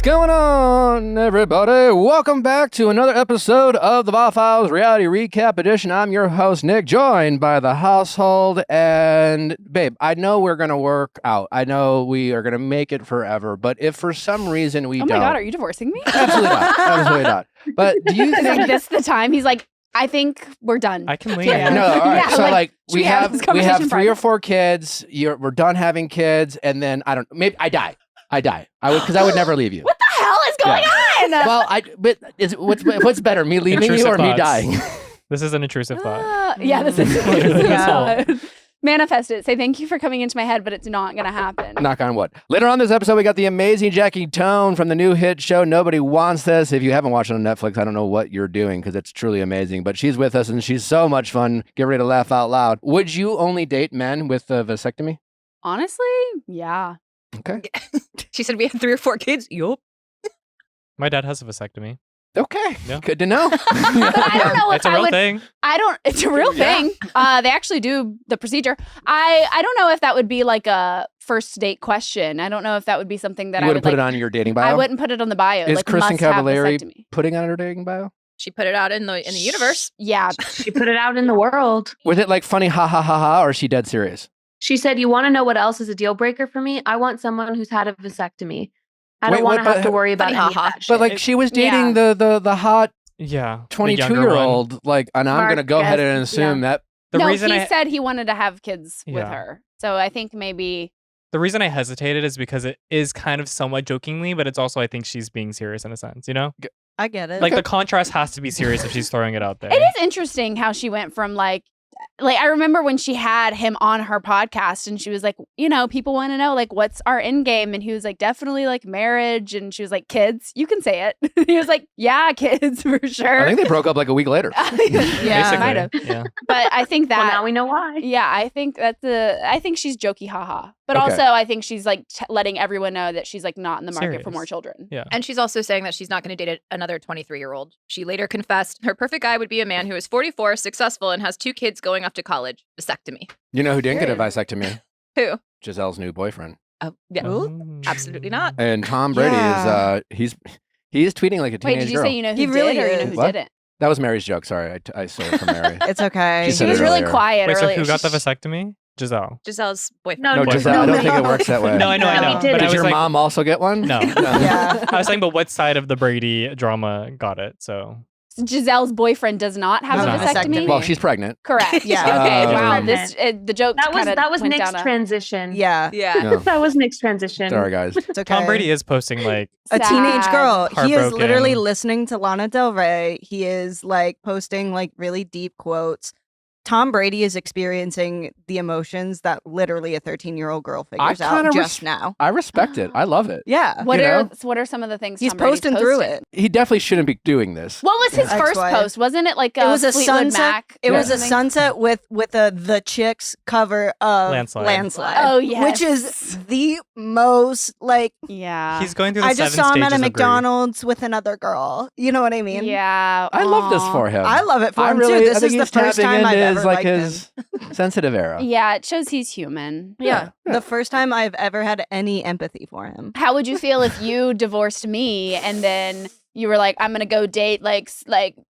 going on, everybody? Welcome back to another episode of the Viall Files Reality Recap Edition. I'm your host, Nick, joined by the household. And, babe, I know we're going to work out. I know we are going to make it forever. But if for some reason we don't... Oh my God, are you divorcing me? Absolutely not. Absolutely not. But do you think... Like this the time? He's like, I think we're done. I can leave. Yeah, no, all right. Yeah, So, like, we should we have have this 3 conversation or 4 kids. We're done having kids. And then, I don't... Maybe I die. Because I would never leave you. What the hell is going on? Well, what's better, me leaving you Intrusive or me thoughts. dying? This is an intrusive thought. Yeah, this is Yeah. Manifest it. Say thank you for coming into my head, but it's not going to happen. Knock on wood. Later on this episode, we got the amazing Jackie Tohn from the new hit show Nobody Wants This. If you haven't watched it on Netflix, I don't know what you're doing because it's truly amazing. But she's with us and she's so much fun. Get ready to laugh out loud. Would you only date men with a vasectomy? Honestly, yeah. Okay. She said we had 3 or 4 kids. Yup. My dad has a vasectomy. Okay. Yeah. Good to know. But I don't know if It's a I real would. thing. It's a real thing. They actually do the procedure. I don't know if that would be like a first date question. I don't know if that would be something that You I would wouldn't put like. it on your dating bio? I wouldn't put it on the bio. Is like, Kristen must have Cavallari vasectomy. putting on her dating bio? She put it out in the universe. Yeah. She put it out in the world. Was it like funny ha ha ha ha or is she dead serious? She said, "You want to know what else is a deal breaker for me? I want someone who's had a vasectomy. I Wait, don't want what- to have but- to worry about Funny any of haha. that shit." But like she was dating the hot Yeah. the younger 22-year-old, one. like, and I'm Mark going to go ahead and Guest, assume that. The no, reason he I said he wanted to have kids with Yeah. her. So I think maybe. the reason I hesitated is because it is kind of somewhat jokingly, but it's also I think she's being serious in a sense, you know? I get it. Like the contrast has to be serious if she's throwing it out there. It is interesting how she went from like I remember when she had him on her podcast and she was like, people want to know like what's our end game, and he was like, definitely like marriage, and she was like, kids, you can say it. He was like, yeah, kids for sure. I think they broke up like a week later. yeah, Basically. might have. Yeah. But I think well, that now we know why. yeah, I think I think she's jokey haha. But Okay. also I think she's like letting everyone know that she's like not in the market for Serious. more children. Yeah. And she's also saying that she's not going to date another 23-year-old. She later confessed her perfect guy would be a man who is 44, successful, and has 2 kids going off to college. Vasectomy. You know who didn't get a vasectomy? Who? Giselle's new boyfriend. Oh, yeah. Ooh. Absolutely not. And Tom Brady Yeah. is he's tweeting like a teenage Wait, did you girl. say you know who He did really or you know is. who What? didn't? That was Mary's joke. Sorry, I stole it from Mary. It's okay. She She said was it really earlier. quiet Wait, so earlier. who got the vasectomy? Giselle. Giselle's boyfriend. No, No, no, Giselle, no, I don't no. think it works that way. No, I know, I No, know. he But didn't. I Did was your like, mom also get one? No. Yeah. I was saying, but what side of the Brady drama got it? So Giselle's boyfriend does not have Does a not have a vasectomy. vasectomy. Well, she's pregnant. Correct. Yeah. Okay. Um, Wow. This the joke That was kinda went Nick's down a transition. Yeah. Yeah. No. That was Nick's transition. Sorry, guys. It's okay. Tom Brady is posting like a teenage sad. girl. He is Heartbroken. literally listening to Lana Del Rey. He is like posting like really deep quotes. Tom Brady is experiencing the emotions that literally a 13-year-old girl figures out kinda just now. I respect it. I love it. Yeah. What You are know? what are some of the things He's Tom Brady's posting through posting? it. He definitely shouldn't be doing this. What was his Yeah. first Ex-wife. post? Wasn't it like It was a Fleetwood sunset. Mac? It was or a something? sunset with the Chicks cover of Landslide. Oh, yes. which is the most like Yeah. he's going through the I just 7 saw him stages at a of grief. McDonald's with another girl. You know what I mean? Yeah. I love this Aw. for him. I love it for I him really, too. I This think is the he's first tapping time I've into ever his, like liked his sensitive era. Yeah, it shows he's human. Yeah. Yeah. The first time I've ever had any empathy for him. How would you feel if you divorced me and then you were like, I'm gonna go date like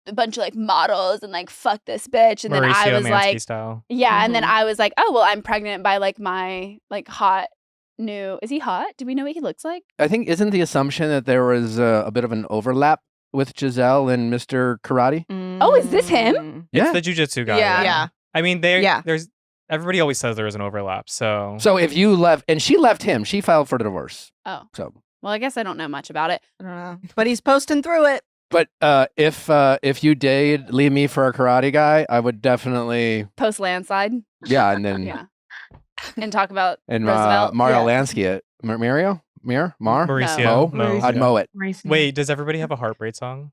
a bunch of like models and like fuck this bitch, and then I Mauricio was Mansky like, style. yeah, and then Mhm. I was like, oh well, I'm pregnant by like my like hot new. Is he hot? Do we know what he looks like? I think isn't the assumption that there was a bit of an overlap with Giselle and Mr. Karate? Oh, is this him? It's the jujitsu guy. Yeah. right? Yeah. I mean, there's everybody always says there is an overlap. So So if you left, and she left him, she filed for divorce. Oh, So, well, I guess I don't know much about it. I don't know. But he's posting through it. but if you did leave me for a karate guy, I would definitely, Post landslide, yeah, and then yeah, and talk about and Roosevelt. Mario Yeah. Lansky it, Mario, Mar, Mauricio. Mo? I'd mow it. Wait, does everybody have a Heartbreak song?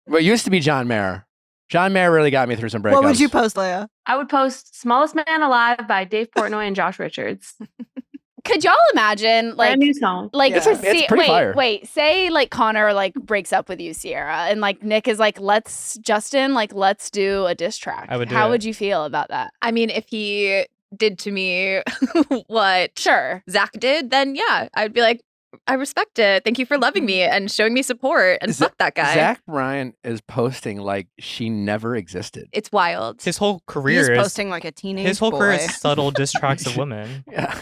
Well, it used to be John Mayer. John Mayer really got me through some breakups. What would you post, Leia? I would post "Smallest Man Alive" by Dave Portnoy and Josh Richards. Could y'all imagine like Brand new song. like It's to pretty see fire. wait, say like Connor like breaks up with you, Sierra, and like Nick is like, let's do a diss track. I would do How it. would you feel about that? I mean, if he did to me what Sure. Zach did, then yeah, I'd be like, I respect it. Thank you for loving me and showing me support. And fuck that guy. Zach Bryan is posting like she never existed. It's wild. His whole He's career is posting like a teenage his whole boy. career is subtle diss tracks of women. Yeah.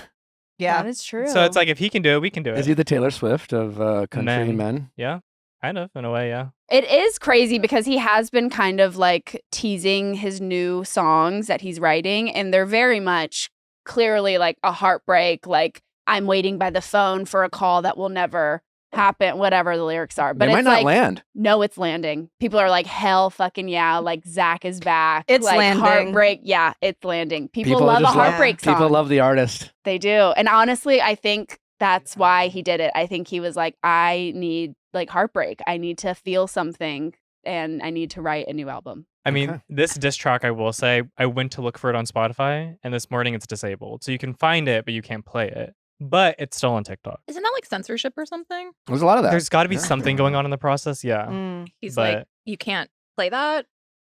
Yeah. That is true. So it's like if he can do it, we can do it. Is he the Taylor Swift of country Men. men? Yeah, kind of in a way. Yeah. It is crazy because he has been kind of like teasing his new songs that he's writing, and they're very much clearly like a heartbreak, like I'm waiting by the phone for a call that will never happen, whatever the lyrics are. But They might it's not like, land. no, it's landing. People are like, hell fucking yeah, like Zach is back. It's like, landing. Heartbreak, yeah, it's landing. People love a just heartbreak song. People love the artist. They do. And honestly, I think that's why he did it. I think he was like, I need like heartbreak. I need to feel something and I need to write a new album. I mean, Okay. this diss track, I will say, I went to look for it on Spotify, and this morning it's disabled. So you can find it, but you can't play it. But it's still on TikTok. Isn't that like censorship or something? There's a lot of that. There's got to be Yeah. something going on in the process. Yeah. Mm. He's But- like, you can't play that?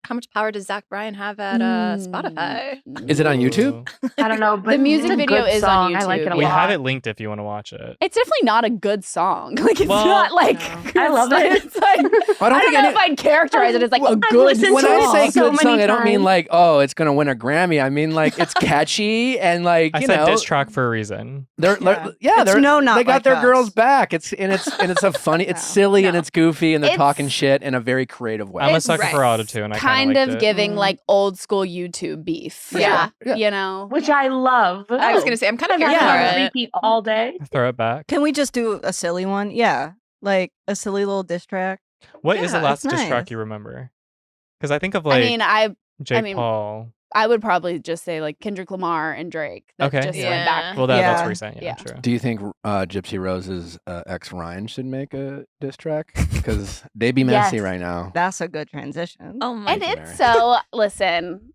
How much power does Zach Bryan have at Spotify? Is it on YouTube? I don't know, but The music it's a video good is on song. I like it a YouTube. We lot. have it linked if you want to watch it. It's definitely not a good song. Like it's Well, not like no. I love it. It's like, I I don't don't think know any- if I'd characterize it as like a I've good listened when to I it say so good song, many I don't mean times. like, oh, it's gonna win a Grammy. I mean like it's catchy and like I you said know diss track for a reason. they're Yeah. It's they're no, not they got like their us. girls back. It's a funny, it's No. silly and No. it's goofy and they're It's talking shit in a very creative way. I'm a It's sucker for right. autotune. I kind liked of it. giving Mm. like old school YouTube beef. Yeah. Yeah. You know? Which I love. I was going to say, I'm kind of And here that's for on it. repeat all day. Throw it back. Can we just do a silly one? Yeah. Like a silly little diss track. What is the Yeah, last it's diss track nice. you remember? Because I think of like I mean, Jake mean, Paul. I would probably just say like Kendrick Lamar and Drake. That Okay. just Yeah. went back. Well, that's Yeah. recent. Yeah, Yeah. true. Do you think Gypsy Rose's ex Ryan should make a diss track? Because they be messy Yes. right now. That's a good transition. Oh my And Thank you, it's Mary. so listen,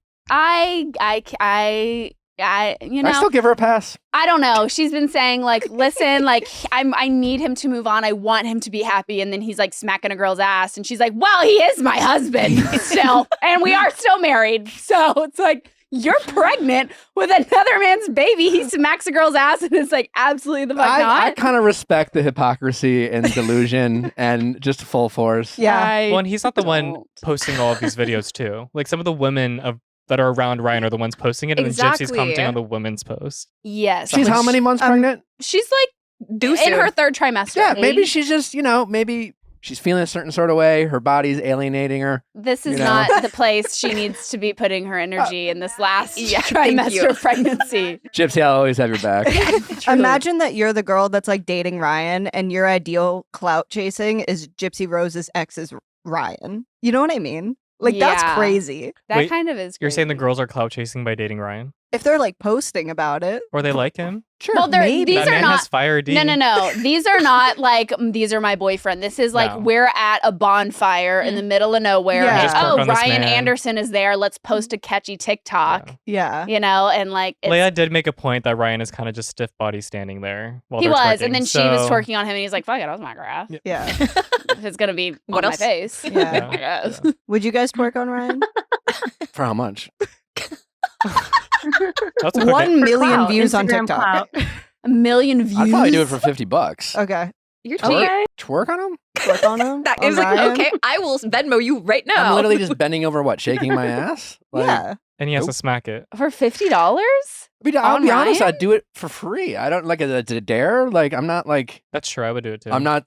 you know, I still give her a pass. I don't know. She's been saying like, listen, like I need him to move on. I want him to be happy. And then he's like smacking a girl's ass. And she's like, well, he is my husband still. And we are still married. So it's like, you're pregnant with another man's baby. He smacks a girl's ass and it's like, absolutely the fuck I not. kind of respect the hypocrisy and delusion and just full force. Yeah. Well, and he's not the one don't. posting all of these videos too. Like some of the women that are around Ryan are the ones posting it, and then Gypsy's Exactly. commenting on the women's post. Yes. She's how many months pregnant? She's like Do in soon. her third trimester. Yeah, maybe she's just, maybe she's feeling a certain sort of way. Her body's alienating her. This is You know? not the place she needs to be putting her energy in this last Yeah, thank trimester you. of pregnancy. Gypsy, I'll always have your back. Imagine that you're the girl that's like dating Ryan and your ideal clout chasing is Gypsy Rose's ex's Ryan. You know what I mean? Like that's Yeah. crazy. That Wait, kind of is. You're saying the crazy. girls are clout chasing by dating Ryan, If they're like posting about it. or they like him? Sure. Well, they're- maybe. these That are man not- has fire D. No. These are not like these are my boyfriend. This is like No. we're at a bonfire in the middle of nowhere. Yeah. And, Just work oh, on this Ryan man. Anderson is there. Let's post a catchy TikTok. Yeah. Yeah. You know, and like it's, Leia did make a point that Ryan is kind of just stiff body standing there while he they're was, twerking, and then she was so- twerking on him, and he's like, "Fuck it, I'll smack her ass. Yeah. If it's gonna be What on else? my face." Yeah. I guess. Would you guys twerk on Ryan? For how much? That's a quick 1 million Clout, views on Instagram TikTok. clout. A million views. I'd probably do it for $50. Okay. You're cheap. Okay. Twerk on him? Twerk on him? That On is like, Ryan? okay, I will Venmo you right now. I'm literally just bending over, what, shaking my ass? Like, Yeah. and he has to Nope. smack it. for $50. I'll On be honest, Ryan? I'd do it for free. I don't like it's a dare. Like, I'm not like, That's true. I would do it too. I'm not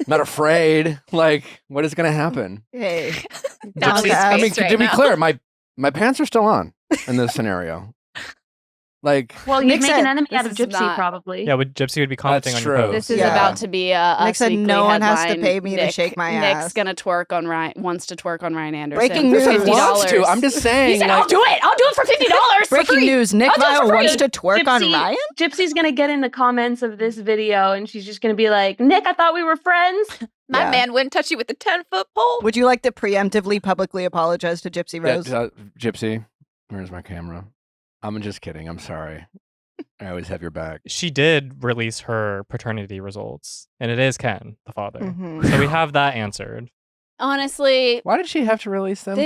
afraid. Like, what is going to happen? Hey. Down Gypsy- his I mean, face right to be now. clear, my pants are still on in this scenario. Like, Well, you'd Nick make said an enemy this out of is Gypsy, not- probably. Yeah, Gypsy would be commenting on your true. post. This is Yeah. about to be a Nick Us said Weekly no one has to headline. pay me to Nick- shake my Nick's ass. gonna twerk on Ryan. Wants to twerk on Ryan Anderson. Breaking for news. if he wants $50. to, I'm just He saying. said, like, "I'll do it. I'll do it for $50." Breaking news. Nick I'll do it for Viall wants free. to twerk on Gypsy- Ryan? Gypsy's gonna get in the comments of this video and she's just gonna be like, Nick, I thought we were friends. My Yeah. man wouldn't touch you with a 10-foot pole. Would you like to preemptively publicly apologize to Gypsy Yeah, Rose? Gypsy, where's my camera? I'm just kidding. I'm sorry. I always have your back. She did release her paternity results, and it is Ken, the father. Mhm. So we have that answered. Honestly, Why did she have to release them?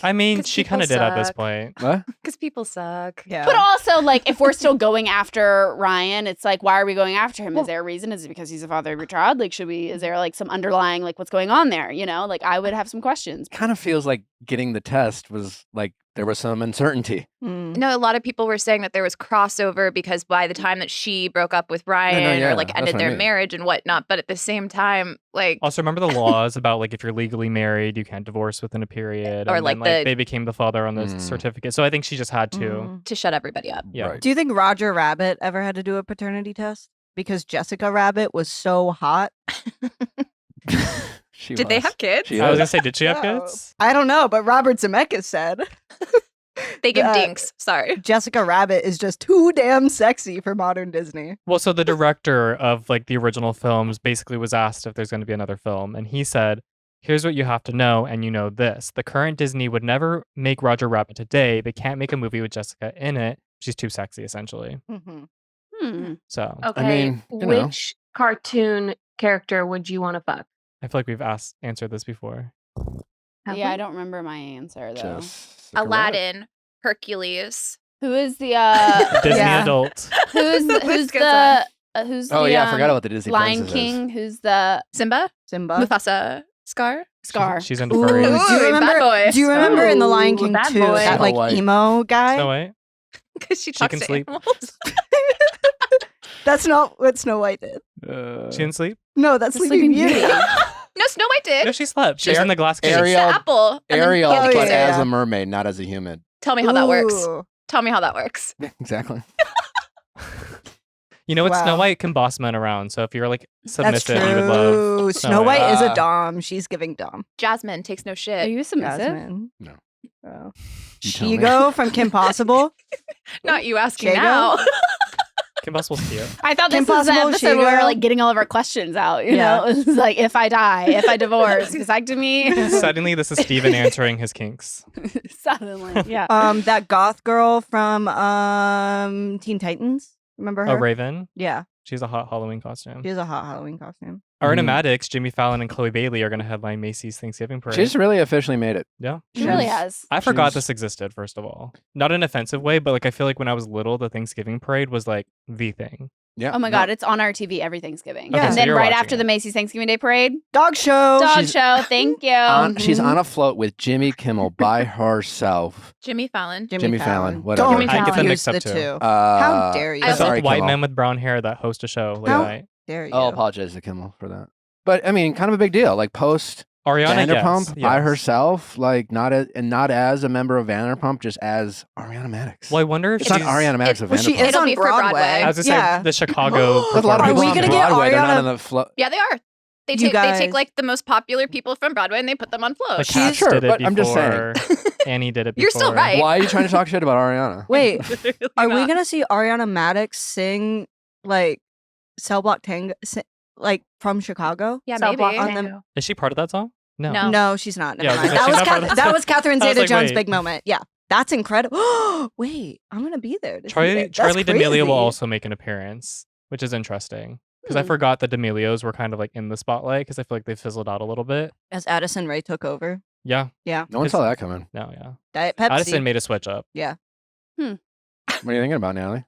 I mean, 'Cause she kind of people did at this suck. point. What? Because people suck. Yeah. But also, like, if we're still going after Ryan, it's like, why are we going after him? Is there a reason? Is it because he's the father of your child? Like, is there like some underlying, like, what's going on there? You know, like, I would have some questions. Kind of feels like getting the test was like there was some uncertainty. No, a lot of people were saying that there was crossover because by the time that she broke up with Ryan yeah, or like that's ended what I their mean. marriage and whatnot, but at the same time, like Also, remember the laws about like if you're legally married, you can't divorce within a period. Or, and like, then, the- they became the father on the Mm. certificate. So I think she just had to. Mm. to shut everybody up. Yeah. Right. Do you think Roger Rabbit ever had to do a paternity test? Because Jessica Rabbit was so hot. Did they have kids? She I was is. gonna say, did she have No. kids? I don't know, but Robert Zemeckis said They give Uh, dinks. Sorry. Jessica Rabbit is just too damn sexy for modern Disney. Well, so the director of like the original films basically was asked if there's going to be another film, and he said, "Here's what you have to know, and you know this: the current Disney would never make Roger Rabbit today. They can't make a movie with Jessica in it. She's too sexy, essentially." Hmm. So Okay, mean, you know. which cartoon character would you want to fuck? I feel like we've answered this before. Have Yeah, we? I don't remember my answer, though. Jessica Rabbit. Aladdin, Hercules. Who is the, Disney Yeah. adult. who's The list who's goes the, who's Oh the, yeah, I forgot about the Disney Lion princesses. King? Who's the Simba, Simba. Mufasa, Scar. Scar? She's into Ooh, furries. do you Ooh, remember? bad boy. Do you remember in The Lion Ooh, King bad 2 boy. that like Snow White. emo guy? Snow White. Because she talks can to sleep. animals. That's not what Snow White did. She didn't sleep. No, that's The Sleeping Sleeping Beauty. Beauty. No, Snow White did. No, she slept. She was Ar- in the glass cage. Ariel- The apple. and then Ariel, he had the Oh, but kiss. yeah. as a mermaid, not as a human. Tell me how that works. Ooh. Tell me how that works. Yeah, exactly. You know what? Snow Wow. White can boss men around. So if you're like That's submissive, true. you would love Snow White is a Ah. dom. She's giving dom. Jasmine takes no Are shit. you submissive? Jasmine. No. Oh. You tell me. Chigo from Kim Possible. Not you asking Jago? now. Kim Possible's cute. I thought Kim this was the Possible, episode where we were Chigo. like getting all of our questions out. You Yeah. know, it was like if I die, if I divorce, vasectomy. Suddenly, this is Steven answering his kinks. Suddenly, yeah. That goth girl from Teen Titans. Remember her? Oh, Raven. Yeah, She's a hot Halloween costume. she has a hot Halloween costume. RHONY Mhm. Maddox, Jimmy Fallon, and Chloe Bailey are going to headline Macy's Thanksgiving Parade. She's really officially made it. Yeah. She really She's- has. I forgot She's- this existed, first of all. Not in an offensive way, but like I feel like when I was little, the Thanksgiving Parade was like the thing. Yeah. Oh my no. God, it's on our TV every Thanksgiving. Okay, and so then you're right watching after it. the Macy's Thanksgiving Day Parade, Dog show. dog she's show. Thank you. She's Mhm. on a float with Jimmy Kimmel by herself. Jimmy Fallon. Jimmy Fallon, whatever. Don't Jimmy Fallon. I get them confuse mixed up the too. two. How dare you? I also Sorry, White Kimmel. men with brown hair that host a show late How- night. Dare you? I'll apologize to Kimmel for that. But I mean, kind of a big deal. Like post Ariana Vanderpump by yes. herself, like not as a member of Vanderpump, just as Ariana Madix. Well, I wonder if it's not she's... Ariana Madix of Well, she Vanderpump. is It'll on be for Broadway. Broadway. I was going to Yeah. say the Chicago. There's a lot of Are people we on gonna get Broadway. They're not Ariana- on the float. Yeah, they are. They You take guys- like the most popular people from Broadway and they put them on float. The She's- cast Sure, did it but I'm just before. Annie did it before. You're still right. Why are you trying to talk shit about Ariana? Wait, are we not. gonna see Ariana Madix sing like Cell Block Tango, like from Chicago? Yeah, Cell maybe. block On tango. Is she part of that song? No. No. No, she's not. Never Yeah, I was mind. gonna say, That was she's not part of that was Catherine I was like, Zeta-Jones' wait. big moment. Yeah, that's incredible. Wait, I'm gonna be there. to see Charlie it. That's D'Amelio crazy. will also make an appearance, which is interesting. Because I Hmm. forgot the D'Amelios were kind of like in the spotlight because I feel like they fizzled out a little bit. as Addison Rae took over. Yeah. Yeah, No one saw that coming. No, yeah. Diet Pepsi. Addison made a switch up. What are you thinking about, Natalie?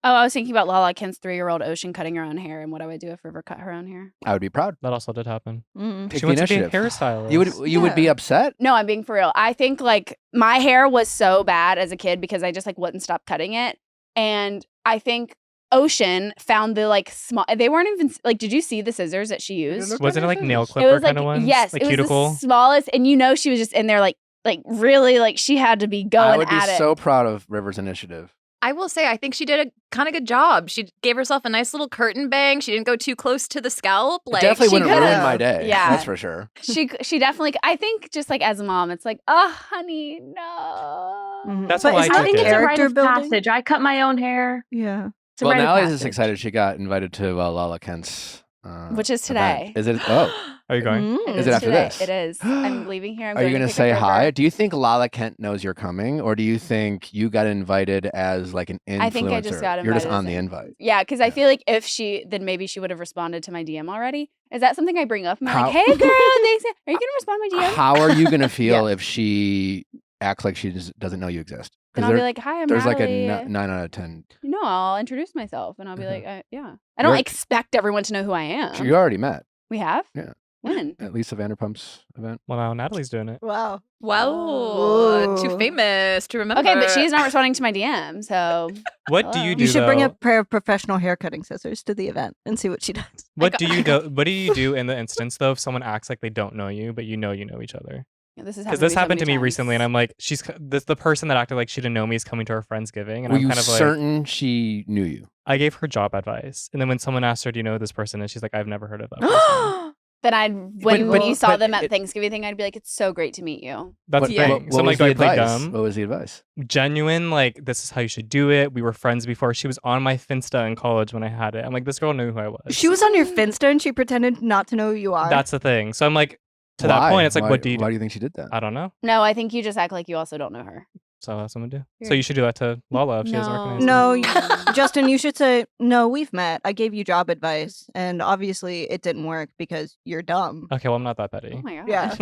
Oh, I was thinking about Lala Kent's 3-year-old Ocean cutting her own hair, and what I would do if River cut her own hair. I would be proud. That also did happen. Mm. Take she the went to be a initiative. hairstylist. You would be Yeah. upset. No, I'm being for real. I think like my hair was so bad as a kid because I just like wouldn't stop cutting it, and I think Ocean found the like small. They weren't even like. Did you see the scissors that she used? Wasn't it like nail It clipper was like kind of ones? yes, like it was cuticle. the smallest, and you know she was just in there like really like she had to be going I would be at it. so proud of River's initiative. I will say, I think she did a kind of good job. She gave herself a nice little curtain bang. She didn't go too close to the scalp. It Like definitely she wouldn't ruin could've. my day. Yeah. That's for sure. She definitely. I think just like as a mom, it's like, oh, honey, no. Mhm. That's But how I isn't took I think it. it's a rite character of building? passage. I cut my own hair. Yeah. It's a Well, rite of Nallie's passage. just excited she got invited to Lala Kent's. Which is event. today. Is it? Oh, Are you going? Mm. Is it after today. this? It is. I'm leaving here. I'm are you going gonna to say pick up hi? River. Do you think Lala Kent knows you're coming, or do you think you got invited as like an influencer? I think I just got You're just invited on as the an- invite. Yeah, because I Yeah. feel like if she, then maybe she would have responded to my DM already. Is that something I bring up? I'm How- like, hey girl, are you gonna respond to my DM? how are you gonna feel if she acts like she just doesn't know you exist? Then I'll be like, "Hi, I'm there's Natalie." like a 9 out of 10. No, I'll introduce myself and I'll be Mhm. like, "Yeah." I don't You're- expect everyone to know who I am. You already met We have? Yeah. When? at Lisa Vanderpump's event. Well, now Natalie's doing it. Wow. Wow, too Ooh. famous to remember. Okay, but she's not responding to my DM, so What do Hello. you do? You should bring though? a pair of professional hair cutting scissors to the event and see what she does. What do you do? What do you do in the instance though if someone acts like they don't know you, but you know each other? yeah, this is Because this happened to me recently, and I'm like, the person that acted like she didn't know me is coming to our Friendsgiving, and Were I'm you kind of like, certain she knew you? I gave her job advice, and then when someone asked her, "Do you know who this person is?" She's like, "I've never heard of that person." Then when you saw but them at it- Thanksgiving thing, I'd be like, "It's so great to meet you." That's the Yeah. thing. So I'm was like, do I the play advice? dumb? What was the advice? Genuine, like, this is how you should do it. We were friends before. She was on my Finsta in college when I had it. I'm like, this girl knew who I was. She was on your Finsta and she pretended not to know who you are. That's the thing. So I'm like, to that Why? point, it's like, Why- what do you do? Why do you think she did that? I don't know. No, I think you just act like you also don't know her. So that's what I'm gonna do. So You're- you should do that to Lala if she doesn't No. recognize No, me. Justin, you should say, no, we've met. I gave you job advice. And obviously it didn't work because you're dumb. Okay, well, I'm not that petty. Oh my god. Yeah.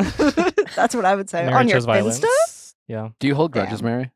That's what I would say. Marriage On your shows violence. Finsta? Yeah. Do you hold grudges, Damn. Mary?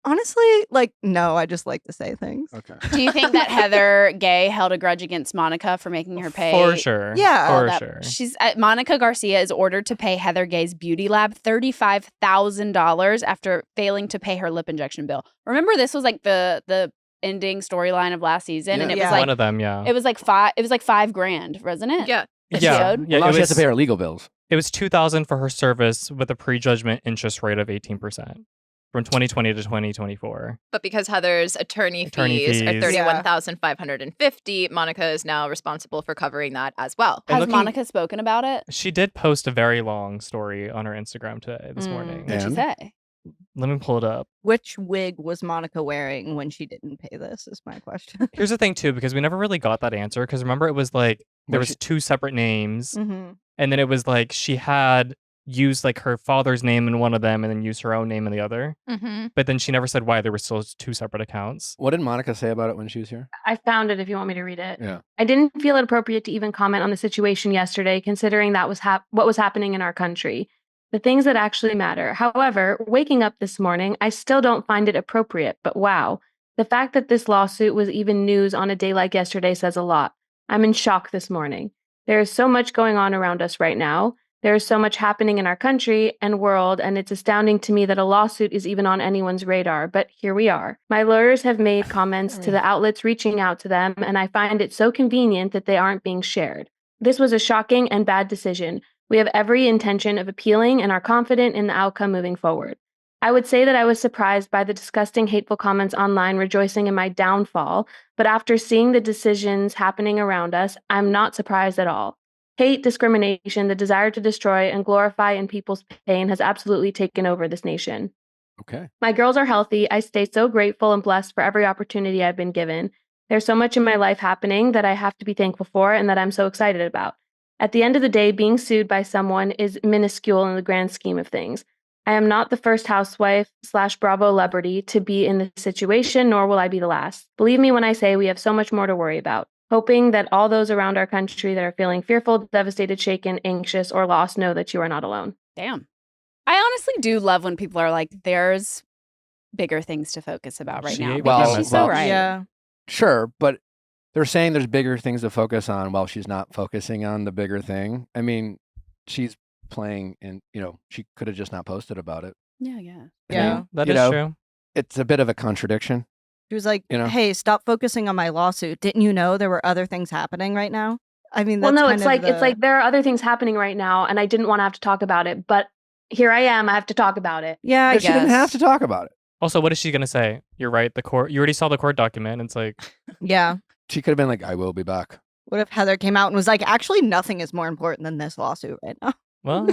Honestly, like, no, I just like to say things. Okay. Do you think that Heather Gay held a grudge against Monica for making her pay? For sure. Yeah. For that- sure. She's Monica Garcia is ordered to pay Heather Gay's beauty lab $35,000 after failing to pay her lip injection bill. Remember, this was like the ending storyline of last season, and it Yeah. was like One of them, yeah. it was like $5,000, wasn't it? Yeah. that she yeah. owed? Yeah, Well, now it she has to was, pay her legal bills. it was $2,000 for her service with a prejudgment interest rate of 18% from 2020 to 2024. But because Heather's attorney Attorney fees are fees. $31,550, Monica is now responsible for covering that as well. And Has looking- Monica spoken about it? She did post a very long story on her Instagram today, this Mm, morning. What'd she And? say? Let me pull it up. Which wig was Monica wearing when she didn't pay this is my question. Here's the thing, too, because we never really got that answer. Because remember, it was like there What was two separate names, Mm-hmm. and then it was like she had used like her father's name in one of them, and then used her own name in the other. Mm-hmm. But then she never said why there were still two separate accounts. What did Monica say about it when she was here? I found it if you want me to read it. Yeah. I didn't feel it appropriate to even comment on the situation yesterday, considering that was what was happening in our country. The things that actually matter. However, waking up this morning, I still don't find it appropriate, but wow. The fact that this lawsuit was even news on a day like yesterday says a lot. I'm in shock this morning. There is so much going on around us right now. There is so much happening in our country and world, and it's astounding to me that a lawsuit is even on anyone's radar, but here we are. My lawyers have made comments to the outlets reaching out to them, and I find it so convenient that they aren't being shared. This was a shocking and bad decision. We have every intention of appealing and are confident in the outcome moving forward. I would say that I was surprised by the disgusting, hateful comments online rejoicing in my downfall, but after seeing the decisions happening around us, I'm not surprised at all. Hate, discrimination, the desire to destroy and glorify in people's pain has absolutely taken over this nation. Okay. My girls are healthy. I stay so grateful and blessed for every opportunity I've been given. There's so much in my life happening that I have to be thankful for and that I'm so excited about. At the end of the day, being sued by someone is minuscule in the grand scheme of things. I am not the first housewife/Bravo celebrity to be in this situation, nor will I be the last. Believe me when I say we have so much more to worry about. Hoping that all those around our country that are feeling fearful, devastated, shaken, anxious, or lost know that you are not alone. Damn. I honestly do love when people are like, there's bigger things to focus about right now. Because she's so right. Yeah. Sure, but they're saying there's bigger things to focus on while she's not focusing on the bigger thing. I mean, she's playing and, she could have just not posted about it. Yeah, yeah. Yeah. That You is know, true. It's a bit of a contradiction. She was like, You know? hey, stop focusing on my lawsuit. Didn't you know there were other things happening right now? I mean, Well, that's no, kind it's of like there are other things happening right now, and I didn't want to have to talk about it, but here I am. I have to talk about it. yeah, I But she didn't have guess. to talk about it. Also, what is she going to say? You're right. The court, you already saw the court document. It's like, Yeah. She could have been like, I will be back. What if Heather came out and was like, actually, nothing is more important than this lawsuit right now? well,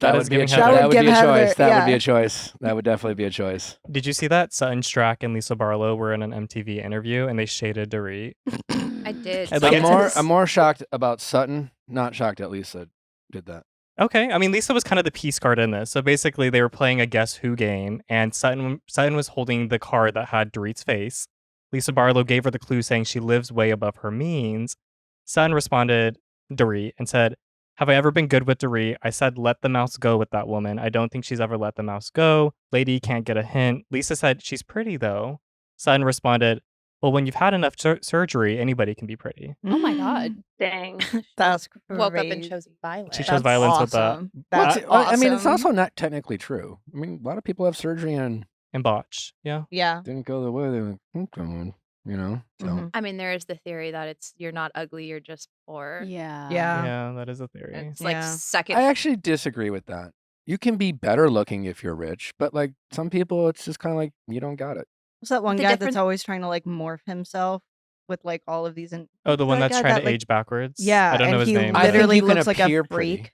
That is would be a giving choice. Heather- That would be give a Heather- choice. That would be yeah. a choice. That would definitely be a choice. did you see that Sutton Strack and Lisa Barlow were in an MTV interview and they shaded Dorit? I did. I'd see like I'm it. more I'm more shocked about Sutton, not shocked that Lisa did that. Okay. I mean, Lisa was kind of the piece card in this. So basically, they were playing a Guess Who game, and Sutton was holding the card that had Dorit's face. Lisa Barlow gave her the clue saying she lives way above her means. Sutton responded, Dorit, and said, Have I ever been good with Dorit? I said, let the mouse go with that woman. I don't think she's ever let the mouse go. Lady can't get a hint. Lisa said, she's pretty though. Sutton responded, well, when you've had enough surgery, anybody can be pretty. Oh my God. Dang. That's Woke up and crazy. chose violence. She chose violence with that. Awesome. That's I mean, it's awesome. also not technically true. I mean, a lot of people have surgery and And botch. Yeah. Yeah. didn't go the way they were going, you know? So. Mhm. I mean, there is the theory that you're not ugly, you're just poor. Yeah. Yeah. Yeah, that is a theory. It's like Yeah. second. I actually disagree with that. You can be better looking if you're rich, but like some people, it's just kind of like you don't got it. What's that one The guy difference- that's always trying to like morph himself with like all of these? Oh, the one that that's guy trying that, to like- age backwards? Yeah, I don't know and his he name. I think literally you can looks like a appear freak. pretty.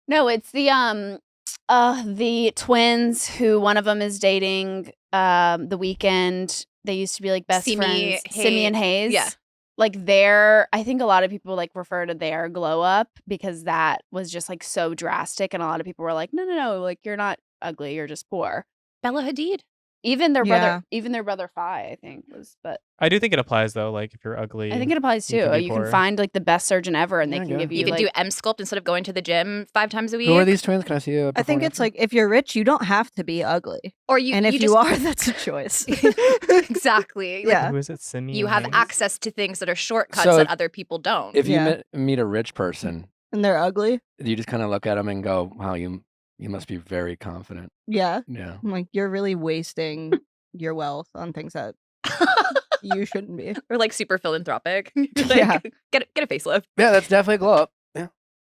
No, it's the twins who one of them is dating the Weeknd. They used to be like best Simi friends. Simi and Hayes. Yeah. Like I think a lot of people like refer to their glow up because that was just like so drastic, and a lot of people were like, no, like you're not ugly, you're just poor. Bella Hadid. Even their Yeah. brother Phi, I think was, but I do think it applies though. Like if you're ugly, I think it applies you too. can be You can poor. find like the best surgeon ever, and they Yeah, can yeah. give you, You can like, do M-Sculpt instead of going to the gym 5 times a week. Who are these twins? Can I see a I think before it's and like if you're rich, you don't have to be ugly, Or you, and if you, just, are, that's a choice. exactly. Like, Yeah. Who is it? Simi. you and have Hayes? access to things that are shortcuts So that if- other people don't. If you Yeah. meet a rich person, and they're ugly. you just kind of look at them and go, wow, you must be very confident. Yeah, Yeah. I'm like you're really wasting your wealth on things that you shouldn't be. Or like super philanthropic. Like, Yeah. Get a facelift. Yeah, that's definitely a glow up. Yeah.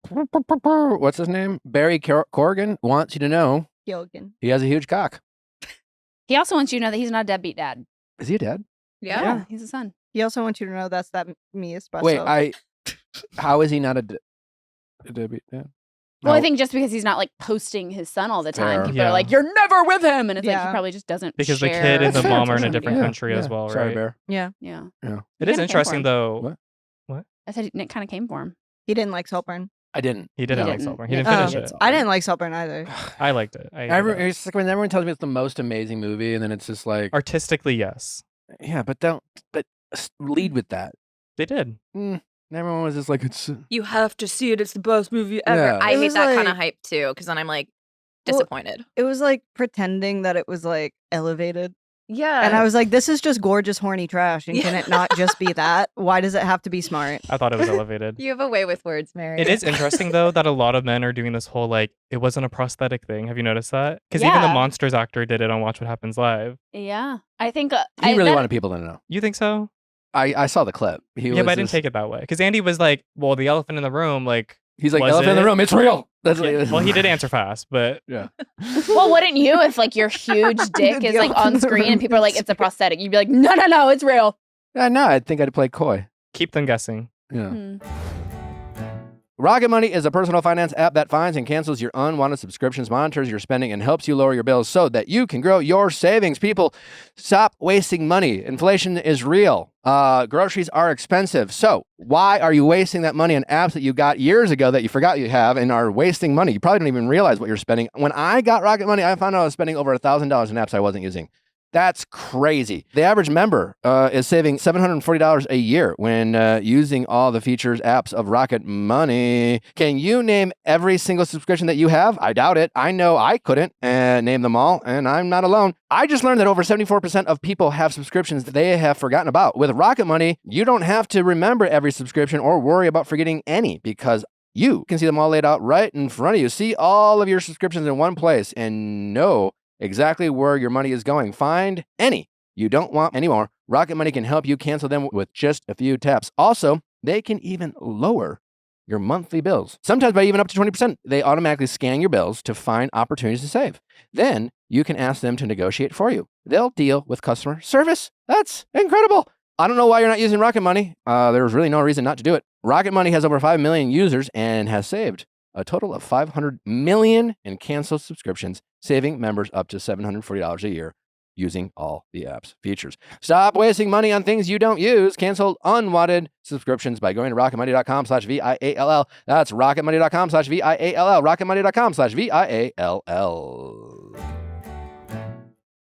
What's his name? Barry Corrigan wants you to know Gilligan. he has a huge cock. he also wants you to know that he's not a deadbeat dad. Is he a dad? Yeah. He's a son. He also wants you to know that's that me espresso. Wait, how is he not a deadbeat dad? Well, I No. think just because he's not like posting his son all the time, Fair. people Yeah. are like, "You're never with him," and it's like Yeah. he probably just doesn't Because the share kid and the Fair, mom are in a fair. different Yeah, country as yeah. well, Sorry, right? Bear. Yeah, It He is kinda came for interesting him. though. What? I said Nick kind of came for him. he didn't like Saltburn. I didn't. He didn't He like didn't. Saltburn. He Yeah, didn't finish he it. didn't. I didn't like Saltburn either. I liked it. I hated it. It's like when everyone tells me it's the most amazing movie, and then it's just like, Artistically, yes, yeah, but lead with that. they did. And everyone was just like, it's. You have to see it. It's the best movie ever. Yeah. I It hate was that kind of like- hype too, because then I'm like Well, disappointed. It was like pretending that it was like elevated. Yeah. And I was like, this is just gorgeous, horny trash. And can Yeah. it not just be that? Why does it have to be smart? I thought it was elevated. You have a way with words, Mary. It is interesting though that a lot of men are doing this whole like it wasn't a prosthetic thing. Have you noticed that? Because even the Yeah. Monsters actor did it on Watch What Happens Live. Yeah, I think He really wanted people to know. You think so? I saw the clip. Yeah, but I didn't take it that way. Because Andy was like, "Well, the elephant in the room, like." He's like, Was elephant in the it? room. It's real. That's Yeah, what well, he did answer fast, but Yeah. Well, wouldn't you if like your huge dick is like on screen and people are like, "It's a prosthetic"? You'd be like, "No, it's real." No, I think I'd play coy. keep them guessing. Yeah. Hmm. Rocket Money is a personal finance app that finds and cancels your unwanted subscriptions, monitors your spending, and helps you lower your bills so that you can grow your savings. People, stop wasting money. Inflation is real. Groceries are expensive. So why are you wasting that money on apps that you got years ago that you forgot you have and are wasting money? You probably don't even realize what you're spending. When I got Rocket Money, I found out I was spending over $1,000 in apps I wasn't using. That's crazy. The average member is saving $740 a year when using all the features apps of Rocket Money. Can you name every single subscription that you have? I doubt it. I know I couldn't name them all, and I'm not alone. I just learned that over 74% of people have subscriptions that they have forgotten about. With Rocket Money, you don't have to remember every subscription or worry about forgetting any because you can see them all laid out right in front of you. See all of your subscriptions in one place and know exactly where your money is going. Find any you don't want anymore. Rocket Money can help you cancel them with just a few taps. Also, they can even lower your monthly bills, sometimes by even up to 20%. They automatically scan your bills to find opportunities to save. Then you can ask them to negotiate for you. They'll deal with customer service. That's incredible. I don't know why you're not using Rocket Money. There's really no reason not to do it. Rocket Money has over 5 million users and has saved a total of $500 million in canceled subscriptions, saving members up to $740 a year using all the app's features. Stop wasting money on things you don't use. Cancel unwanted subscriptions by going to rocketmoney.com/VIALL. That's rocketmoney.com/VIALL. rocketmoney.com/VIALL.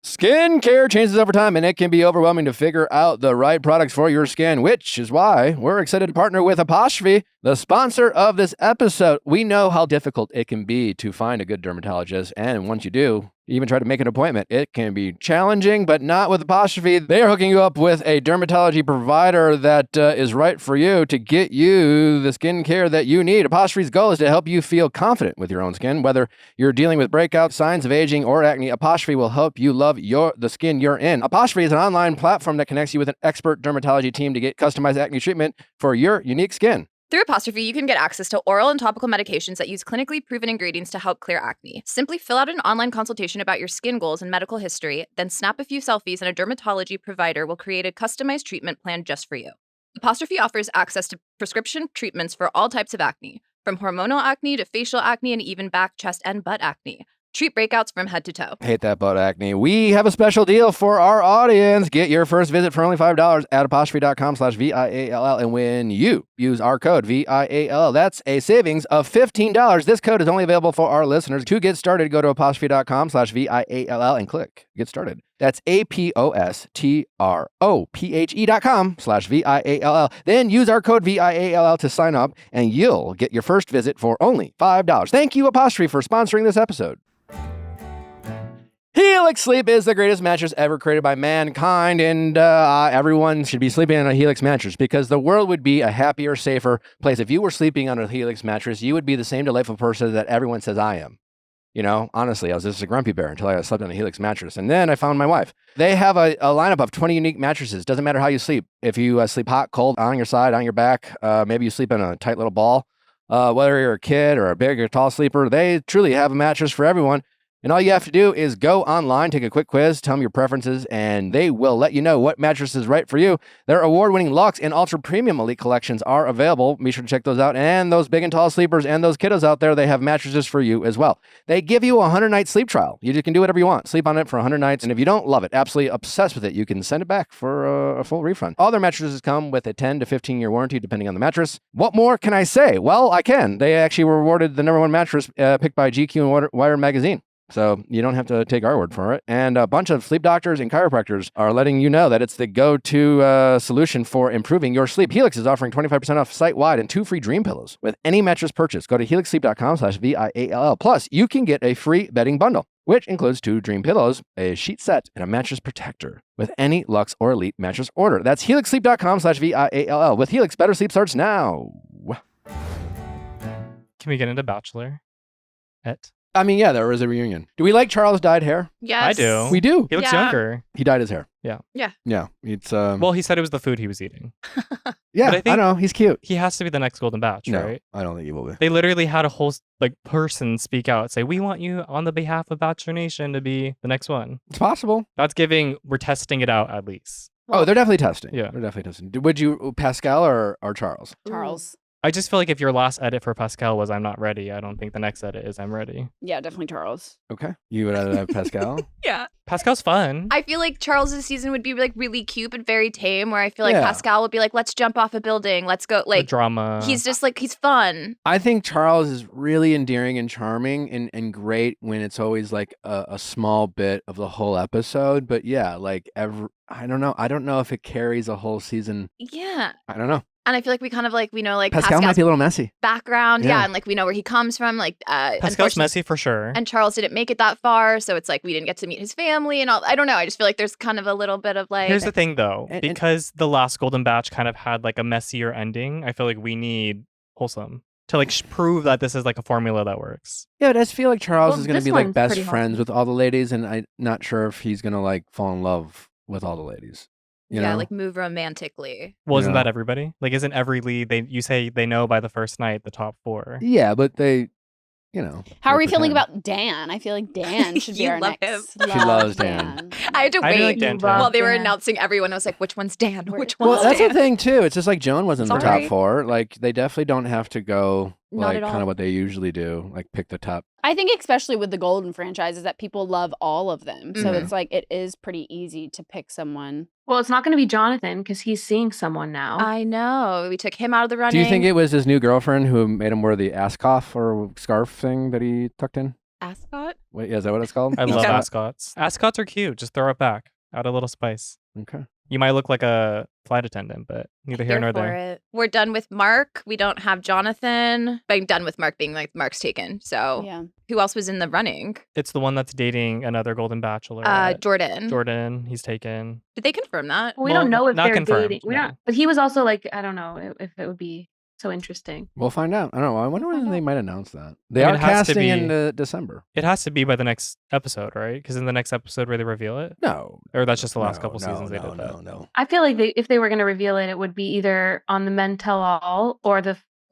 Skincare changes over time, and it can be overwhelming to figure out the right products for your skin, which is why we're excited to partner with Apostrophe, the sponsor of this episode. We know how difficult it can be to find a good dermatologist, and once you do, even try to make an appointment, it can be challenging, but not with Apostrophe. They are hooking you up with a dermatology provider that is right for you to get you the skincare that you need. Apostrophe's goal is to help you feel confident with your own skin. Whether you're dealing with breakouts, signs of aging, or acne, Apostrophe will help you love the skin you're in. Apostrophe is an online platform that connects you with an expert dermatology team to get customized acne treatment for your unique skin. Through Apostrophe, you can get access to oral and topical medications that use clinically proven ingredients to help clear acne. Simply fill out an online consultation about your skin goals and medical history, then snap a few selfies and a dermatology provider will create a customized treatment plan just for you. Apostrophe offers access to prescription treatments for all types of acne, from hormonal acne to facial acne and even back, chest, and butt acne. Treat breakouts from head to toe. Hate that butt acne. We have a special deal for our audience. Get your first visit for only $5 at apostrophe.com/VIALL. And when you use our code VIALL, that's a savings of $15. This code is only available for our listeners. To get started, go to apostrophe.com/VIALL and click Get Started. That's APOSTROPHE.com/VIALL. Then use our code VIALL to sign up, and you'll get your first visit for only $5. Thank you, Apostrophe, for sponsoring this episode. Helix Sleep is the greatest mattress ever created by mankind, and everyone should be sleeping on a Helix mattress because the world would be a happier, safer place. If you were sleeping on a Helix mattress, you would be the same delightful person that everyone says I am. You know, honestly, I was just a grumpy bear until I slept on a Helix mattress, and then I found my wife. They have a lineup of 20 unique mattresses. Doesn't matter how you sleep. If you sleep hot, cold, on your side, on your back, maybe you sleep in a tight little ball. Whether you're a kid or a big or tall sleeper, they truly have a mattress for everyone. And all you have to do is go online, take a quick quiz, tell them your preferences, and they will let you know what mattress is right for you. Their award-winning Luxe and Ultra Premium Elite collections are available. Be sure to check those out. And those big and tall sleepers and those kiddos out there, they have mattresses for you as well. They give you a 100-night sleep trial. You can do whatever you want. Sleep on it for 100 nights. And if you don't love it, absolutely obsessed with it, you can send it back for a full refund. All their mattresses come with a 10 to 15-year warranty, depending on the mattress. What more can I say? Well, I can. They actually were awarded the #1 mattress picked by GQ and Wired magazine. So you don't have to take our word for it. And a bunch of sleep doctors and chiropractors are letting you know that it's the go-to solution for improving your sleep. Helix is offering 25% off site-wide and 2 free dream pillows with any mattress purchase. Go to helixsleep.com/VIALL. Plus, you can get a free bedding bundle, which includes 2 dream pillows, a sheet set, and a mattress protector with any Luxe or Elite mattress order. That's helixsleep.com/VIALL. With Helix, better sleep starts now. Can we get into Bachelorette? I mean, yeah, there was a reunion. Do we like Charles' dyed hair? Yes. I do. We do. He looks Yeah. younger. He dyed his hair. Yeah. Yeah. Yeah. It's Well, he said it was the food he was eating. yeah. but I think- know. He's cute. He has to be the next Golden Batch, No, right? I don't think he will be. They literally had a whole person speak out, say, "We want you on the behalf of Bachelor Nation to be the next one." It's possible. That's giving. We're testing it out at least. Oh, they're definitely testing. Yeah. They're definitely testing. Would you Pascal or Charles? Charles. I just feel like if your last edit for Pascal was "I'm not ready," I don't think the next edit is "I'm ready." Yeah, definitely Charles. Okay. You would rather have Pascal? Yeah. Pascal's fun. I feel like Charles's season would be like really cute but very tame, where I feel like Yeah. Pascal would be like, let's jump off a building. Let's go. The Like, drama. he's just like, he's fun. I think Charles is really endearing and charming and great when it's always like a small bit of the whole episode. But yeah, like I don't know. I don't know if it carries a whole season. Yeah. I don't know. And I feel like we kind of like, we know like Pascal might Pascal's be a little messy. background. Yeah. Yeah. And like we know where he comes from. Like, Pascal's unfortunately- messy for sure. And Charles didn't make it that far. So it's like we didn't get to meet his family and all. I don't know. I just feel like there's kind of a little bit of like. Here's the thing, though, And- because the last Golden Batch kind of had like a messier ending. I feel like we need wholesome to like prove that this is like a formula that works. Yeah, but I just feel like Charles Well, is going to this be like one's best pretty friends with all the ladies, and I'm not sure if he's going to like fall in love with all the ladies. You yeah, know? like move romantically. Well, isn't Yeah. that everybody? Like, isn't every lead you say they know by the first night the top 4? Yeah, but they, you know. How are they we feeling pretend. about Dan? I feel like Dan should be You our love next. him. She loves Dan. I had to I do wait like Dan too. while they were Dan. announcing everyone. I was like, which one's Dan? Which Well, one's that's Dan? the thing too. It's just like Joan was in the top Sorry. 4. Like they definitely don't have to go Not like at kind all. of what they usually do, like pick the top. I think especially with the Golden franchise is that people love all of them. So Mhm. it's like it is pretty easy to pick someone. Well, it's not going to be Jonathan because he's seeing someone now. I know. We took him out of the running. Do you think it was his new girlfriend who made him wear the ascot or scarf thing that he tucked in? Ascot? Wait, is that what it's called? I love Yeah. ascots. Ascots are cute. Just throw it back. Add a little spice. Okay. You might look like a flight attendant, but neither here Here nor for there. it. We're done with Mark. We don't have Jonathan. I'm done with Mark being like Mark's taken. So Yeah. who else was in the running? It's the one that's dating another Golden Bachelor. Jordan. Jordan, he's taken. Did they confirm that? We don't Well, know if not they're confirmed, dating. We no. don't. But he was also like, I don't know if it would be so interesting. We'll find out. I don't know. I wonder We'll when find they out. might announce that. They I mean, are it has to casting be- in December. It has to be by the next episode, right? Because in the next episode where they reveal it, No. or that's just the last couple no, seasons they no, did no, that. no. I feel like if they were going to reveal it, it would be either on the Men Tell All or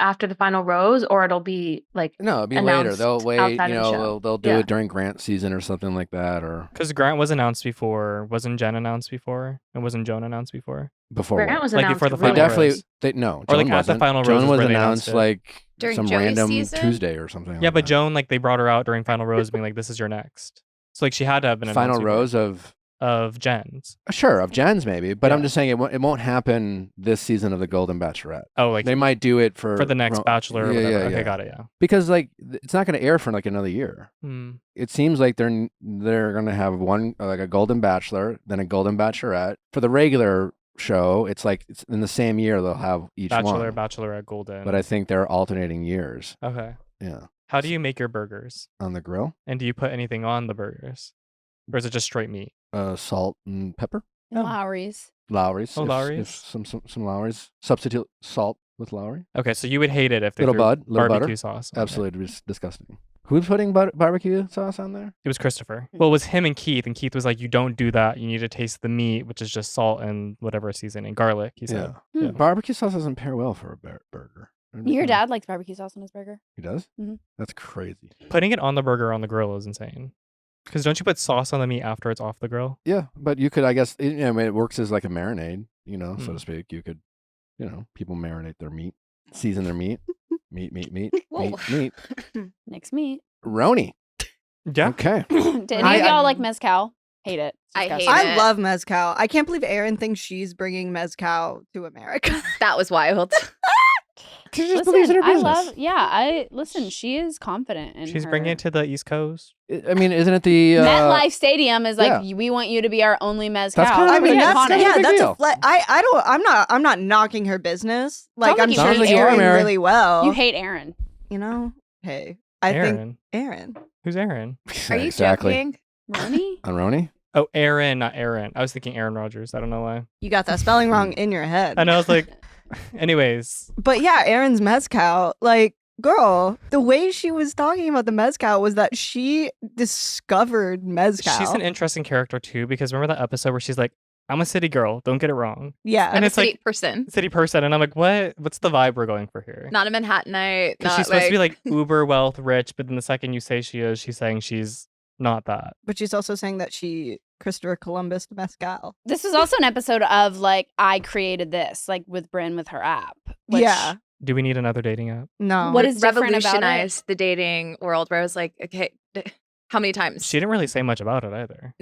after the final rose, or it'll be like No, it'll be later. announced They'll wait. outside You of the know, show. they'll do Yeah. it during Grant season or something like that, or Because Grant was announced before. Wasn't Jen announced before? And wasn't Joan announced before? before. Grant what? was Like announced. before the They final really- definitely. rose. No. Or, like, Joan at the wasn't. final Joan rose is was where they announced announced it. like During some Joey's random season? Tuesday or something. Yeah, like but that. Joan, like, they brought her out during Final Rose, being like, "This is your next." So like, she had to have been announced Final before. rose of Jen's. Sure, of Jen's maybe, but I'm Yeah. just saying it won't happen this season of the Golden Bachelorette. Oh, like They might do it for the next Bachelor or Yeah, whatever. yeah, Okay, yeah. got it. Yeah. Because like it's not going to air for like another year. Hmm. It seems like they're going to have one like a Golden Bachelor, then a Golden Bachelorette. For the regular show, it's like it's in the same year they'll have each Bachelor, one. Bachelorette, Golden. But I think they're alternating years. Okay. Yeah, How do you make your burgers? on the grill, And do you put anything on the burgers, or is it just straight meat? salt and pepper, Oh. Lowry's. Lowry's. Oh, if Lowry's. some Lowry's. Substitute salt with Lowry. Okay, so you would hate it if they Little threw bud, little barbecue butter. sauce. on it. Absolutely disgusting. Who's putting barbecue sauce on there? It was Christopher. Well, it was him and Keith was like, "You don't do that. You need to taste the meat, which is just salt and whatever seasoning, garlic." He said. Yeah. Yeah. Barbecue sauce doesn't pair well for a burger. Your dad likes barbecue sauce on his burger. He does? Mhm. That's crazy. Putting it on the burger on the grill is insane. Because don't you put sauce on the meat after it's off the grill? Yeah, but you could, I guess, I mean, it works as like a marinade, so Hmm. to speak. You could, people marinate their meat, season their meat, meat, Whoa. meat. Next meat. RHONY. Yeah. Okay. Did any I- of y'all like mezcal? Hate it. It's I hate disgusting. it. I love mezcal. I can't believe Erin thinks she's bringing mezcal to America. That was wild. She just believes in her I business. listen. She is confident in She's her. bringing it to the East Coast. I mean, isn't it the MetLife Stadium is like, yeah. we want you to be our only mezcal. kind of I a mean, big- that's that's kind of a yeah, big that's deal. I'm not knocking her business. Like Sounds like I'm you sure hate she's Erin. doing Mary. really well. You hate Aaron. Hey, I think Aaron. Aaron. Who's Aaron? Are you exactly. joking? Ronnie? On RHONY? Oh, Aaron, not Aaron. I was thinking Aaron Rodgers. I don't know why. You got that spelling wrong in your head. And I was like, anyways, But yeah, Erin's mezcal, like, girl, the way she was talking about the mezcal was that she discovered mezcal. she's an interesting character too, because remember that episode where she's like, "I'm a city girl. Don't get it wrong. yeah. And I'm a it's like- city person, City person." And I'm like, what? What's the vibe we're going for here? not a Manhattanite. Because Not she's supposed to be like uber wealth rich, but then the second you say she is, she's saying she's not that. But she's also saying that she Christopher Columbus mezcal. This was also an episode of like, I created this, like with Bryn with her app. Which, Yeah. Do we need another dating app? No. What is different about it? revolutionized the dating world. Where I was like, okay, how many times? She didn't really say much about it either.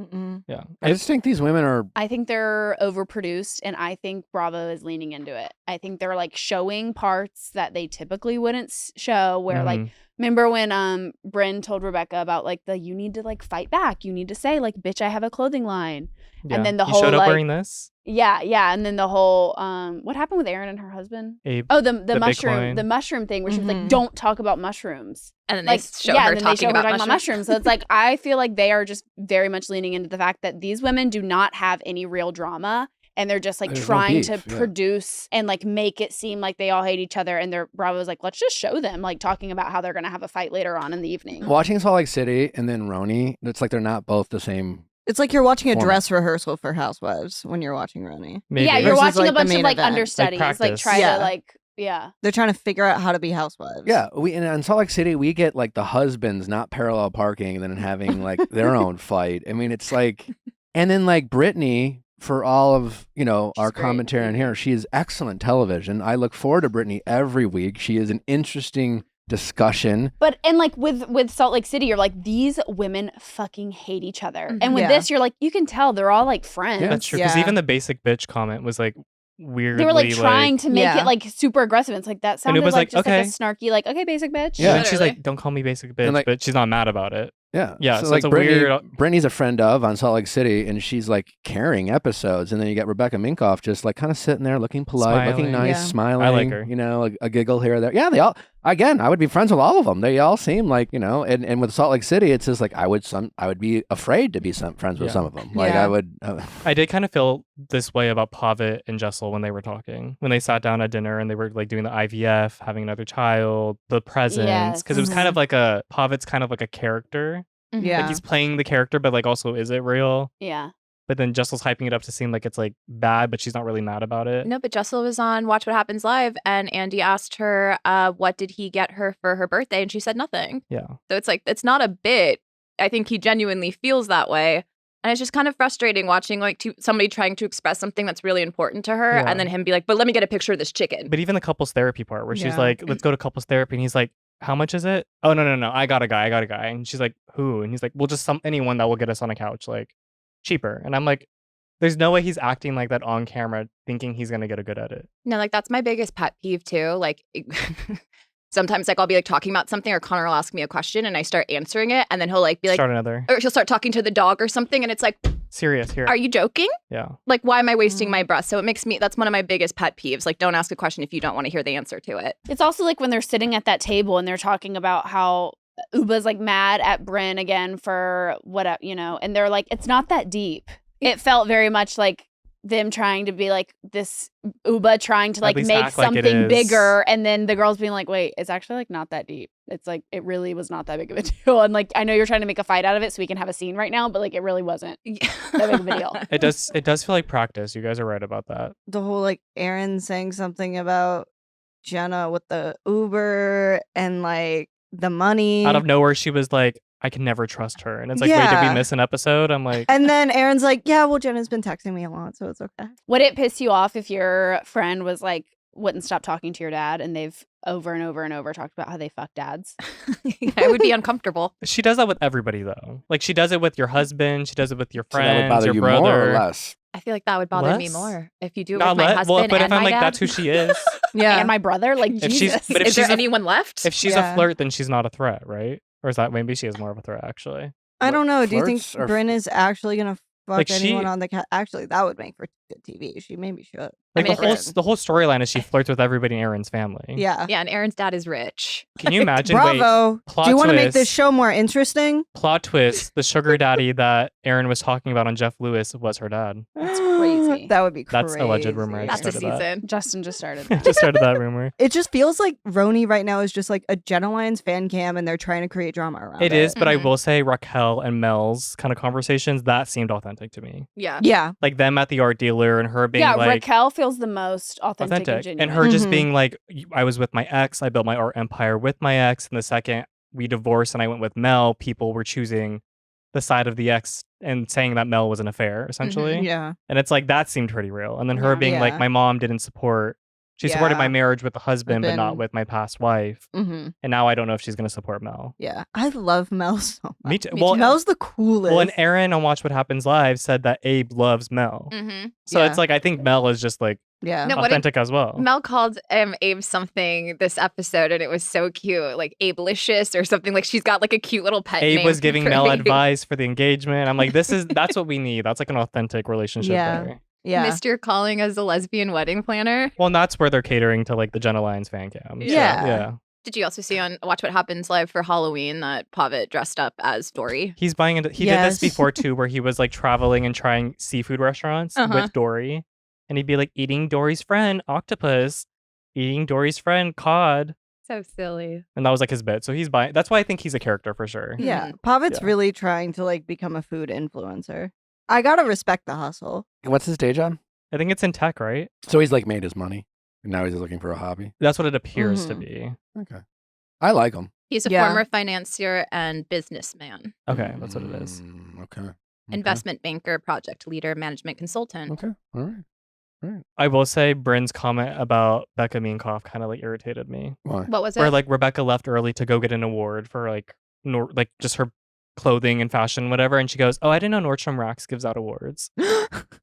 Mm-mm. Yeah. I just think these women are. I think they're overproduced, and I think Bravo is leaning into it. I think they're like showing parts that they typically wouldn't show. Where like, Mhm. remember when Bryn told Rebecca about like you need to like fight back. You need to say like, "Bitch, I have a clothing line." Yeah. then the you whole, showed up like- wearing this? Yeah, and then the whole what happened with Erin and her husband? Abe. Oh, the Bitcoin. mushroom thing where she was like, Mhm. "Don't talk about mushrooms." And then Like, they show yeah, her and then they show talking her about talking mushrooms. So it's like I feel like they are just very much leaning into the fact that these women do not have any real drama. And they're just like There's no trying to beef, yeah. produce and like make it seem like they all hate each other. And they're Bravo's like, let's just show them like talking about how they're gonna have a fight later on in the evening. Watching Salt Lake City and then RHONY, it's like they're not both the same. It's like you're watching a Format. dress rehearsal for Housewives when you're watching RHONY. Maybe. Yeah, you're Versus, watching like, a the bunch of main like event. understudies, like practice. try Yeah. to like, yeah. They're trying to figure out how to be housewives. Yeah, we in Salt Lake City we get like the husbands not parallel parking and then having like their own fight. I mean, it's like, and then like Brittany for all of our great. commentary on here, she is excellent television. I look forward to Brittany every week. She is an interesting discussion. But and like with Salt Lake City, you're like, these women fucking hate each other. Mhm. And with Yeah. this, you're like, you can tell they're all like friends. That's true. Because Yeah. even the basic bitch comment was like weirdly They were like trying to make Yeah. it like super aggressive. It's like that And it sounded was like like, just like a okay. snarky, like, okay, basic bitch. Yeah. And she's Literally. like, don't call me basic bitch, And, like- but she's not mad about it. Yeah. Yeah, so like it's a Brittany, weird- Brittany's a friend of on Salt Lake City, and she's like carrying episodes. And then you get Rebecca Minkoff just like kind of sitting there looking polite, looking Smiling. nice, Yeah. smiling. I like her. You know, a giggle here or there. Yeah, they all, again, I would be friends with all of them. They all seem like, you know, and with Salt Lake City, it's just like I would be afraid to be friends with Yeah. some of them. Like Yeah. I would. I did kind of feel this way about Pavitt and Jessel when they were talking. When they sat down at dinner and they were like doing the IVF, having another child, the presents. Because it was kind of like Pavitt's kind of like a character. Yeah. Like he's playing the character, but like also is it real? Yeah. But then Jessel's hyping it up to seem like it's like bad, but she's not really mad about it. No, but Jessel was on Watch What Happens Live, and Andy asked her, what did he get her for her birthday? And she said nothing. Yeah. So it's like, it's not a bit. I think he genuinely feels that way. And it's just kind of frustrating watching like somebody trying to express something that's really important to her, Yeah. and then him be like, but let me get a picture of this chicken. But even the couples therapy part where she's Yeah. like, let's go to couples therapy. And he's like, how much is it? Oh, no. I got a guy. And she's like, who? And he's like, well, just anyone that will get us on a couch, like cheaper. And I'm like, there's no way he's acting like that on camera, thinking he's going to get a good edit. No, like that's my biggest pet peeve too. Like sometimes like I'll be like talking about something, or Connor will ask me a question and I start answering it, and then he'll like be like, Start another. or she'll start talking to the dog or something, and it's like, Serious here. are you joking? Yeah. Like, why am I wasting my breath? So it makes me, that's one of my biggest pet peeves. Like, don't ask a question if you don't want to hear the answer to it. It's also like when they're sitting at that table and they're talking about how Uba's like mad at Bryn again for what, you know, and they're like, it's not that deep. It felt very much like them trying to be like this Uba trying to At like least make act like it something is. bigger, and then the girls being like, wait, it's actually like not that deep. It's like it really was not that big of a deal. And like I know you're trying to make a fight out of it so we can have a scene right now, but like it really wasn't that big of a deal. It does feel like practice. You guys are right about that. The whole like Aaron saying something about Jenna with the Uber and like the money. Out of nowhere, she was like, I can never trust her. And it's like, wait, did Yeah. we miss an episode? I'm like, And then Aaron's like, yeah, well, Jenna's been texting me a lot, so it's okay. Would it piss you off if your friend was like wouldn't stop talking to your dad and they've over and over and over talked about how they fuck dads? I would be uncomfortable. she does that with everybody though. Like she does it with your husband. She does it with your So that would friends, bother your you brother. more or less. I feel like that would bother me Less? more if you do it Not with my let- husband well, but and if I'm my like, dad. that's who she is. Yeah. And my brother, like If she's- Jesus. but if Is there she's a- anyone left? If she's Yeah. a flirt, then she's not a threat, right? Or is that maybe she is more of a threat actually? I don't know. Do you think Flirts or- Bryn is actually gonna fuck Like, anyone she- on the cat? Actually, that would make for good TV. She maybe should. Like mean, the whole storyline is she flirts with everybody in Aaron's family. Yeah. Yeah, and Aaron's dad is rich. Can you imagine? Wait, Bravo. plot Do you want to make this twist. show more interesting? plot twist: the sugar daddy that Aaron was talking about on Jeff Lewis was her dad. That's crazy. That would be crazy. That's a alleged rumor. I That's just a started that. season. Justin just started. Just started that rumor. It just feels like RHONY right now is just like a Jenna Lyons fan cam, and they're trying to create drama around it. It is, but I Mhm. will say Raquel and Mel's kind of conversations that seemed authentic to me. Yeah. Yeah. Like them at the art dealer and her being Yeah, like Raquel feels the most authentic and genuine. and her just Mhm. being like, I was with my ex, I built my art empire with my ex, and the second we divorced and I went with Mel, people were choosing the side of the ex and saying that Mel was an affair, essentially. Yeah. And it's like that seemed pretty real. And then her Yeah. being like, Yeah. my mom didn't support. She supported Yeah. my marriage with the husband, but not Husband. with my past wife. Mm-hmm. And now I don't know if she's going to support Mel. Yeah. I love Mel so much. Me too. Me Well, too. Mel's the coolest. well, and Aaron on Watch What Happens Live said that Abe loves Mel. Mm-hmm. So Yeah. it's like I think Mel is just like Yeah. No, what did- authentic as well. Mel called Abe something this episode, and it was so cute, like Abe-licious or something. Like she's got like a cute little pet Abe name was giving for Mel Abe. advice for the engagement. I'm like, that's what we need. That's like an authentic relationship Yeah. there. Yeah. Mr. calling as a lesbian wedding planner. Well, and that's where they're catering to like the Jenna Lyons fan cam. So, Yeah. yeah. Did you also see on Watch What Happens Live for Halloween that Pavitt dressed up as Dory? He's buying into. He Yes. did this before too, where he was like traveling and trying seafood restaurants Uh-huh. with Dory, and he'd be like eating Dory's friend octopus, eating Dory's friend cod, So silly. and that was like his bit. So he's buying. That's why I think he's a character for sure. Yeah. Pavitt's Yeah. really trying to like become a food influencer. I gotta respect the hustle. What's his day job? I think it's in tech, right? So he's like made his money, and now he's just looking for a hobby. That's what it appears to Mhm. be. Okay, I like him. He's a Yeah. former financier and businessman, Okay, that's what it is. Okay. investment banker, project leader, management consultant. Okay. All right. I will say Bryn's comment about Becca Minkoff kind of like irritated me. Why? What was it? Where like Rebecca left early to go get an award for like like just her clothing and fashion, whatever, and she goes, "Oh, I didn't know Nordstrom Racks gives out awards."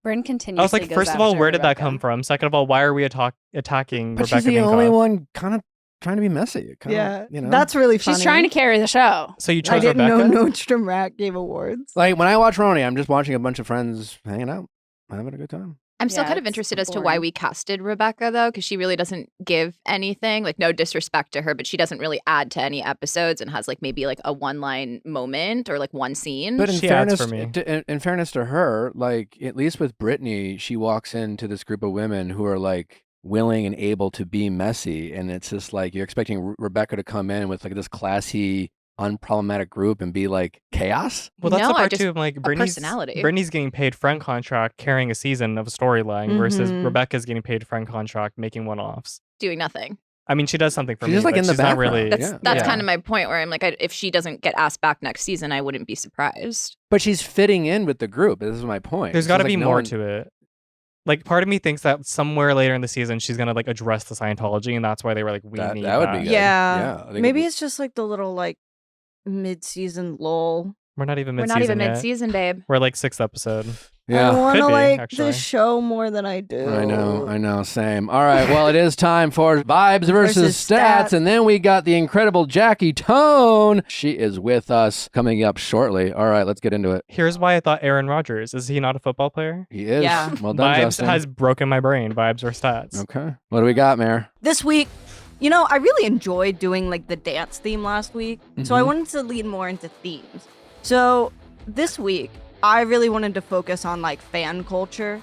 Bryn continuously I was like, goes first of all, after where did that Rebecca. come from? Second of all, why are we attacking But Rebecca she's the Minkoff? only one kind of trying to be messy. Yeah, you know? that's really funny. She's trying to carry the show. So you I chose didn't Rebecca? know Nordstrom Rack gave awards. Like when I watch RHONY, I'm just watching a bunch of friends hanging out, having a good time. I'm still Yeah, kind of it's interested as to why boring. we casted Rebecca, though, because she really doesn't give anything. Like, no disrespect to her, but she doesn't really add to any episodes and has like maybe like a one-line moment or like one scene. But in She adds fairness, for me. in fairness to her, like at least with Brittany, she walks into this group of women who are like willing and able to be messy, and it's just like you're expecting Rebecca to come in with like this classy, unproblematic group and be like chaos. Well, that's No, the I part just- too. Like personality. Brittany's getting paid friend contract, carrying a season of a storyline, versus Mhm. Rebecca's getting paid friend contract, making one-offs. Doing nothing. I mean, she does something for She's me, just, like, but in the she's not background. really. That's Yeah. kind of my point where I'm like, if she doesn't get asked back next season, I wouldn't be surprised. But she's fitting in with the group. This is my point. There's It's got to just be like no more one- to it. Like, part of me thinks that somewhere later in the season, she's gonna like address the Scientology, and that's why they were like, we That- need that would be that. good. Yeah, I think maybe it- it's just like the little like mid-season lull. We're not even We're mid-season not even yet. mid-season, babe. We're like 6th episode. I Yeah. want to could be, like actually. the show more than I do. I know, same. All right, well, it is time for Vibes versus Versus Stats, Stats. and then we got the incredible Jackie Tohn. She is with us coming up shortly. All right, let's get into it. Here's why I thought Aaron Rodgers. Is he not a football player? He is. Yeah. Well done, Vibes Justin. has broken my brain. Vibes or stats? Okay. What do we got, Mayor? This week, you know, I really enjoyed doing like the dance theme last week, so I Mhm. wanted to lean more into themes. So this week, I really wanted to focus on like fan culture,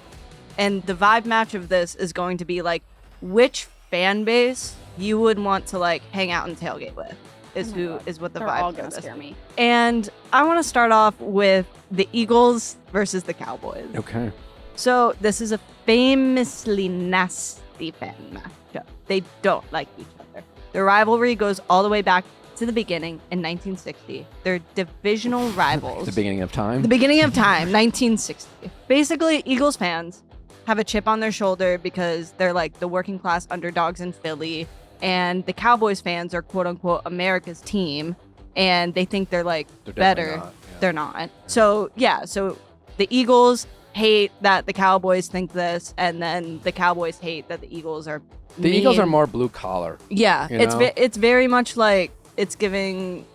and the vibe match of this is going to be like which fan base you would want to like hang out and tailgate with. Is Oh my who God. is what the They're vibe all of gonna this. scare me. And I want to start off with the Eagles versus the Cowboys. Okay. So this is a famously nasty fan matchup. They don't like each other. The rivalry goes all the way back to the beginning in 1960. They're divisional rivals. The beginning of time. The beginning of time, 1960. Basically, Eagles fans have a chip on their shoulder because they're like the working class underdogs in Philly, and the Cowboys fans are quote unquote America's team, and they think they're like They're definitely better. not, yeah. They're not. So yeah, so the Eagles hate that the Cowboys think this, and then the Cowboys hate that the Eagles are. The Eagles are mean. more blue collar. Yeah, you it's know? it's very much like it's giving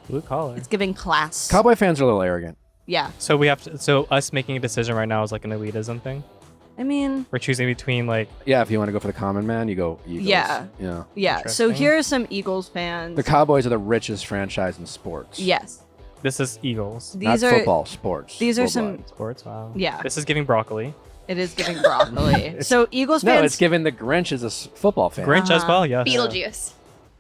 Blue collar. it's giving class. Cowboy fans are a little arrogant. Yeah, So we have to. So us making a decision right now is like an elitism thing. I mean. We're choosing between like Yeah, if you want to go for the common man, you go Eagles. Yeah. Yeah. Yeah, so Interesting. here are some Eagles fans. The Cowboys are the richest franchise in sports. Yes. this is Eagles These Not are football, sports. these are Worldwide. sports. Wow. Yeah. This is giving broccoli. it is giving broccoli. So Eagles No, fans it's given the Grinch as a football fan. Grinch as Uh-huh. well. Yes. Beetlejuice.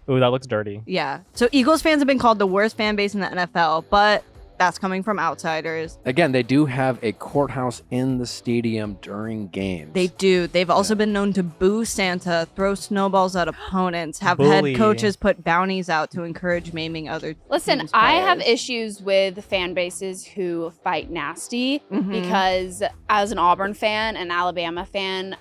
Ooh, that looks dirty. Yeah. So Eagles fans have been called the worst fan base in the NFL, but that's coming from outsiders. Again, they do have a courthouse in the stadium during games. They do. They've also been known to boo Santa, throw snowballs at opponents, have head Bully. coaches put bounties out to encourage maiming other Listen, teams' I have players. issues with fan bases who fight nasty Mhm. because as an Auburn fan and Alabama fan,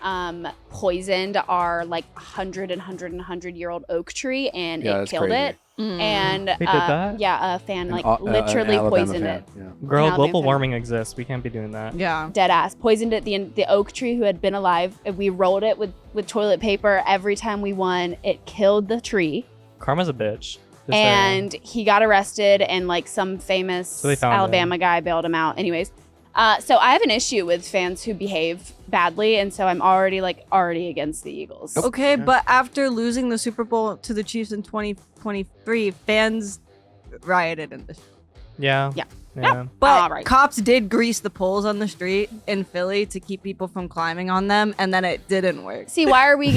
poisoned our like 100-year-old oak tree and Yeah, it that's killed crazy. it. Mm. And They did that? yeah, a fan like An literally Alabama poisoned fan, it. yeah. Girl, Alabama global fan. warming exists. We can't be doing that. Yeah. Dead ass poisoned it. The oak tree who had been alive. And we rolled it with toilet paper every time we won. It killed the tree. Karma's a bitch. Just And he got arrested, and like some famous So they found Alabama guy bailed him out. Anyways, so I have an issue with fans who behave badly, and so I'm already against the Eagles. Okay, but after losing the Super Bowl to the Chiefs in 2023, fans rioted in this. Yeah. Yeah. Yeah. But All right. cops did grease the poles on the street in Philly to keep people from climbing on them, and then it didn't work. See, why are we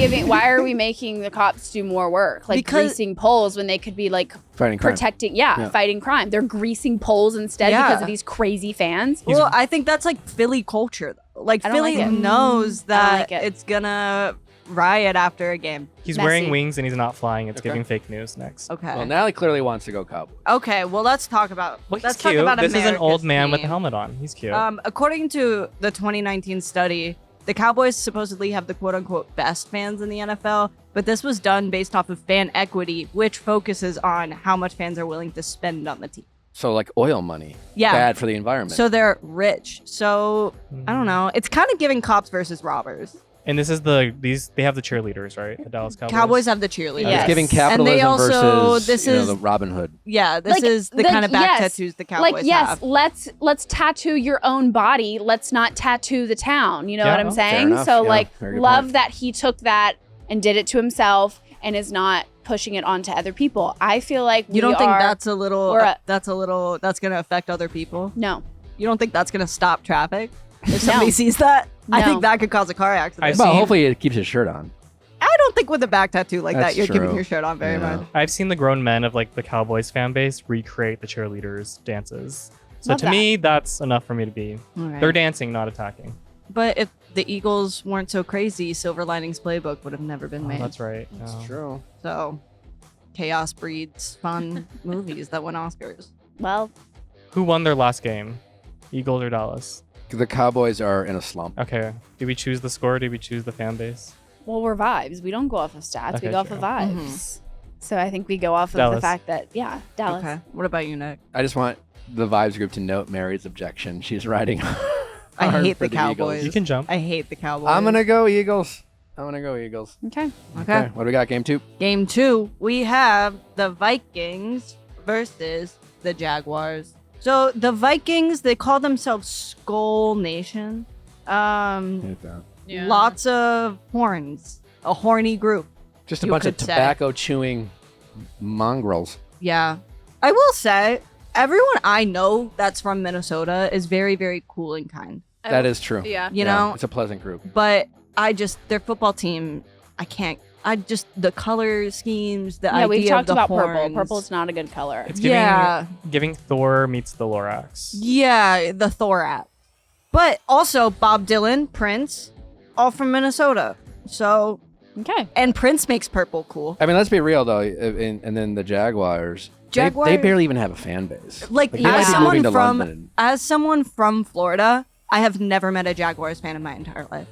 making the cops do more work, like Because- greasing poles when they could be like Fighting crime. protecting, Yeah. fighting crime? They're greasing poles instead Yeah. because of these crazy fans. He's- Well, I think that's like Philly culture, though. Like I don't Philly like it. knows I don't that like it. it's gonna riot after a game. He's Messy. wearing wings and he's not flying. It's Okay. giving fake news next. Okay. Well, Natalie clearly wants to go Cowboys. Okay. Well, let's talk about. Well, he's let's cute. talk about This is an old America's man with a team. helmet on. He's cute. According to the 2019 study, the Cowboys supposedly have the quote-unquote best fans in the NFL, but this was done based off of fan equity, which focuses on how much fans are willing to spend on the team. So like oil money. Yeah. Bad for the environment. So they're rich. So Mm. I don't know. It's kind of giving cops versus robbers. And this is they have the cheerleaders, right? The Dallas Cowboys. Cowboys have the cheerleaders. Yes. It's giving And they capitalism also- versus this you know, is- the Robin Hood. Yeah, this Like, is the like, kind of back yes. tattoos the Cowboys Like, yes, have. let's tattoo your own body. Let's not tattoo the town. You know Yeah, what I'm well, fair saying? enough. So Yeah, like, very good love point. that he took that and did it to himself and is not pushing it onto other people. I feel like You don't think are, that's a little we're a- that's going to affect other people? no. You don't think that's going to stop traffic if somebody sees that? I No. think that could cause a car accident. I've Well, seen- hopefully it keeps his shirt on. I don't think with a back tattoo like That's that, you're keeping true. your shirt on very Yeah. much. I've seen the grown men of like the Cowboys fan base recreate the cheerleaders' dances. So Love to that. me, that's enough for me to be. All right. They're dancing, not attacking. But if the Eagles weren't so crazy, Silver Linings Playbook would have never been Oh, made. that's right. That's No. true. So, chaos breeds fun movies that win Oscars. Well, Who won their last game? Eagles or Dallas? The Cowboys are in a slump. Okay. Do we choose the score? Or do we choose the fan base? we're vibes. We don't go off of stats. Okay, we go off true. of vibes. So I think we go off of the Dallas. fact that Dallas. Okay. What about you, Nick? I just want the Vibes group to note Mary's objection. She's riding I hard hate for the Eagles. Cowboys. You can jump. I hate the Cowboys. I'm going to go Eagles. Okay. Okay. What do we got? Game 2? Game 2, we have the Vikings versus the Jaguars. So the Vikings, they call themselves Skull Nation. Lots of horns. A horny group. Just a You bunch of could say. tobacco chewing mongrels. Yeah. I will say, everyone I know that's from Minnesota is very, very cool and kind. That is true. Yeah. You know? It's a pleasant group. But their football team, the color schemes, the Yeah, idea we've of talked the about horns. purple. Purple's not a good color. It's giving Yeah. giving Thor meets the Lorax. Yeah, the Thorat. But also Bob Dylan, Prince, all from Minnesota. So, Okay. and Prince makes purple cool. I mean, let's be real, though. And then the Jaguars. They Jaguars- barely even have a fan base. Like, they might as be someone moving to from London. as someone from Florida, I have never met a Jaguars fan in my entire life.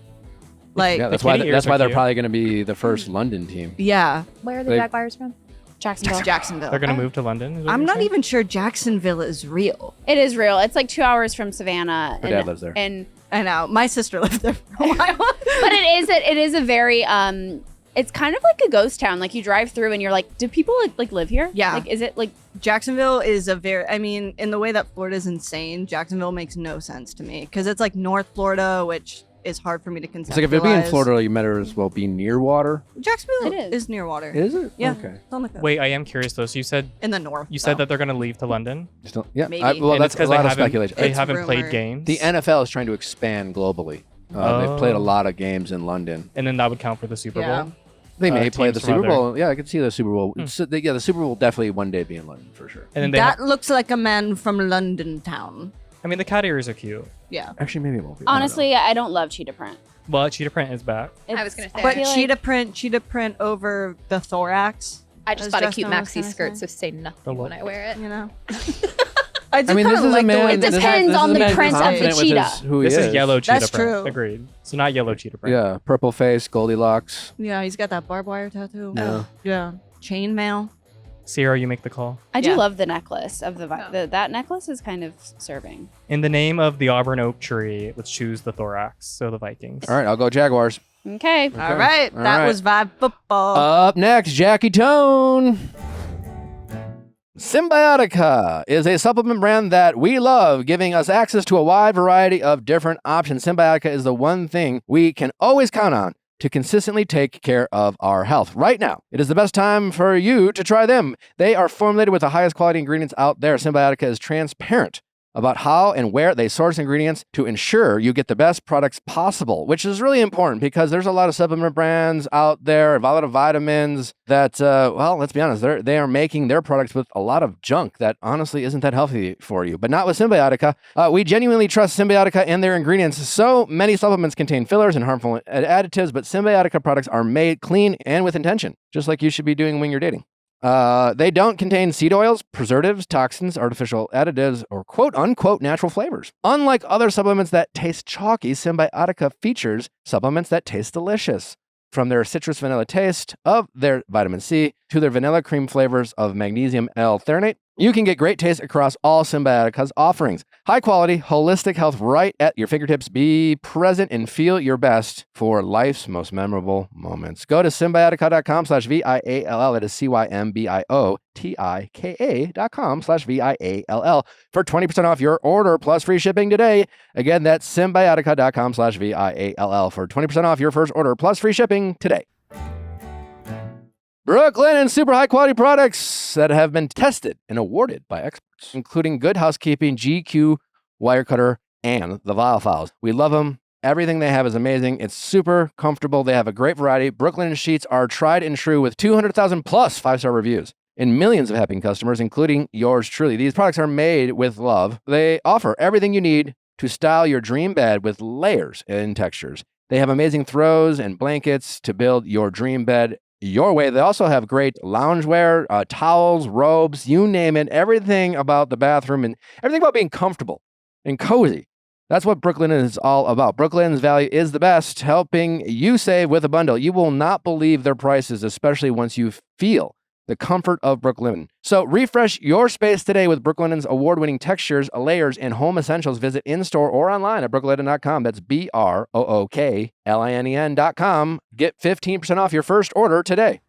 Like, Yeah, that's the why. kitty That's ears why are they're cute. probably going to be the first London team. yeah, Where are the They- Jaguars from? Jacksonville. Jacksonville. They're gonna move to London. is what I'm you're not saying? even sure Jacksonville is real. It is real. It's like 2 hours from Savannah. My dad lives there. And I know. My sister lived there for a while. but it is a very it's kind of like a ghost town. Like you drive through and you're like, do people like live here? Yeah. Like is it like Jacksonville is in the way that Florida is insane, Jacksonville makes no sense to me because it's like North Florida, which is hard for me to conceptualize. It's like if you're being in Florida, you might as well be near water. Jacksonville It is. near water. Is it? Yeah. Okay. Something like that. Wait, I am curious though. So you said In the north. that they're gonna leave to London. Yeah. Maybe. Well, And that's it's a lot they of speculation. They It's haven't played rumored. games. The NFL is trying to expand globally. They've played a lot of games in London. and then that would count for the Super Yeah. Bowl. They may play teams the from Super other- Bowl. Yeah, I could see the Super Bowl. Hmm. So the Super Bowl will definitely one day be in London for sure. And then they That looks like a man from London town. I mean, the cat ears are cute. Yeah. Actually, maybe it won't be. I don't know. honestly, I don't love cheetah print. Well, cheetah print is back. I was gonna say. But feel like- cheetah print over the thorax, I just As bought a Justin cute was maxi gonna skirt, say. so say nothing Oh, when I wear it. you know. I mean, this is a man. It this is- depends this is on a the man print of the confident with cheetah. his- who he This is yellow cheetah That's print. true. Agreed. So not yellow cheetah print. Yeah, purple face, Goldilocks. Yeah, he's got that barbed wire tattoo. Yeah. Yeah. Chainmail. Sierra, you make the call. I do Yeah. love the necklace of Yeah. that necklace is kind of serving. In the name of the Auburn oak tree, let's choose the thorax. So the Vikings. All right, I'll go Jaguars. Okay. All right. All That right. was Vibe Football. Up next, Jackie Tohn. Symbiotica is a supplement brand that we love, giving us access to a wide variety of different options. Symbiotica is the one thing we can always count on to consistently take care of our health. Right now, it is the best time for you to try them. They are formulated with the highest quality ingredients out there. Symbiotica is transparent about how and where they source ingredients to ensure you get the best products possible, which is really important because there's a lot of supplement brands out there, a lot of vitamins that, well, let's be honest, they are making their products with a lot of junk that honestly isn't that healthy for you, but not with Symbiotica. We genuinely trust Symbiotica and their ingredients. So many supplements contain fillers and harmful additives, but Symbiotica products are made clean and with intention, just like you should be doing when you're dating. They don't contain seed oils, preservatives, toxins, artificial additives, or quote-unquote natural flavors. Unlike other supplements that taste chalky, Symbiotica features supplements that taste delicious. From their citrus vanilla taste of their vitamin C to their vanilla cream flavors of magnesium L-threonate, You can get great taste across all Symbiotica's offerings. High quality, holistic health right at your fingertips. Be present and feel your best for life's most memorable moments. Go to Symbiotica.com/VIALL. That is CYMBIOTIKA.com/VIALL for 20% off your order plus free shipping today. Again, that's Symbiotica.com/VIALL for 20% off your first order plus free shipping today. Brooklyn and super high quality products that have been tested and awarded by experts, including Good Housekeeping, GQ, Wirecutter, and the Viall Files. We love them. Everything they have is amazing. It's super comfortable. They have a great variety. Brooklyn sheets are tried and true with 200,000 plus 5-star reviews and millions of happy customers, including yours truly. These products are made with love. They offer everything you need to style your dream bed with layers and textures. They have amazing throws and blankets to build your dream bed your way. They also have great loungewear, towels, robes, you name it, everything about the bathroom and everything about being comfortable and cozy. That's what Brooklyn is all about. Brooklyn's value is the best, helping you save with a bundle. You will not believe their prices, especially once you feel the comfort of Brooklyn. So refresh your space today with Brooklinen's award-winning textures, layers, and home essentials. Visit in-store or online at brooklinen.com. That's BROOKLINEN.com. Get 15% off your first order today.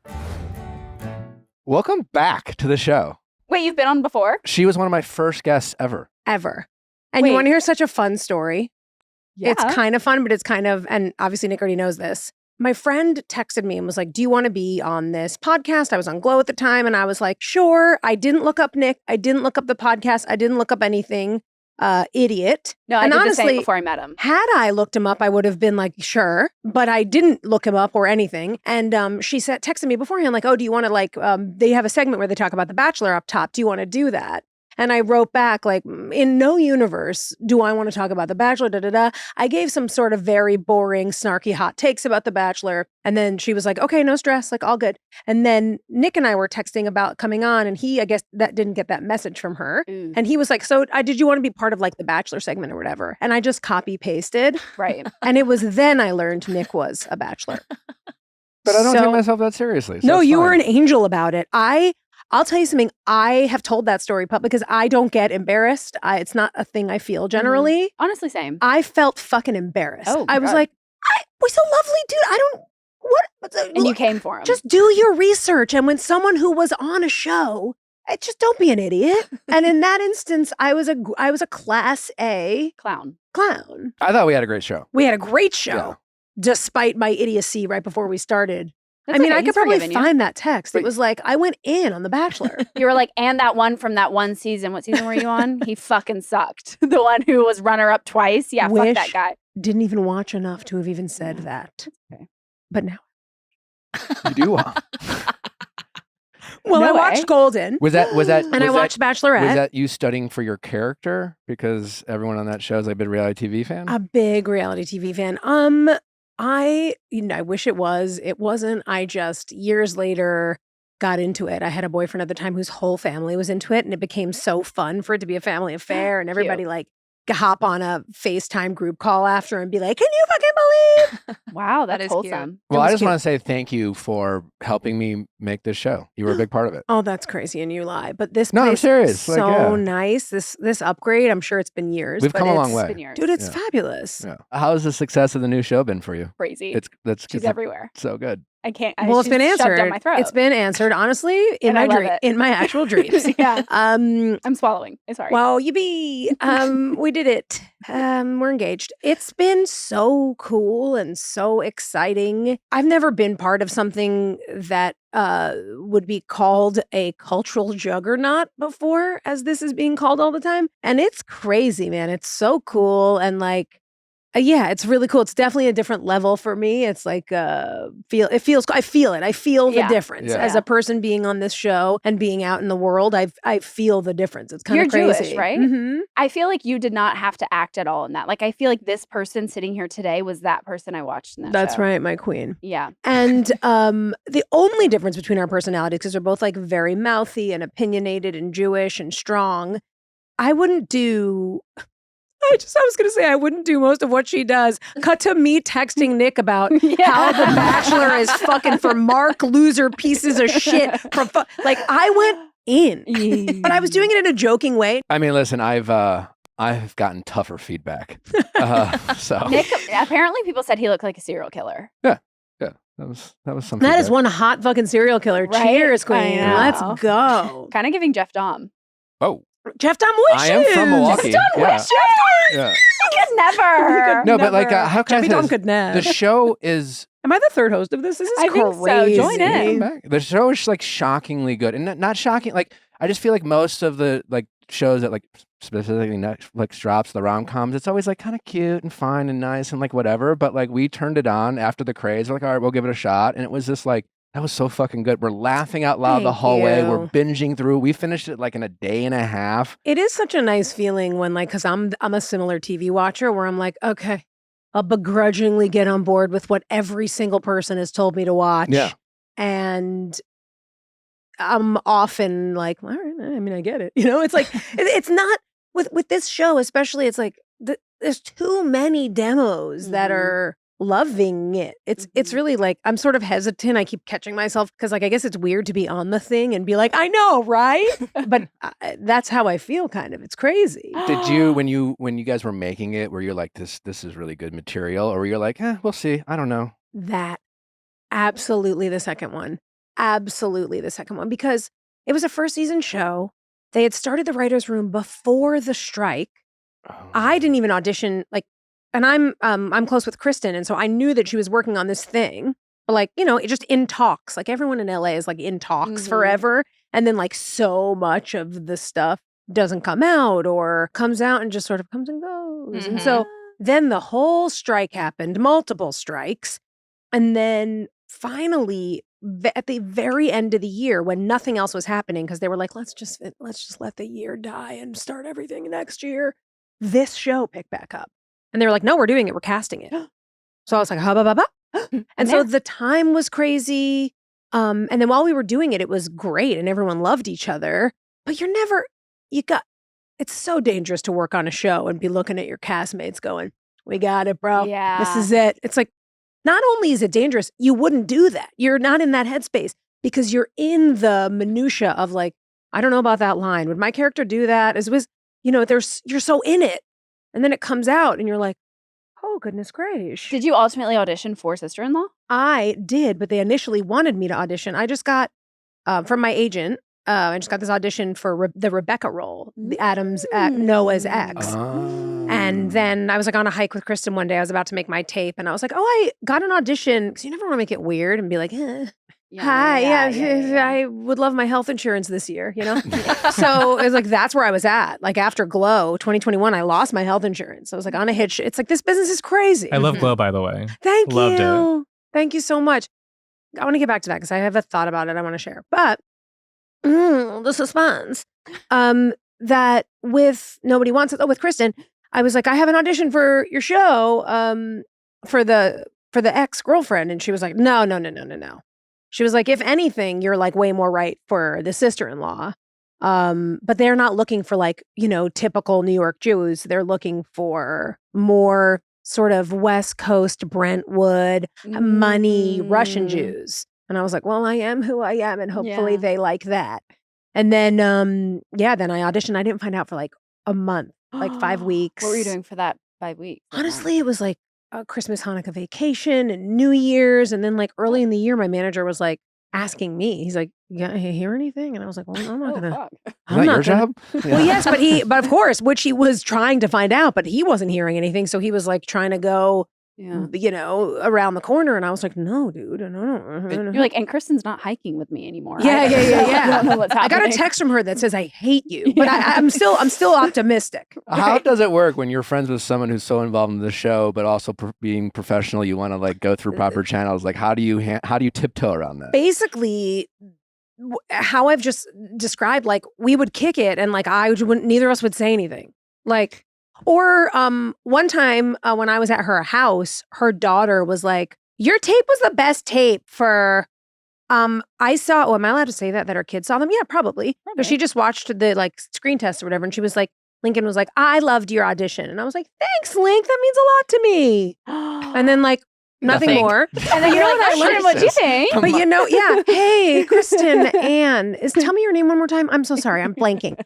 Welcome back to the show. Wait, you've been on before? She was one of my first guests ever. Ever. And Wait. you want to hear such a fun story? Yeah. It's kind of fun, but it's kind of, and obviously Nick already knows this. My friend texted me and was like, do you want to be on this podcast? I was on Glow at the time. And I was like, sure. I didn't look up Nick. I didn't look up the podcast. I didn't look up anything. Idiot. No, I and did honestly, the same before I met him. Had I looked him up, I would have been like, sure. But I didn't look him up or anything. And she texted me beforehand, like, oh, do you want to they have a segment where they talk about The Bachelor up top. Do you want to do that? And I wrote back, like, in no universe do I want to talk about The Bachelor, da-da-da. I gave some sort of very boring, snarky hot takes about The Bachelor. And then she was like, okay, no stress, like, all good. And then Nick and I were texting about coming on, and I guess that didn't get that message from her. Ooh. And he was like, so did you want to be part of, like, The Bachelor segment or whatever? And I just copy-pasted. Right. And it was then I learned Nick was a Bachelor. But I don't take myself that seriously. So No, it's you were fine. an angel about it. I'll tell you something. I have told that story because I don't get embarrassed. It's not a thing I feel generally. Honestly, same. I felt fucking embarrassed. Oh, I was God. like, we're so lovely, dude. I don't, what? And you came for him. Just do your research. And when someone who was on a show, just don't be an idiot. And in that instance, I was a class A clown. I thought we had a great show. We had a great show, Yeah. despite my idiocy right before we started. That's I mean, okay. I could He's probably forgiven you. find that text. Wait. It was like, I went in on The Bachelor. You were like, and that one from that one season. What season were you on? He fucking sucked. The one who was runner-up twice. Yeah, fuck that guy. Didn't even watch enough to have even said that. Okay. But now. You do well. Well, No I way. watched Golden. Was that And I watched Bachelorette. Was that you studying for your character? Because everyone on that show is a big reality TV fan. A big reality TV fan. I wish it was. It wasn't. I just years later got into it. I had a boyfriend at the time whose whole family was into it, and it became so fun for it to be a family affair, and everybody like hop on a FaceTime group call after and be like, "Can you fucking believe?" Wow, That that's is cute. wholesome. Well, I was just cute. want to say thank you for helping me make this show. You were a big part of it. Oh, that's crazy, and you lie. But this No, I'm place serious. is Like, so yeah. nice. This upgrade. I'm sure it's been years. We've but come a long it's- way. Been yours. dude. It's Yeah. fabulous. Yeah. How's the success of the new show been for you? Crazy. It's She's everywhere. so good. I can't. Well, it's been she's shoved answered. down my throat. It's been answered, honestly, in And I my love it. in my actual dreams. Yeah. Um. I'm swallowing. I'm sorry. Well, you be. We did it. We're engaged. It's been so cool and so exciting. I've never been part of something that would be called a cultural juggernaut before, as this is being called all the time, and it's crazy, man. It's so cool and like. Yeah, it's really cool. It's definitely a different level for me. It's like I feel it. I feel the Yeah. difference Yeah. as a person being on this show and being out in the world. I feel the difference. It's kind You're of crazy. Jewish, right? Mhm. I feel like you did not have to act at all in that. Like, I feel like this person sitting here today was that person I watched in that That's show. right, my queen. Yeah. And the only difference between our personalities, because they're both like very mouthy and opinionated and Jewish and strong, I wouldn't do. I was going to say I wouldn't do most of what she does. Cut to me texting Nick about how The Bachelor is fucking for Mark loser pieces of shit. Like I went in. But I was doing it in a joking way. I mean, listen, I've gotten tougher feedback. So Nick, apparently people said he looked like a serial killer. yeah, that was something. That is one hot fucking serial killer. Right? Cheers, I queen. know. Let's go. Kind of giving Jeff Dom. Oh, Jeff Dom wishes. I am from Milwaukee. Jeff Dom Yeah. wishes. Yeah. He could never. No, but like, how can I Jeffy say Dom this? could never. The show is Am I the third host of this? This is I think so. crazy. Join in. back. The show is like shockingly good, and not shocking. Like I just feel like most of the like shows that like specifically Netflix drops the rom-coms, it's always like kind of cute and fine and nice and like whatever. But like we turned it on after the craze. We're like, all right, we'll give it a shot, and it was just like that was so fucking good. We're laughing out loud the Thank whole way. We're you. binging through. We finished it like in a day and a half. It is such a nice feeling when like, cause I'm a similar TV watcher where I'm like, okay, I'll begrudgingly get on board with what every single person has told me to watch. Yeah. And I'm often like, all right, I mean, I get it. You know, it's like, it's not with this show, especially, it's like, there's too many demos that are loving it. It's really like, I'm sort of hesitant. I keep catching myself because like, I guess it's weird to be on the thing and be like, I know, right? But that's how I feel kind of. It's crazy. Did you when you guys were making it, were you like this is really good material, or were you like, we'll see, I don't know? That absolutely the second one. Absolutely the second one because it was a first season show. They had started the writer's room before the strike. I didn't even audition like, and I'm close with Kristen, and so I knew that she was working on this thing. But like, you know, it just in talks. Like everyone in LA is like in talks forever, and then like so much of the stuff doesn't come out or comes out and just sort of comes and goes. And so then the whole strike happened, multiple strikes, and then finally at the very end of the year when nothing else was happening because they were like, let's just let the year die and start everything next year. This show picked back up. And they were like, no, we're doing it. We're casting it. So I was like, and so the time was crazy. And then while we were doing it, it was great and everyone loved each other. But it's so dangerous to work on a show and be looking at your castmates going, we got it, bro. Yeah. This is it. It's like, not only is it dangerous, you wouldn't do that. You're not in that headspace because you're in the minutia of like, I don't know about that line. Would my character do that? You're so in it. And then it comes out and you're like, oh, goodness gracious. Did you ultimately audition for Sister-in-Law? I did, but they initially wanted me to audition. I just got, from my agent, I just got this audition for the Rebecca role, the Adam's Noah's ex. And then I was like on a hike with Kristen one day. I was about to make my tape and I was like, oh, I got an audition. Because you never want to make it weird and be like, hi, I would love my health insurance this year, you know? So it was like, that's where I was at. Like after Glow 2021, I lost my health insurance. So I was like on a hitch. It's like, this business is crazy. I love Glow, by the way. Thank Loved you. Thank you so much. I want to get back to that because I have a thought about it I want to share. But the suspense. That with Nobody Wants It, with Kristen, I was like, I have an audition for your show for the ex-girlfriend. And she was like, no. She was like, if anything, you're like way more right for the sister-in-law. But they're not looking for like, typical New York Jews. They're looking for more sort of West Coast Brentwood, money Russian Jews. And I was like, well, I am who I am. And hopefully they like that. And then, then I auditioned. I didn't find out for like a month, like 5 weeks. What were you doing for that 5 weeks? Honestly, it was like a Christmas, Hanukkah vacation and New Year's. And then like early in the year, my manager was like asking me, he's like, yeah, you hear anything? And I was like, well, I'm not going to. Is that your job? Well, yes, but of course, which he was trying to find out, but he wasn't hearing anything. So he was like trying to go, around the corner. And I was like, no, dude. No. You're like, and Kristen's not hiking with me anymore. Yeah. I don't know what's I happening. got a text from her that says, I hate you, but I'm still optimistic. How does it work when you're friends with someone who's so involved in the show, but also being professional? You want to like go through proper channels. Like, how do you tiptoe around that? Basically, how I've just described, like we would kick it, and like neither of us would say anything. Like, or one time when I was at her house, her daughter was like, "Your tape was the best tape for." I saw. Oh, am I allowed to say that her kids saw them? Yeah, probably. Because she just watched the like screen test or whatever, and she was like, Lincoln was like, "I loved your audition," and I was like, "Thanks, Link. That means a lot to me." And then like Nothing more. And then You you're know like, what I learned? what do you think? But yeah. Hey, Kristen, Ann, tell me your name one more time. I'm so sorry. I'm blanking.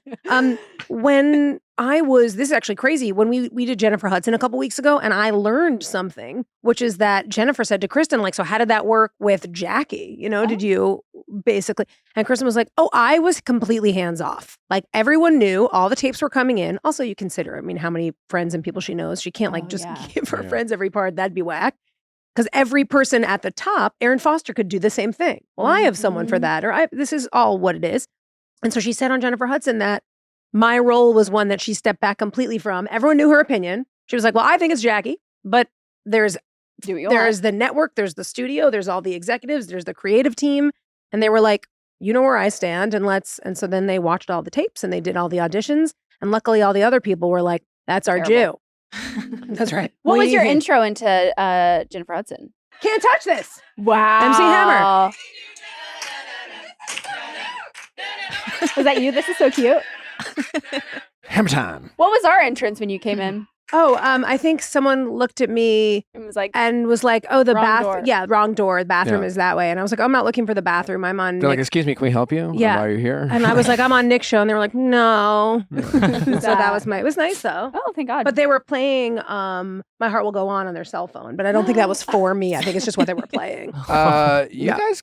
When this is actually crazy. When we did Jennifer Hudson a couple weeks ago, and I learned something, which is that Jennifer said to Kristen, like, so how did that work with Jackie? Did you basically? And Kristen was like, oh, I was completely hands off. Like everyone knew all the tapes were coming in. Also, you consider, how many friends and people she knows. She can't give her friends every part. That'd be whack. Because every person at the top, Erin Foster could do the same thing. Well, I have someone for that, or this is all what it is. And so she said on Jennifer Hudson that my role was one that she stepped back completely from. Everyone knew her opinion. She was like, well, I think it's Jackie, but there's the network, there's the studio, there's all the executives, there's the creative team. And they were like, you know where I stand, and so then they watched all the tapes and they did all the auditions. And luckily all the other people were like, that's our Jew. That's right. What was your intro into Jennifer Hudson? Can't touch this. Wow. MC Hammer. Was that you? This is so cute. Hammer time. What was our entrance when you came in? Oh, I think someone looked at me and was like, oh, the wrong bathroom. door. Yeah, wrong door. The bathroom is that way. And I was like, I'm not looking for the bathroom. I'm on They're like, Nick. excuse me, can we help you? Yeah. Why are you here? And I was like, I'm on Nick's show. And they were like, no. So that was it was nice though. Oh, thank God. But they were playing My Heart Will Go On their cell phone. But I don't think that was for me. I think it's just what they were playing. You guys,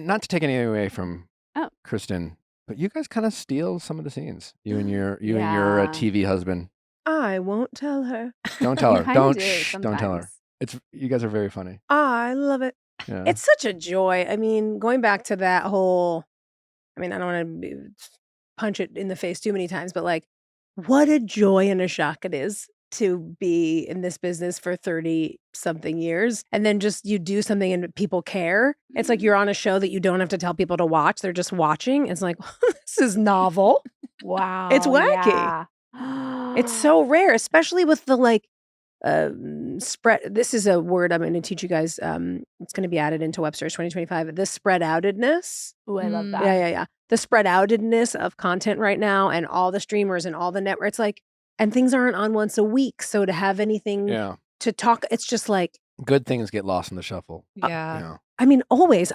not to take anything away from Kristen, but you guys kind of steal some of the scenes. You and your TV husband. I won't tell her. Don't tell her. Don't sometimes. tell her. You guys are very funny. I love it. Yeah. It's such a joy. Going back to that whole, I don't want to punch it in the face too many times, but like, what a joy and a shock it is to be in this business for 30 something years. And then just you do something and people care. It's like you're on a show that you don't have to tell people to watch. They're just watching. It's like, this is novel. Wow. It's wacky. Yeah. It's so rare, especially with the spread. This is a word I'm going to teach you guys. It's going to be added into Webster's 2025. The spread outedness. Oh, I love that. Yeah. The spread outedness of content right now, and all the streamers and all the networks. It's like, and things aren't on once a week. So to have anything to talk, it's just like good things get lost in the shuffle. Yeah. Always.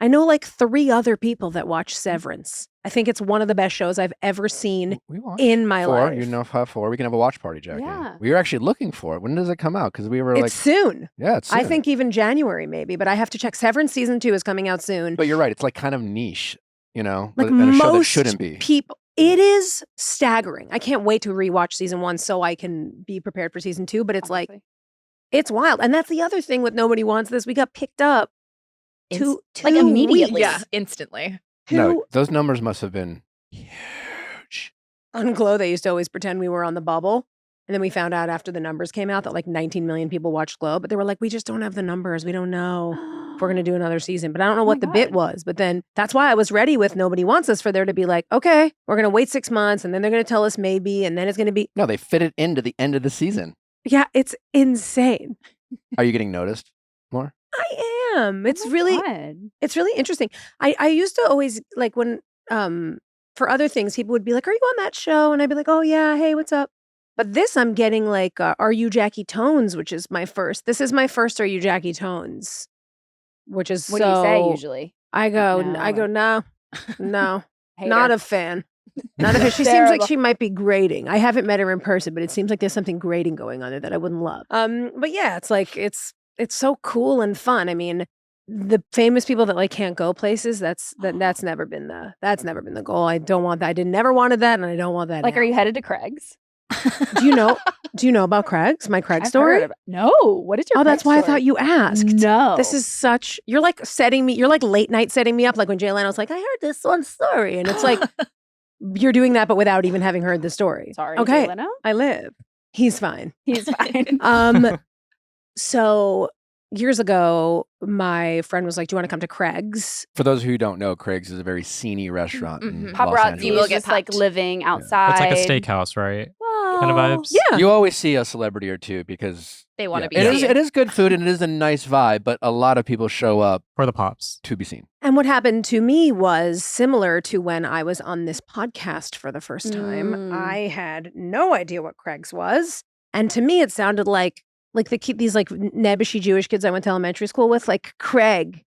I know like 3 other people that watch Severance. I think it's one of the best shows I've ever seen in my 4. life. You know, 4. We can have a watch party, Jackie. Yeah. We were actually looking for it. When does it come out? Because we were It's soon. Yeah, it's soon. I think even January maybe, but I have to check. Severance season 2 is coming out soon. But you're right. It's like kind of niche, Like and a show that most shouldn't be. people. It is staggering. I can't wait to rewatch season 1 so I can be prepared for season 2. But it's like, it's wild. And that's the other thing with Nobody Wants This. We got picked up two like immediately. Yeah, instantly. No, those numbers must have been huge. On Glow, they used to always pretend we were on the bubble. And then we found out after the numbers came out that like 19 million people watched Glow. But they were like, we just don't have the numbers. We don't know if we're going to do another season. But I don't know what the bit was. But then that's why I was ready with Nobody Wants Us for there to be like, okay, we're going to wait 6 months. And then they're going to tell us maybe. And then it's going to be. No, they fit it into the end of the season. Yeah, it's insane. Are you getting noticed more? I am. It's really interesting. I used to always like when for other things, people would be like, are you on that show? And I'd be like, oh yeah, hey, what's up? But this I'm getting like, Are You Jackie Tones, which is my first. This is my first Are You Jackie Tones, which is what do you say usually? I go, no, not a fan. Not a fan. She seems like she might be grating. I haven't met her in person, but it seems like there's something grating going on there that I wouldn't love. But yeah, it's like, it's so cool and fun. I mean, the famous people that like can't go places, that's never been the goal. I don't want that. I never wanted that, and I don't want that. Like, now. are you headed to Craig's? Do you know about Craig's? My Craig story? No. What is your That's Craig why story? I thought you asked. No. This is such, you're like late night setting me up. Like when Jay Leno's like, I heard this one story. And it's like, you're doing that, but without even having heard the story. Sorry, okay. Jay Leno? I live. He's fine. He's fine. So years ago, my friend was like, do you want to come to Craig's? For those who don't know, Craig's is a very sceney restaurant in Los Paparazzi Angeles. will get like living outside. It's like a steakhouse, right? Kind of vibes. Yeah. You always see a celebrity or two because They want to be it seen. is good food and it is a nice vibe, but a lot of people show up For the pops. to be seen. And what happened to me was similar to when I was on this podcast for the first time. I had no idea what Craig's was. And to me, it sounded like like these like nebbishy Jewish kids I went to elementary school with, like Craig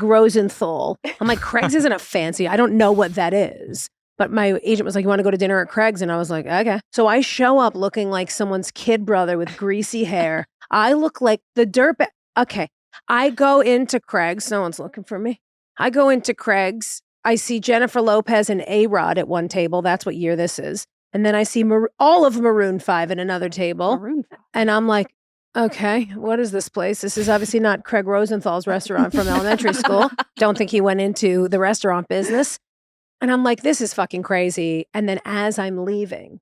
Rosenthal. I'm like, Craig's isn't a fancy. I don't know what that is. But my agent was like, you want to go to dinner at Craig's? And I was like, okay. So I show up looking like someone's kid brother with greasy hair. I look like the dirtbag. Okay. I go into Craig's. No one's looking for me. I go into Craig's. I see Jennifer Lopez and A-Rod at one table. That's what year this is. And then I see all of Maroon 5 at another table. Maroon 5. And I'm like, okay, what is this place? This is obviously not Craig Rosenthal's restaurant from elementary school. Don't think he went into the restaurant business. And I'm like, this is fucking crazy. And then as I'm leaving,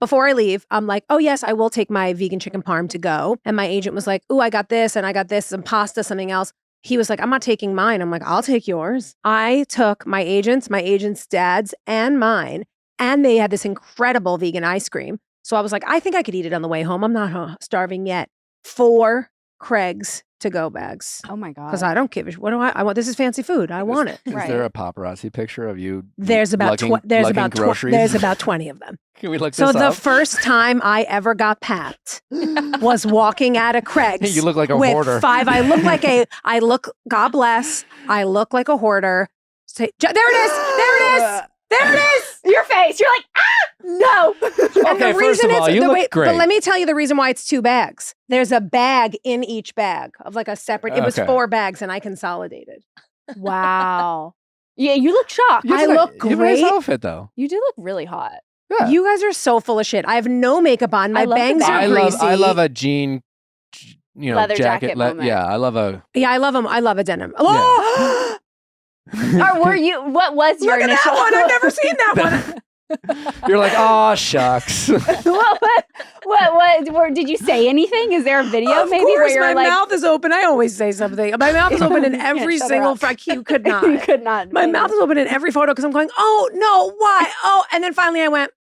before I leave, I'm like, oh yes, I will take my vegan chicken parm to go. And my agent was like, I got this and I got this, some pasta, something else. He was like, I'm not taking mine. I'm like, I'll take yours. I took my agent's dad's, and mine. And they had this incredible vegan ice cream. So I was like, I think I could eat it on the way home. I'm not starving yet. 4 Craig's to-go bags. Oh my God. Because I don't give a what do I want? This is fancy food. I want it. Is there a paparazzi picture of you? There's about groceries? There's about 20 of them. Can we look so this up? the first time I ever got papped was walking out of Craig's. You look like a with hoarder. 5. God bless. I look like a hoarder. There it is. There it is. Your face. You're like, no. And Okay, the first reason of all, you look great. But let me tell you the reason why it's 2 bags. There's a bag in each bag of like a separate. It was Okay. 4 bags, and I consolidated. Wow. Yeah, you look shocked. I look You have a nice great. outfit though. You do look really hot. Yeah. You guys are so full of shit. I have no makeup on. My I love the bangs bag. are greasy. I love a jean, Leather jacket moment. Yeah, I love a. Yeah, I love them. I love a denim. Oh! Or were you? What was your Look at initial? that one. I've never seen that one. You're like, oh shucks. what did you say anything? Is there a video Of maybe course, where you're my like? mouth is open. I always say something. My mouth is open in You can't every shut her single up. frack. You could not. You could not. My mouth is open in every photo because I'm going, oh no, why? Oh, and then finally I went.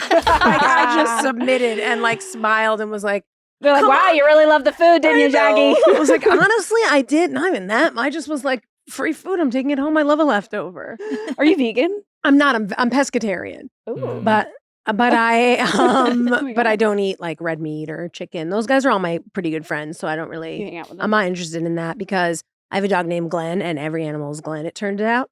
Like I just submitted and like smiled and was like, They're like, come wow, on. you really love the food, didn't you, Jackie? I was like, honestly, I did. Not even that. I just was like, free food. I'm taking it home. I love a leftover. Are you vegan? I'm not. I'm pescatarian. Ooh. But I Oh my but I God. don't eat like red meat or chicken. Those guys are all my pretty good friends, so I don't You really. hang out with them. I'm not interested in that because I have a dog named Glenn, and every animal is Glenn. It turned out.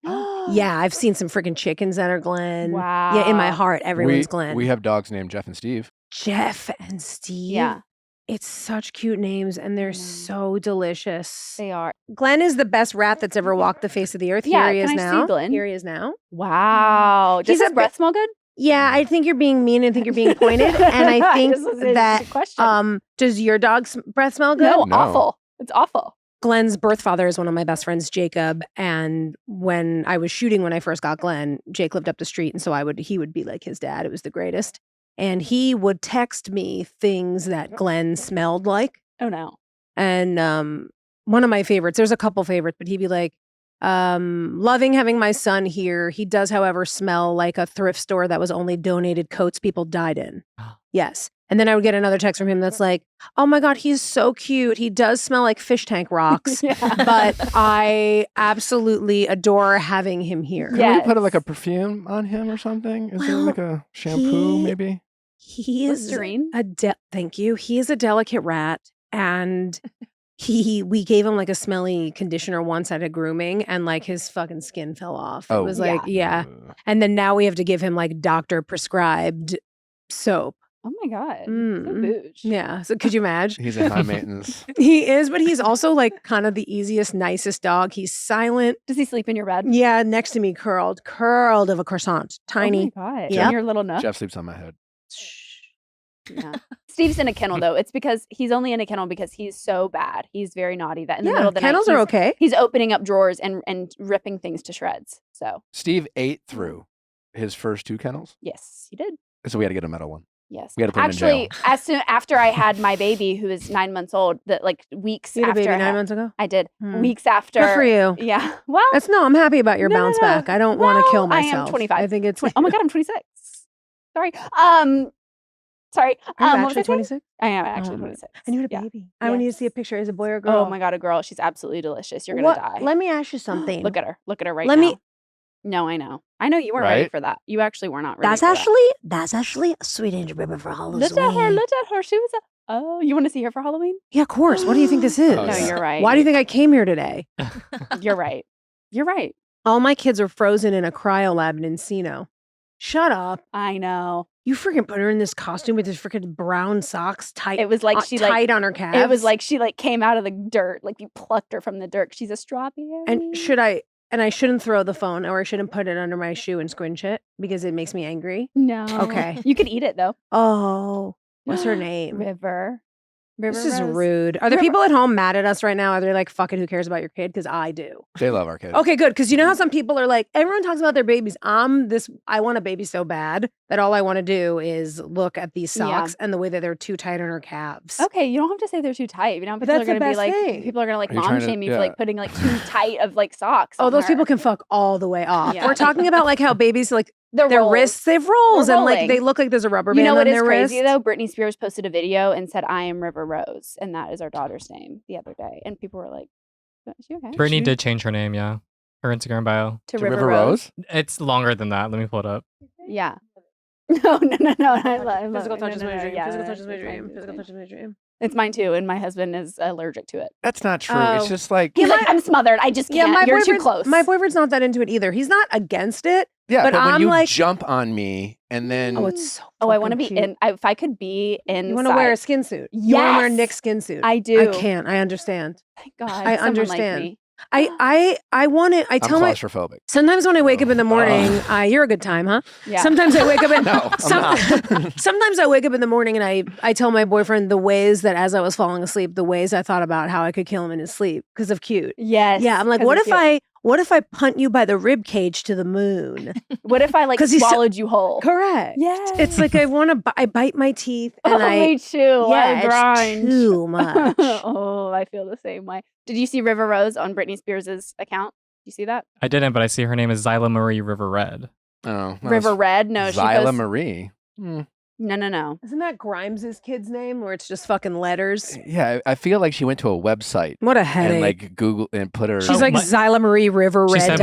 Yeah, I've seen some freaking chickens that are Glenn. Wow. Yeah, in my heart, everyone's Glenn. We have dogs named Jeff and Steve. Jeff and Steve. Yeah, It's such cute names, and they're so delicious. they are. Glenn is the best rat that's ever walked the face of the earth. Yeah, Here he is can I see now. Glenn? Here he is now. Wow. Does He's his a breath smell good? Yeah, I think you're being mean. I think you're being pointed, and I think This was a that question. does your dog's breath smell good? No, No. awful. It's awful. Glenn's birth father is one of my best friends, Jacob. And when I was shooting when I first got Glenn, Jake lived up the street, and so he would be like his dad. It was the greatest. And he would text me things that Glenn smelled like. Oh no. And one of my favorites, there's a couple favorites, but he'd be like, loving having my son here. He does, however, smell like a thrift store that was only donated coats people died in. Yes. And then I would get another text from him that's like, oh my God, he's so cute. He does smell like fish tank rocks, but I absolutely adore having him here. Can Yes. we put like a perfume on him or something? Is there like a shampoo he- maybe? He is Listerine? thank you. He is a delicate rat, and we gave him like a smelly conditioner once at a grooming, and like his fucking skin fell off. It Oh. was like, yeah. And then now we have to give him like doctor prescribed soap. Oh my God. So Mm. booge. Yeah. So could you imagine? He's in high maintenance. He is, but he's also like kind of the easiest, nicest dog. He's silent. Does he sleep in your bed? Yeah, next to me, curled of a croissant, tiny. Oh my God. Yep. In your little nook? Jeff sleeps on my head. Yeah. Steve's in a kennel though. It's because he's only in a kennel because he's so bad. He's very naughty. That in the middle Yeah, of the kennels night, are okay. he's opening up drawers and ripping things to shreds. So Steve ate through his first 2 kennels, yes, he did. so we had to get him at one. Yes. We had to put him in Actually, jail. as soon after I had my baby, who is 9 months old, that like weeks You had a after baby I 9 had- months ago? I did. Hmm. Weeks after. Good for you. Yeah. Well, I'm happy about your No, no, bounce no. back. I don't want to kill Well, I am myself. 25. I think it's. oh my God, I'm 26. Sorry. Sorry. Are you what was I actually saying? 26? I am actually Oh, 26. And you had a Yeah. baby. I need to see a Yes. picture. Is it a boy or girl? Oh my God, a girl. She's absolutely delicious. You're gonna What- die. Let me ask you something. Look at her. Look at her right Let now. me- No, I know. I know you weren't ready Right? for that. You actually were not ready. That's for actually a sweet angel baby for that. Halloween. Look at her. Look at her. She was Oh, you want to see her for Halloween? Yeah, of course. What do you think this is? Oh, No, yeah. you're right. Why do you think I came here today? You're right. You're right. All my kids are frozen in a cryo lab in Encino. Shut up. I know. You freaking put her in this costume with this freaking brown socks tight. It was like she like tight on her calves. it was like she like came out of the dirt, like you plucked her from the dirt. She's a strawberry. And I shouldn't throw the phone, or I shouldn't put it under my shoe and squinch it because it makes me angry. No. Okay. You could eat it though. Oh, what's her name? River This is Rose. rude. Are the people at home mad at us right now? Are they like, fuck it, who cares about your kid? Because I do. They love our kids. Okay, good. Because you know how some people are like, everyone talks about their babies. I want a baby so bad that all I want to do is look at these socks and the way that they're too tight on her calves. Okay, you don't have to say they're too tight. You know, But people are that's the gonna be best like, thing. people are gonna like Are you mom trying to- shame me for yeah. like putting like too tight of like socks. Oh, on those her. people can fuck all the way off. Yeah. We're talking about like how babies, like They're their rolls. wrists, they have rolls, They're and like rolling. they look like there's a rubber You band know on what is their crazy wrist. though? Britney Spears posted a video and said, "I am River Rose," and that is our daughter's name the other day, and people were like, "Is she okay?" Brittany did change her name, yeah. Her Instagram bio. to To River Rose. It's longer than that. Let me pull it up. Yeah. No. I love Physical it. touch is No, my no, dream. yeah, Physical no, touch is my it's mine dream. too, Physical it's touch is my dream. It's mine too, and my husband is allergic to it. That's not true. Oh. It's just like, He's like, I'm smothered. I just can't. You're too close. My boyfriend's not that into it either. He's not against it. yeah, but but when I'm you like- jump on me and then Oh, it's so. Oh, I want to be fucking cute. in. If I could be in. You want to wear a skin suit. You want to wear a Yes! Nick skin suit. I do. I can't. I understand. Thank God. I someone understand. Like me. I want to. I I'm tell my. claustrophobic. Sometimes when I wake up in the morning, Oh. you're a good time, huh? Yeah. Sometimes I wake up and No, I'm not. sometimes I wake up in the morning and I tell my boyfriend the ways that as I was falling asleep, the ways I thought about how I could kill him in his sleep because of cute. Yes. Yeah, I'm like, 'cause what it's if I punt you by the rib cage to the moon? you. What if I like 'Cause he's so- swallowed you whole? Correct. Yes. It's like I bite my teeth and me too. yeah, I grind. it's too much. Oh, I feel the same way. Did you see River Rose on Britney Spears' account? Did you see that? I didn't, but I see her name is Zyla Marie River Red. Oh, River Red? No, she Zyla goes, Marie. Hmm. No. Isn't that Grimes' kid's name where it's just fucking letters? Yeah, I feel like she went to a website What a headache. and like Google and put her. She's Oh, like my- Zyla Marie River She Red said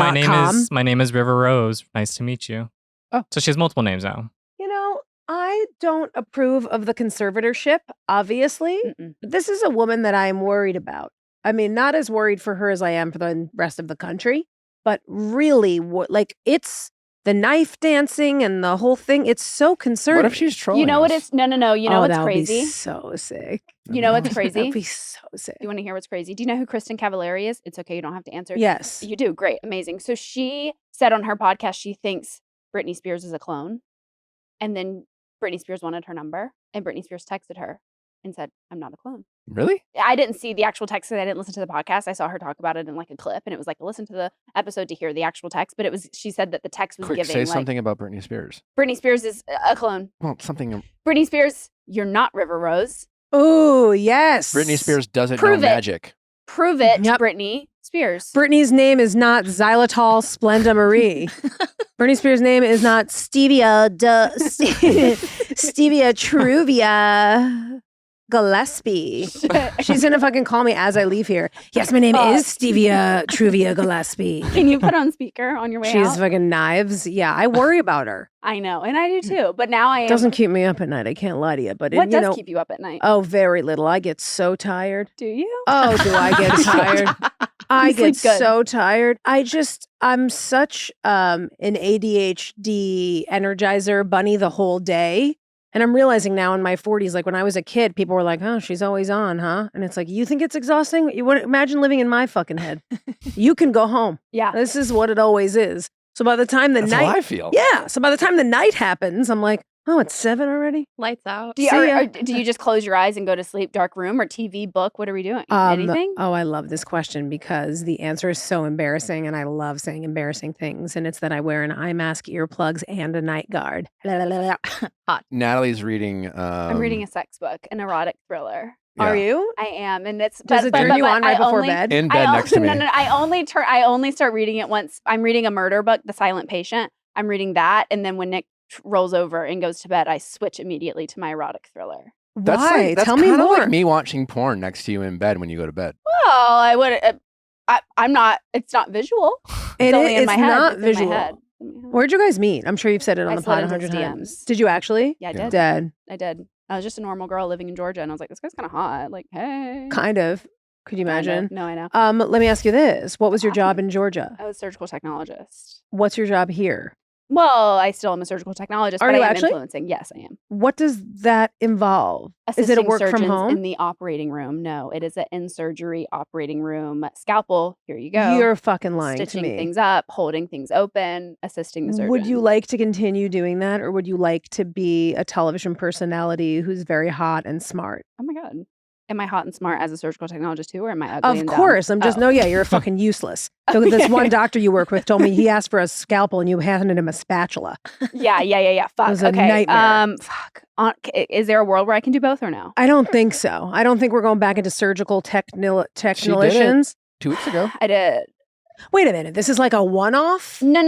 my name is River Rose. Nice to meet you. Oh. So she has multiple names now. You know, I don't approve of the conservatorship, obviously. Mm-mm. But this is a woman that I am worried about. I mean, not as worried for her as I am for the rest of the country, but really, like, it's the knife dancing and the whole thing. It's so concerning. What if she's trolling? You know what us? it's? No. You know oh, what's that would be crazy? so sick. You know what's That'd crazy? be so sick. Do you want to hear what's crazy? Do you know who Kristen Cavallari is? It's okay. You don't have to answer. Yes. You do. Great. Amazing. So she said on her podcast she thinks Britney Spears is a clone. And then Britney Spears wanted her number. And Britney Spears texted her and said, I'm not a clone. Really? I didn't see the actual text. 'Cause I didn't listen to the podcast. I saw her talk about it in like a clip. And it was like, listen to the episode to hear the actual text. But it was, she said that the text was Quick, giving say like, something about Britney Spears. Britney Spears is a clone. Well, something. Britney Spears, you're not River Rose. Oh, yes. Britney Spears doesn't Prove know it. magic. Prove it, Yep. Britney Spears. Britney's name is not Xylitol Splenda Marie. Britney Spears' name is not Stevia Stevia Truvia Gillespie. She's gonna fucking call me as I leave here. Yes, my name is Stevia Truvia Gillespie. Can you put on speaker on your way She's out? fucking knives. Yeah, I worry about her. I know, and I do too. But now I am. Doesn't keep me up at night. I can't lie to you. But what you does know, keep you up at night? oh, very little. I get so tired. Do you? Oh, do I get tired? I You get sleep good. so tired. I'm such an ADHD energizer bunny the whole day. And I'm realizing now in my 40s, like when I was a kid, people were like, oh, she's always on, huh? And it's like, you think it's exhausting? You would imagine living in my fucking head. You can go home. Yeah. This is what it always is. So by the time the That's night, how I feel. yeah. So by the time the night happens, I'm like, oh, it's 7 already. Lights out. Do you, See ya. do you just close your eyes and go to sleep? Dark room or TV, book? What are we doing? Anything? Oh, I love this question because the answer is so embarrassing and I love saying embarrassing things. And it's that I wear an eye mask, earplugs, and a night guard. Natalie's reading. I'm reading a sex book, an erotic thriller. Are you? I am, and it's Does it turn you on right I before only- bed? in bed next to me. No. I only start reading it once. I'm reading a murder book, The Silent Patient. I'm reading that, and then when Nick rolls over and goes to bed, I switch immediately to my erotic thriller. That's Why? like, that's Tell me kinda more. like me watching porn next to you in bed when you go to bed. Well, I would. I'm not. It's not visual. It's only in it's my head. not It's in my visual. head. It's in my head. Where'd you guys meet? I'm sure you've said it on I the slid pod into 100 his times. DMs. Did you actually? Yeah, I Yeah. did. Dead. I did. I was just a normal girl living in Georgia, and I was like, this guy's kind of hot. Like, hey. Kind of. Could you Kind of. imagine? No, I know. Let me ask you this. What was your job in Georgia? I was a surgical technologist. What's your job here? Well, I still am a surgical technologist, Are but you I am actually? influencing. Yes, I am. What does that involve? Is it a Assisting work from surgeons home? in the operating room? No, it is an in-surgery operating room. Scalpel, here you go. You're fucking lying to Stitching me. things up, holding things open, assisting the surgeon. Would you like to continue doing that, or would you like to be a television personality who's very hot and smart? Oh my God. Am I hot and smart as a surgical technologist too, or am I ugly Of and course. dumb? I'm just, Oh. no, yeah, you're fucking useless. So this one doctor you work with told me he asked for a scalpel and you handed him a spatula. Yeah. Fuck. was a Okay. nightmare. Fuck. Is there a world where I can do both or no? I don't think so. I don't think we're going back into surgical technicians. 2 weeks ago. I did. Wait a minute. This is like a one-off? No.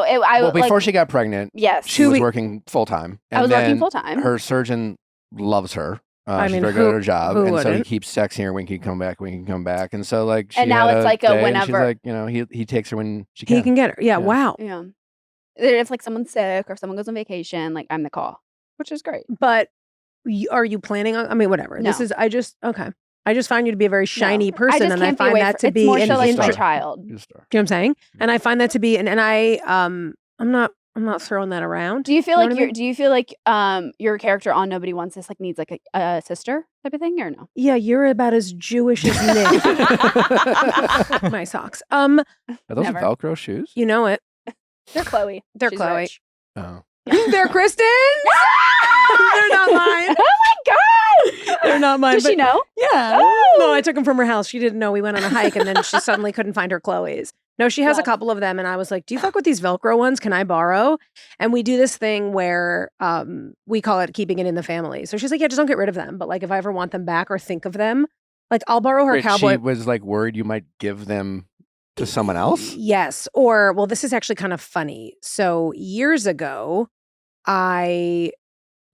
Well, before she got pregnant, yes, she was working full time. I was working full time. Her surgeon loves her. I She's mean, very good at her job, who and so he wouldn't? keeps texting her when he can come back, and so like. She And now had it's like a day, and whenever. she's like, he takes her when she can. He can get her. Yeah, Yeah. wow. Yeah. If like someone's sick or someone goes on vacation, like I'm the call, which is great. But are you planning on? I mean, whatever. This No. is. I just find you to be a very shiny No. person, I just and I can't be find away that to it's be more an so like my star. child. She's a star. Do you know what I'm saying? And I find that to be, and I'm not throwing that around. Do you feel You know like what I you're? mean? Do you feel like your character on Nobody Wants This like needs like a sister type of thing or no? Yeah, you're about as Jewish as Nick. My socks. Are those Never. Velcro shoes? You know it. They're Chloe. They're She's Chloe. rich. Oh. They're Kristen's. They're not mine. Oh my God! They're not mine. Does she but- know? Yeah. Oh. No, I took them from her house. She didn't know. We went on a hike and then she suddenly couldn't find her Chloe's. No, she has a Love. couple of them. And I was like, do you fuck with these Velcro ones? Can I borrow? And we do this thing where we call it keeping it in the family. So she's like, yeah, just don't get rid of them. But like if I ever want them back or think of them, like I'll borrow her Wait, cowboy. She was like worried you might give them to someone else. Yes. Or, well, this is actually kind of funny. So years ago, I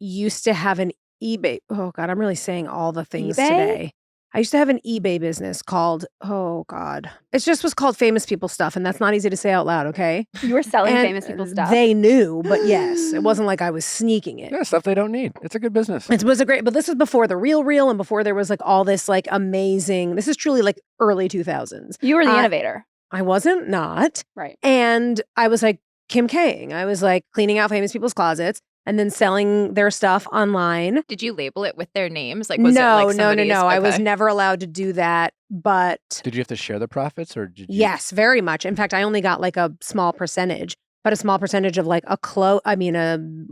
used to have an eBay. Oh, God, I'm really saying all the things eBay? today. I used to have an eBay business called, oh, God. It just was called Famous People Stuff. And that's not easy to say out loud, okay? You were selling And famous people's stuff. They knew, but yes, it wasn't like I was sneaking it. Yeah, stuff they don't need. It's a good business. It was a great, but this was before the real, and before there was like all this like amazing, this is truly like early 2000s. You were the innovator, I wasn't not. right? And I was like Kim K-ing. I was like cleaning out famous people's closets and then selling their stuff online. Did you label it with their names? Like, was it No. like somebody's? I was Okay. never allowed to do that. But Did you have to share the profits, or did you? yes, very much. In fact, I only got like a small percentage, but a small percentage of like a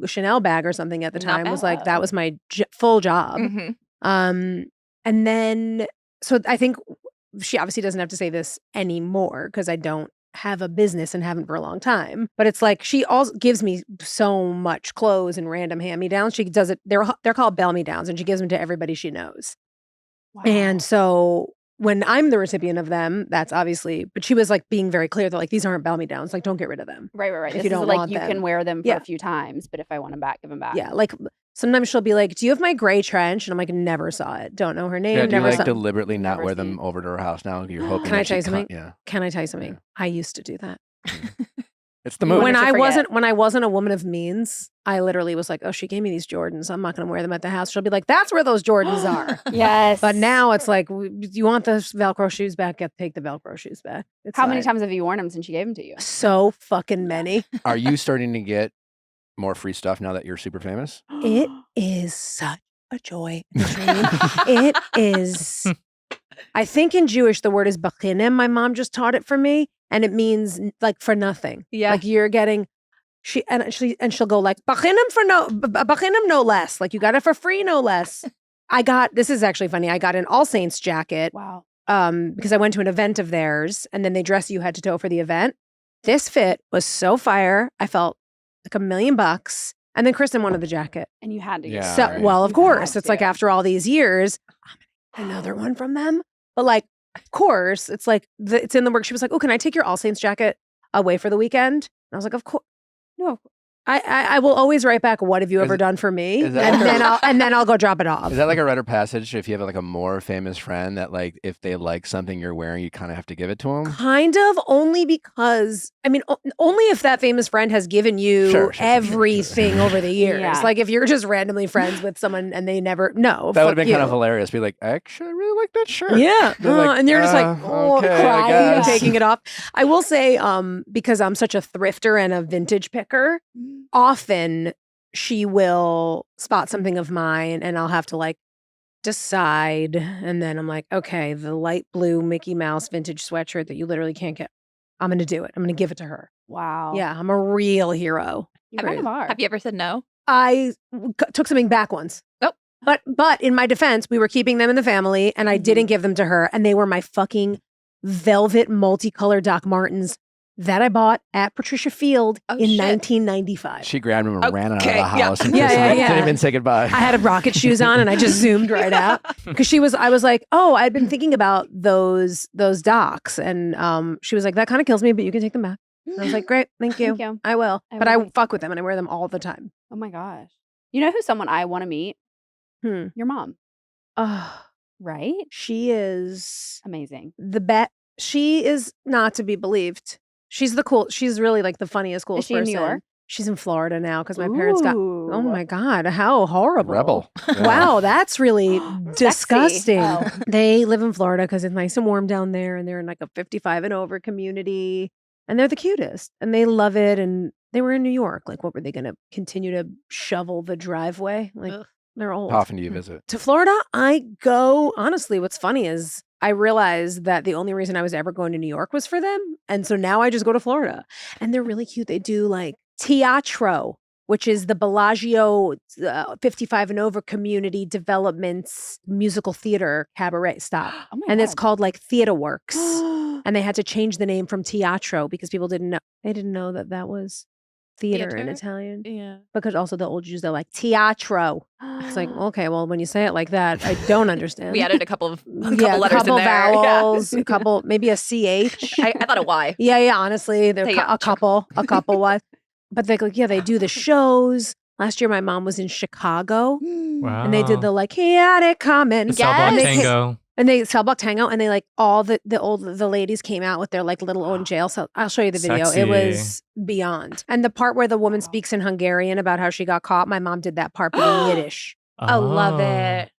Chanel bag or something at the Not time was like, bad. that was my full job. Mhm. And then, so I think she obviously doesn't have to say this anymore because I don't have a business and haven't for a long time. But it's like she also gives me so much clothes and random hand-me-downs. She does it. They're called bell-me-downs, and she gives them to everybody she knows. Wow. And so when I'm the recipient of them, that's obviously. But she was like being very clear that like these aren't bell-me-downs. Like don't get rid of them. right. if This you is don't like want you them. can wear them for Yeah. a few times, but if I want them back, give them back. Yeah, like sometimes she'll be like, "Do you have my gray trench?" And I'm like, "Never saw it. Don't know her name. Yeah, do you never like saw." deliberately not Never wear them seen. over to her house now? You're hoping. Can I that tell you she something? Yeah, Can I tell you something? Yeah. I used to do that. it's the You move. wanted to forget. When I wasn't a woman of means, I literally was like, "Oh, she gave me these Jordans. I'm not going to wear them at the house." She'll be like, "That's where those Jordans are." Yes. But now it's like, "You want the Velcro shoes back? Take the Velcro shoes back." It's how many like, times have you worn them since she gave them to you? So fucking many. Are you starting to get more free stuff now that you're super famous? It is such a joy and a dream. It is. I think in Jewish the word is bachinim. My mom just taught it for me, and it means like for nothing. Yeah. Like you're getting. She'll go like bachinim no less. Like you got it for free no less. This is actually funny. I got an All Saints jacket Wow. because I went to an event of theirs, and then they dress you head to toe for the event. This fit was so fire. I felt like $1 million. And then Kristen wanted the jacket. And you had to. get Yeah. it. So, right. well, of You course, had it's like to. after all these years, I'm gonna get another one from them. But like, of course, it's like it's in the work. She was like, "Oh, can I take your All Saints jacket away for the weekend?" And I was like, "Of course." No. I will always write back, what have you ever done for me? is that like And then I'll go drop it off. Is that like a rite of passage if you have like a more famous friend that like if they like something you're wearing, you kind of have to give it to them? Kind of, only because, I mean, only if that famous friend has given you Sure. everything over the years. Yeah. Like if you're just randomly friends with someone and they never, no. That would fuck have been you. kind of hilarious. Be like, actually, I really like that shirt. Yeah. They're like, And you're just like, oh, okay, I crying and guess. taking it off. I will say, because I'm such a thrifter and a vintage picker, often she will spot something of mine and I'll have to like decide. And then I'm like, okay, the light blue Mickey Mouse vintage sweatshirt that you literally can't get. I'm going to do it. I'm going to give it to her. Wow. Yeah, I'm a real hero. You kind of are. Have you ever said no? I took something back once. Oh. But in my defense, we were keeping them in the family and I didn't give them to her. And they were my fucking velvet multicolored Doc Martens that I bought at Patricia Field in shit. 1995. She grabbed him and ran out of Okay, the house and Yeah, kissed him. yeah. Didn't even say goodbye. I had rocket shoes on and I just zoomed right out because I was like, oh, I'd been thinking about those docs. And she was like, that kind of kills me, but you can take them back. And I was like, great, thank you. Thank you. I will. I But will. I fuck with them and I wear them all the time. Oh my gosh. You know who's someone I want to meet? Your mom, Oh, right? she is Amazing. the bet. She is not to be believed. She's she's really like the funniest, coolest she in person. New York? She's in Florida now because my parents got, oh Ooh. my God, how horrible. Rebel. Yeah. Wow, that's really disgusting. Oh. They live in Florida because it's nice and warm down there and they're in like a 55 and over community and they're the cutest and they love it. And they were in New York. Like, what were they going to continue to shovel the driveway? Like, Ugh. they're old. How often do you visit? To Florida, I go, honestly, what's funny is I realized that the only reason I was ever going to New York was for them. And so now I just go to Florida. And they're really cute. They do like teatro, which is the Bellagio 55 and over community developments musical theater cabaret stop. Oh my And it's God. called like Theater Works. And they had to change the name from teatro because people didn't know. They didn't know that that was theater in Theater? Italian. Yeah. Because also the old Jews, they're like teatro. It's like, okay, well, when you say it like that, I don't understand. We added a couple of Yeah, letters couple in there. Yeah. vowels, a couple, maybe a CH. I thought a Y. Yeah, honestly, they're a couple was. But they like, yeah, they do the shows. Last year, my mom was in Chicago, Wow. and they did the like, here they come in. The cell block And they tango. And they cell block tango, and they like all the ladies came out with their like little own jail cell. I'll show you the video. Sexy. It was beyond. And the part where the woman speaks in Hungarian about how she got caught, my mom did that part, but in Yiddish. I love Oh. it.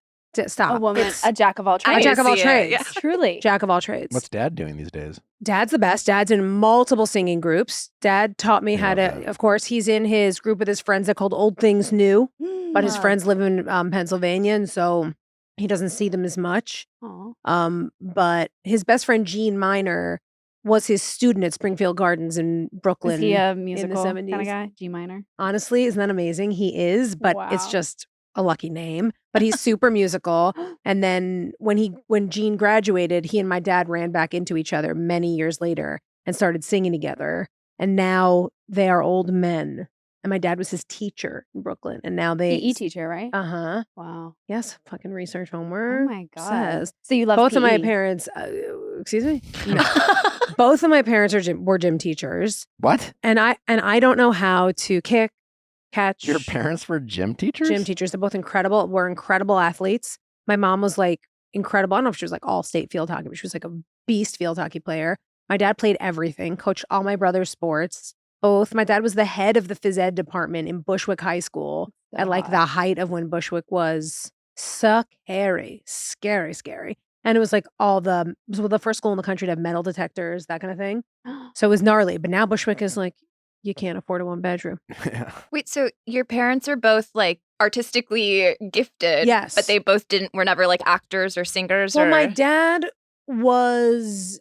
Stop. A woman, It's a jack of all I trades. a jack of all see it, trades. yeah. Truly. Jack of all trades. What's Dad doing these days? Dad's the best. Dad's in multiple singing groups. Dad taught me how Love to, that. of course, he's in his group with his friends. They're called Old Things New, but his Wow. friends live in Pennsylvania. And so he doesn't see them as much. Aw. But his best friend, Gene Minor, was his student at Springfield Gardens in Brooklyn. Is he a musical kind 70s. of guy? G minor? Honestly, isn't that amazing? He is, but it's Wow. just a lucky name. But he's super musical. And then when Gene graduated, he and my dad ran back into each other many years later and started singing together. And now they are old men. And my dad was his teacher in Brooklyn. And now they PE teacher, right? Uh-huh. Wow. Yes, fucking research Oh homework. my God. Says. So you love Both of my PE. parents, excuse me? No. Both of my parents were gym teachers. What? And I don't know how to kick, catch. Your parents were gym teachers? Gym teachers. They're both incredible. Were incredible athletes. My mom was like incredible. I don't know if she was like all state field hockey, but she was like a beast field hockey player. My dad played everything, coached all my brother's sports. Both. My dad was the head of the phys ed department in Bushwick High School at like the height of when Bushwick was scary. And it was like it was the first school in the country to have metal detectors, that kind of thing. So it was gnarly. But now Bushwick is like, you can't afford a one bedroom. Yeah. Wait, so your parents are both like artistically gifted, Yes. but they both were never like actors or singers. Well, or... my dad was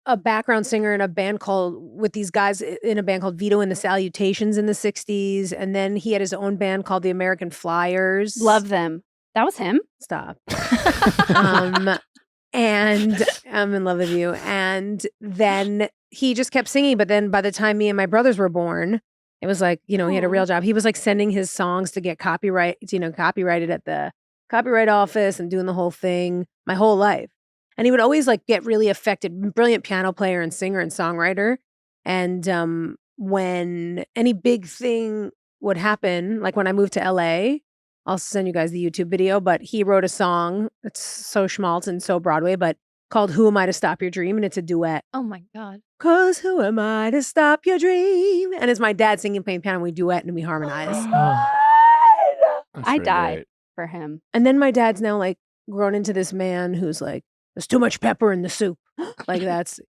a background singer in a band with these guys in a band called Vito and the Salutations in the 60s. And then he had his own band called the American Flyers. Love them. That was him? Stop. And I'm in love with you. And then he just kept singing. But then by the time me and my brothers were born, it was like, he had a real job. He was like sending his songs to get copyrighted at the copyright office and doing the whole thing my whole life. And he would always like get really affected, brilliant piano player and singer and songwriter. And when any big thing would happen, like when I moved to LA, I'll send you guys the YouTube video, but he wrote a song. It's so schmaltz and so Broadway, but called Who Am I to Stop Your Dream? And it's a duet. Oh my God. 'Cause who am I to stop your dream? And it's my dad singing, playing piano, and we duet and we harmonize. That's I pretty died great. for him. And then my dad's now like grown into this man who's like, there's too much pepper in the soup. Like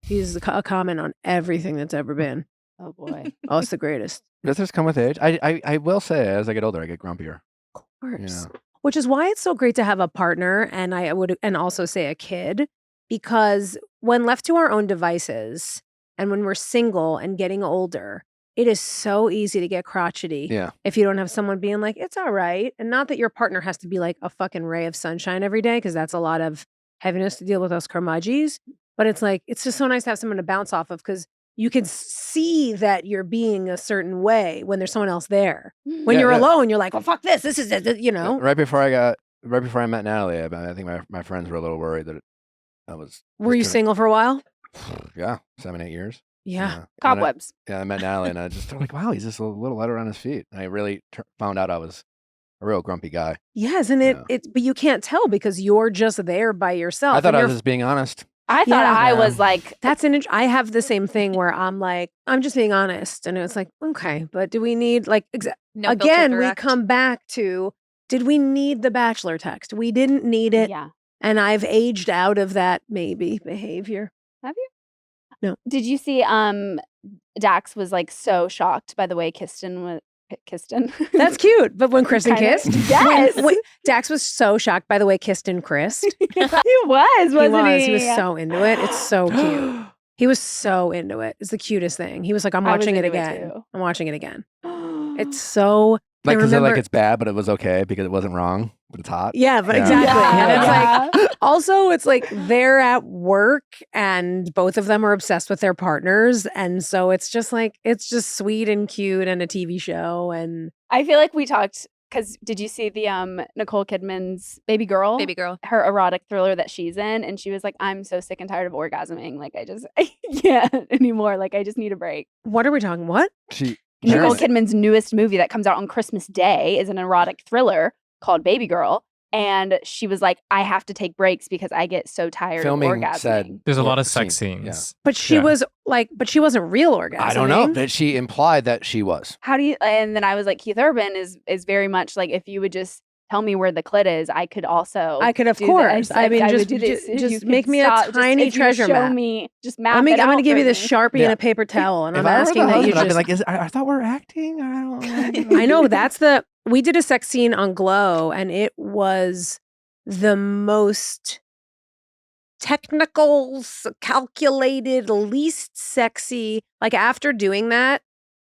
he's a comment on everything that's ever been. Oh boy. Oh, it's the greatest. Does this come with age? I will say, as I get older, I get grumpier. Of course. Yeah. Which is why it's so great to have a partner, and I would, and also say a kid, because when left to our own devices, and when we're single and getting older, it is so easy to get crotchety. Yeah. If you don't have someone being like, it's all right, and not that your partner has to be like a fucking ray of sunshine every day, because that's a lot of heaviness to deal with us curmudgeons. But it's like, it's just so nice to have someone to bounce off of, because you can see that you're being a certain way when there's someone else there. When Yeah, you're yeah. alone, you're like, well, fuck this. This is it, you know. Right before I met Natalie, I think my friends were a little worried that I was. Were you just single for a while? Yeah, 7, 8 years. Yeah. And Cobwebs. I met Natalie, and I just they're like, wow, he's just a little lighter on his feet. And I really found out I was a real grumpy guy. Yes, and Yeah. but you can't tell because you're just there by yourself. I thought and I you're was just being honest. I thought Yeah. I was like, That's I have the same thing where I'm like, I'm just being honest. And it's like, okay, but do we need like, No filter again, we direct. come back to, did we need the Bachelor text? We didn't need it. yeah. And I've aged out of that maybe behavior. Did you see Dax was like so shocked by the way Kristen. That's cute. But when Kristen Kinda. kissed? Yes. When Dax was so shocked by the way Kristen kissed. he was, wasn't he? He was so into it. It's so cute. He was so into it. It's the cutest thing. He was like, I'm I was watching it into it again. too. I'm watching it again. It's so Like, I because like remember- it's bad, but it was okay because it wasn't wrong, but it's hot. Yeah, but Yeah. exactly. Yeah. And it's Yeah. like also it's like they're at work and both of them are obsessed with their partners. And so it's just like it's just sweet and cute and a TV show. And I feel like we talked because did you see the Nicole Kidman's Baby Girl? Baby girl. Her erotic thriller that she's in, and she was like, "I'm so sick and tired of orgasming. Like, I can't anymore. Like, I just need a break." what are we talking? What? She Nicole apparently- Kidman's newest movie that comes out on Christmas Day is an erotic thriller called Baby Girl. And she was like, I have to take breaks because I get so tired Filming of orgasming. said There's a lot Or of sex scene, scenes. But she Yeah. was like, but she wasn't real orgasming. I don't know, but she implied that she was. How do you, and then I was like, Keith Urban is very much like, if you would just tell me where the clit is, I could also I could, of do course. this. I mean, would just do this. If just you could make me stop- a just tiny if you treasure show map. me, just map I'm it going out to give for you this me. Sharpie Yeah. and a paper towel, and If I'm I were asking the that you husband, I'd just. be like, I thought we're acting. I don't. I know that's we did a sex scene on Glow, and it was the most technical, calculated, least sexy. Like after doing that,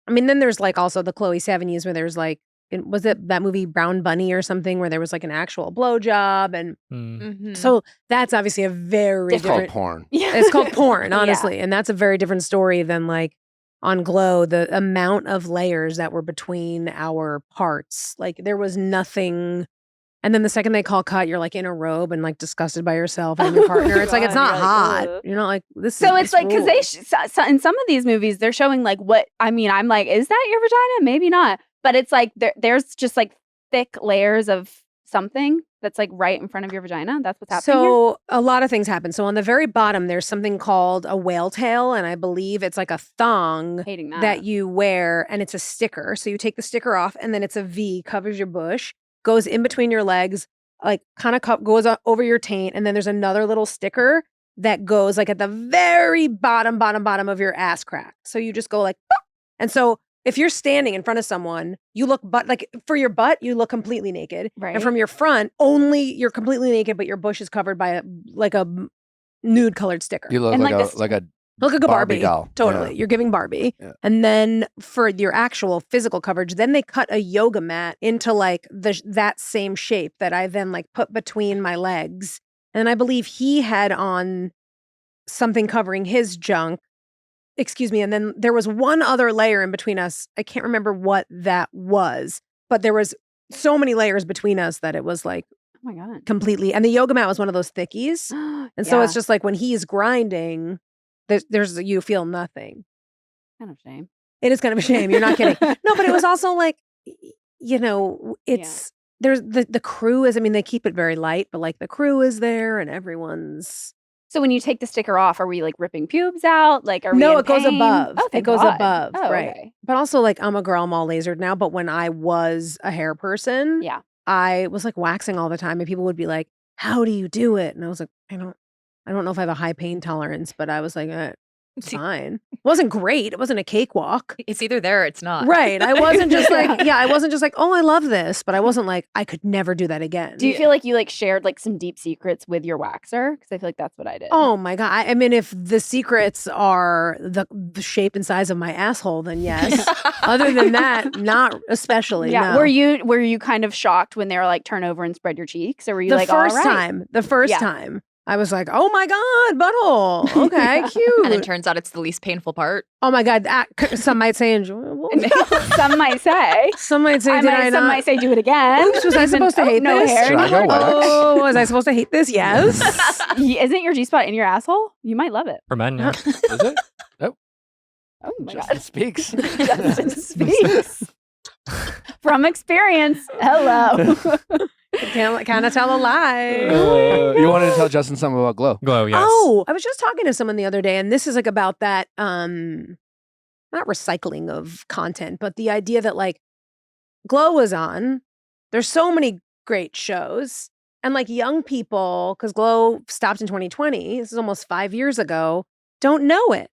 I mean, then there's like also the Chloe Sevigny's where there's like, was it that movie Brown Bunny or something where there was like an actual blowjob, and Mm. Mm-hmm. so that's obviously a very It's called different. porn. Yeah. It's called porn, Yeah. honestly, and that's a very different story than like on Glow. The amount of layers that were between our parts, like there was nothing. And then the second they call cut, you're like in a robe and like disgusted by yourself and your partner. It's like it's God, not you're like, hot. ugh. You're not like this. So is it's like because they in some of these movies they're showing like what I mean. I'm like, is that your vagina? Maybe not. But it's like there's just like thick layers of something that's like right in front of your vagina. That's what's happening. here. So a lot of things happen. So on the very bottom, there's something called a whale tail, and I believe it's like a thong Hating that. that you wear, and it's a sticker. So you take the sticker off, and then it's a V, covers your bush, goes in between your legs, like kind of goes over your taint, and then there's another little sticker that goes like at the very bottom of your ass crack. So you just go like, "Pop." And so if you're standing in front of someone, you look like for your butt, you look completely naked, Right. and from your front, only you're completely naked, but your bush is covered by a nude colored sticker. You look And, like, like, a this- like a Look like a Barbie Barbie. doll. Totally. Yeah. You're giving Barbie. Yeah. And then for your actual physical coverage, then they cut a yoga mat into like that same shape that I then like put between my legs. And I believe he had on something covering his junk. Excuse me. And then there was one other layer in between us. I can't remember what that was, but there was so many layers between us that it was like oh my god. completely. And the yoga mat was one of those thickies. And so it's just like when he's grinding, there's you feel nothing. kind of shame. It is kind of a shame. You're not kidding. No, but it was also like you know, it's there's the crew is. I mean, they keep it very light, but like the crew is there and everyone's. So when you take the sticker off, are we like ripping pubes out? Like, are we No, in it goes pain? above. Oh, It thank goes God. above, Oh, right. okay. But also, like, I'm a girl, I'm all lasered now. But when I was a hair person, Yeah. I was like waxing all the time, and people would be like, "How do you do it?" And I was like, I don't know if I have a high pain tolerance, but I was like, it's fine. It wasn't great. It wasn't a cakewalk. It's either there or it's not. Right. I wasn't just like, I wasn't just like, oh, I love this, but I wasn't like, I could never do that again. Do you feel like you like shared like some deep secrets with your waxer? Because I feel like that's what I did. Oh my God. I mean, if the secrets are the shape and size of my asshole, then yes. Other than that, not especially. yeah. No. Were you kind of shocked when they were like turn over and spread your cheeks, or were you the like first all right? time, the first Yeah. time, I was like, oh my God, butthole. Okay, cute. And it turns out it's the least painful part. Oh my God. Some might say enjoyable. Some might say. Some might say, Some might say do it again. Oops, was I supposed to hate no this? hair Should I go anymore? wax? Oh, was I supposed to hate this? Yes. Isn't your G spot in your asshole? You might love it. For men, yeah. Is it? Oh my Justin God. speaks. Justin speaks. From experience. Hello. Can't kind of tell a lie. You wanted to tell Justin something about Glow. Glow, yes. Oh, I was just talking to someone the other day, and this is like about that not recycling of content, but the idea that like Glow was on. There's so many great shows. And like young people, because Glow stopped in 2020, this is almost 5 years ago, don't know it.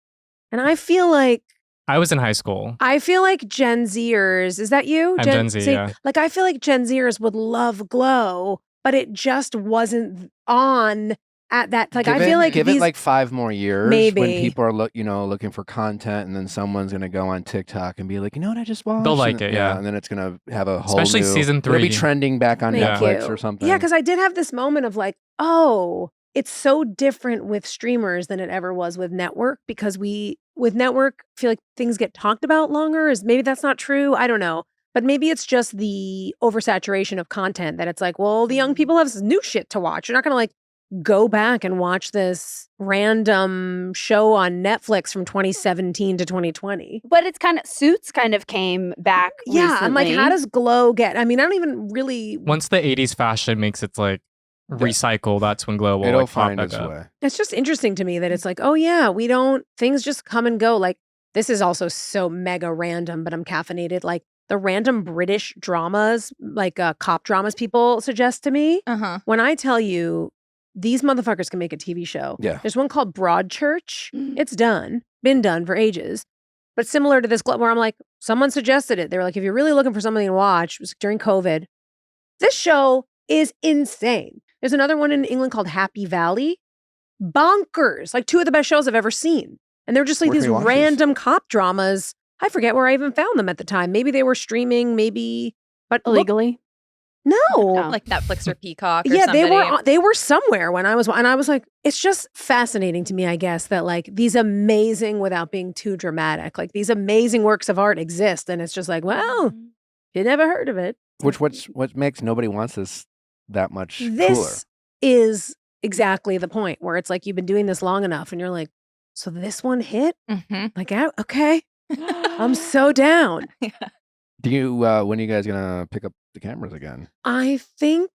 And I feel like I was in high school. Gen Zers, is that you? I'm Gen Z, yeah. Like I feel like Gen Zers would love Glow, but it just wasn't on at that. Like I feel like give these, it like 5 more years Maybe. when people are looking for content, and then someone's gonna go on TikTok and be like, you know what I just watched? They'll like And- it, yeah. And then it's gonna have a whole Especially new, season It'll be 3. trending back on Thank Netflix you. or something. Yeah, because I did have this moment of like, oh, it's so different with streamers than it ever was with network, because with network feel like things get talked about longer. Is maybe that's not true. I don't know. But maybe it's just the oversaturation of content that it's like, well, the young people have new shit to watch. You're not going to like go back and watch this random show on Netflix from 2017 to 2020. But it's kind of Suits kind of came back. Yeah, I'm like, recently. how does Glow get? I mean, I don't even really. Once the 80s fashion makes its like recycle, that's when Glow will It'll like pop find back its up. way. It's just interesting to me that it's like, oh yeah, things just come and go. Like this is also so mega random, but I'm caffeinated. Like the random British dramas, like cop dramas people suggest to me. Uh-huh. When I tell you these motherfuckers can make a TV show. Yeah. There's one called Broadchurch. It's been done for ages. But similar to this club where I'm like, someone suggested it. They were like, if you're really looking for something to watch, it was during COVID. This show is insane. There's another one in England called Happy Valley. Bonkers. Like 2 of the best shows I've ever seen. And they're just like Where can these we watch these? random cop dramas. I forget where I even found them at the time. Maybe they were streaming, but look- illegally. no. Like Netflix or Peacock or Yeah, somebody. they were somewhere when I was like, it's just fascinating to me, I guess, that like these amazing, without being too dramatic, like these amazing works of art exist. And it's just like, well, you never heard of it. What makes nobody wants this that much cooler? This is exactly the point where it's like you've been doing this long enough and you're like, so this one hit? Mm-hmm. Like, yeah, okay, I'm so down. Do you when are you guys gonna pick up the cameras again? I think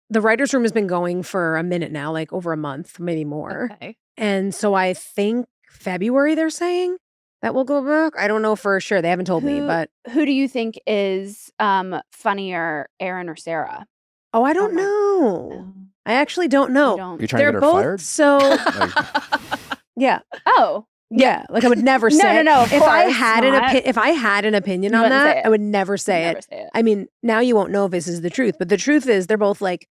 the writer's room has been going for a minute now, like over a month, maybe more. Okay. And so I think February they're saying that we'll go back. I don't know for sure. They haven't told me, but Who do you think is funnier, Aaron or Sarah? I don't my- know. I actually don't know. You don't. You're trying to They're get her both fired? so Like, yeah. Oh, Yeah, like I would never No, say no, it. no, of If I course had not. if I had an opinion You on wouldn't say that, it. I would never say never it. say it. I mean, now you won't know if this is the truth, but the truth is they're both like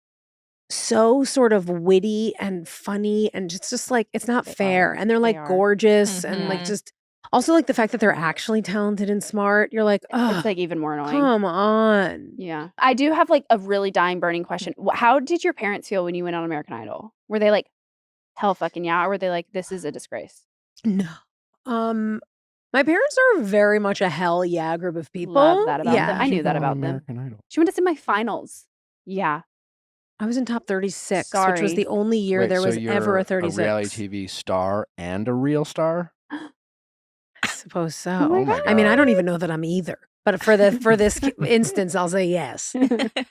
so sort of witty and funny, and it's just like it's not They fair. are. And they're They like are. gorgeous and like Mhm. just also like the fact that they're actually talented and smart. You're like, oh, It's like even more annoying. come on. Yeah. I do have like a really dying burning question. How did your parents feel when you went on American Idol? Were they like, hell fucking yeah? Or were they like, this is a disgrace? No. My parents are very much a hell yeah group of people. Love that about yeah. them. I knew that about them. American Idol. She went to semifinals. Yeah. I was in top 36, which was Sorry. the only year Wait, there so was you're ever a 36. A reality TV star and a real star? I suppose so. Oh my Oh my I mean, I God. don't even know that I'm either. But for this instance, I'll say yes.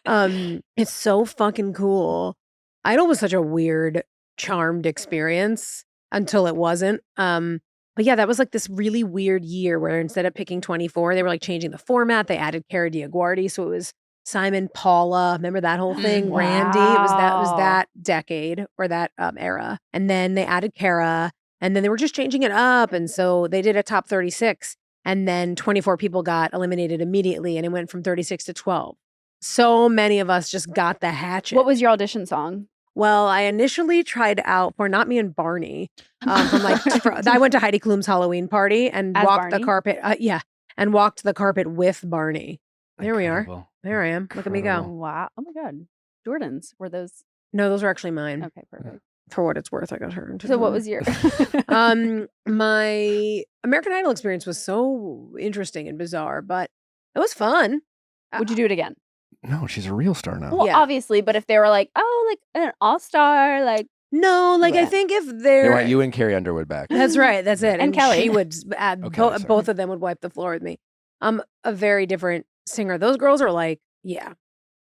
It's so fucking cool. Idol was such a weird, charmed experience until it wasn't. But yeah, that was like this really weird year where instead of picking 24, they were like changing the format. They added Cara Diaguardi, so it was Simon, Paula. Remember that whole thing? Wow. Randy. It was that decade or that era. And then they added Cara, and then they were just changing it up. And so they did a top 36, and then 24 people got eliminated immediately, and it went from 36 to 12. So many of us just got the hatchet. What was your audition song? Well, I initially tried out for Not Me and Barney. I went to Heidi Klum's Halloween party and As walked the Barney? carpet. And walked the carpet with Barney. There we are. Incredible. There I am. Look at me go. Incredible. Wow. Oh my God. Jordans. Were those? No, those are actually mine. Okay, perfect. For what it's worth, I got her. So what was your? My American Idol experience was so interesting and bizarre, but it was fun. Would you do it again? No, she's a real star now. Well, Yeah. obviously, but if they were like, oh, like an all-star, like No, like I Yeah. think if They they're want you and Carrie Underwood back. That's right. That's it. And Kelly. She would add Oh, Kelly, sorry. both of them would wipe the floor with me. I'm a very different singer. Those girls are like, yeah.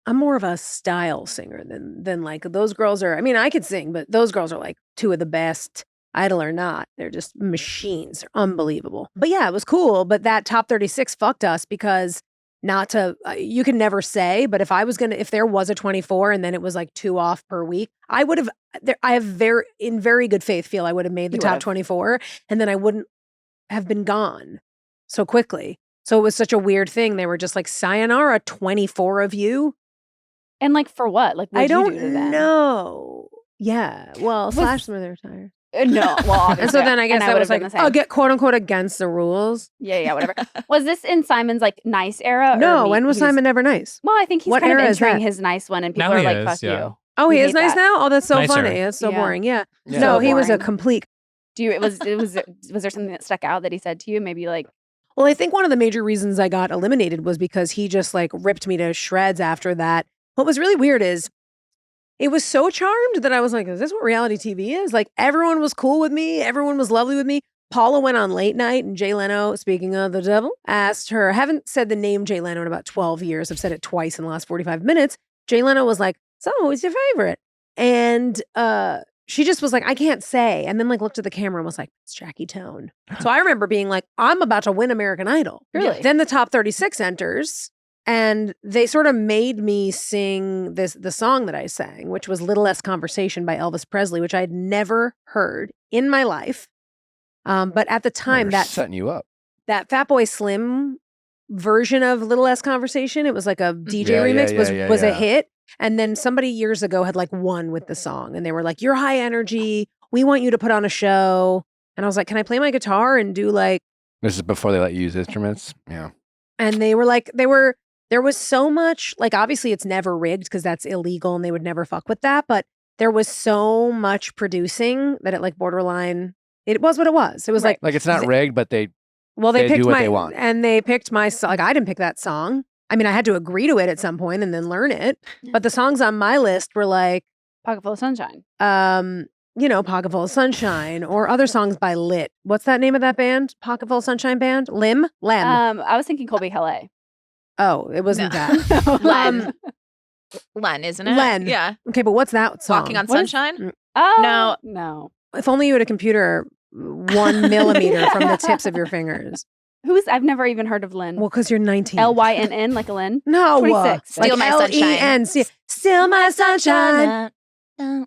I'm more of a style singer than like those girls are. I mean, I could sing, but those girls are like two of the best, Idol or not. They're just machines. They're unbelievable. But yeah, it was cool. But that top 36 fucked us because not to, you can never say, but if there was a 24 and then it was like 2 off per week, I would have, I have in very good faith feel I would have made the You top would've. 24 and then I wouldn't have been gone so quickly. So it was such a weird thing. They were just like, sayonara, 24 of you. and like for what? Like I what'd you do to don't them? know. Yeah. Well, Was- slash some of their tires. No. Well, obviously. And so then I guess that would've was done like, the same. get quote unquote against the rules. Yeah, whatever. Was this in Simon's like nice era? or No, when was he's- Simon ever nice? Well, I think he's What kind of era is entering that? his nice one, and people Now are he like, is, "Fuck yeah. you." Oh, We he hate is nice that. now? Oh, that's so Nicer. funny. That's so Yeah. boring. Yeah. Yeah. No, So he was a boring. complete. Do you? Was there something that stuck out that he said to you? Maybe like, Well, I think one of the major reasons I got eliminated was because he just like ripped me to shreds after that. What was really weird is it was so charmed that I was like, is this what reality TV is? Like everyone was cool with me. Everyone was lovely with me. Paula went on late night and Jay Leno, speaking of the devil, asked her, I haven't said the name Jay Leno in about 12 years. I've said it twice in the last 45 minutes. Jay Leno was like, so who's your favorite? And she just was like, I can't say. And then like looked at the camera and was like, it's Jackie Tohn. So I remember being like, I'm about to win American Idol. Really? Then the top 36 enters. And they sort of made me sing the song that I sang, which was Little Less Conversation by Elvis Presley, which I had never heard in my life. But at the time, They're setting you up. that Fatboy Slim version of Little Less Conversation, it was like a DJ Yeah, remix, was yeah. a hit. And then somebody years ago had like won with the song, and they were like, "You're high energy. We want you to put on a show." And I was like, "Can I play my guitar and do like?" This is before they let you use instruments. Yeah. And they were like, there was so much, like, obviously it's never rigged because that's illegal and they would never fuck with that. But there was so much producing that it like borderline, it was what it was. It was Right. Like it's not rigged, but they they do picked what my, they want. and they picked my song. Like I didn't pick that song. I mean, I had to agree to it at some point and then learn it. But the songs on my list were like, "Pocket Full of Sunshine." Pocket Full of Sunshine or other songs by Lit. What's that name of that band? Pocket Full of Sunshine band? Lem? I was thinking Colby Calais. Oh, it wasn't No. that. Len. Len, isn't it? Len. Yeah. Okay, but what's that song? Walking on What is- Sunshine? Oh no. If only you had a computer 1 millimeter from the tips of your fingers. I've never even heard of Lynn. Well, because you're 19. Lynn, like a Lynn. No. 26. Steal My Sunshine. L-E-N. Steal my sunshine. Dun,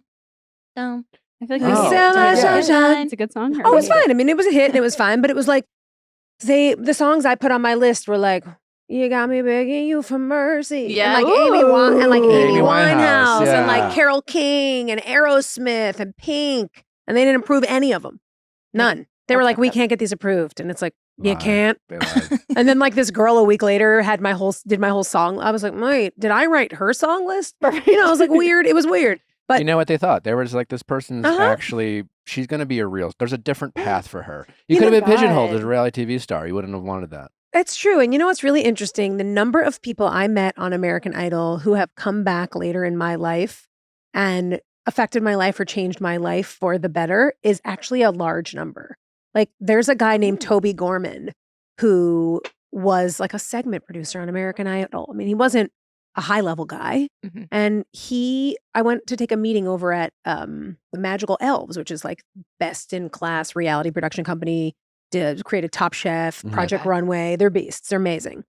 dun. I feel like Oh. we Steal my hate it. sunshine. It's a good song. Oh, it's fine. I mean, it was a hit and it was fine, but it was like the songs I put on my list were like, you got me begging you for mercy. Yeah. And like Amy Amy Winehouse Winehouse, and like yeah. Carole King and Aerosmith and Pink. And they didn't approve any of them. None. They were That's like, we fucked up. can't get these approved. And it's like, you Lied. can't. They lied. And then like this girl a week later did my whole song. I was like, wait, did I write her song list? You know, I was like, weird. It was weird. But You know what they thought? They were just like, this person's Uh-huh. actually, she's going to be a real, there's a different path for her. You You could know, have been pigeonholed God. as a reality TV star. You wouldn't have wanted that. it's true. And you know what's really interesting? The number of people I met on American Idol who have come back later in my life and affected my life or changed my life for the better is actually a large number. Like there's a guy named Toby Gorman who was like a segment producer on American Idol. I mean, he wasn't a high level guy. Mhm. And I went to take a meeting over at the Magical Elves, which is like best in class reality production company. Created Top Chef, Mhm. Project Okay. Runway. They're beasts. They're amazing.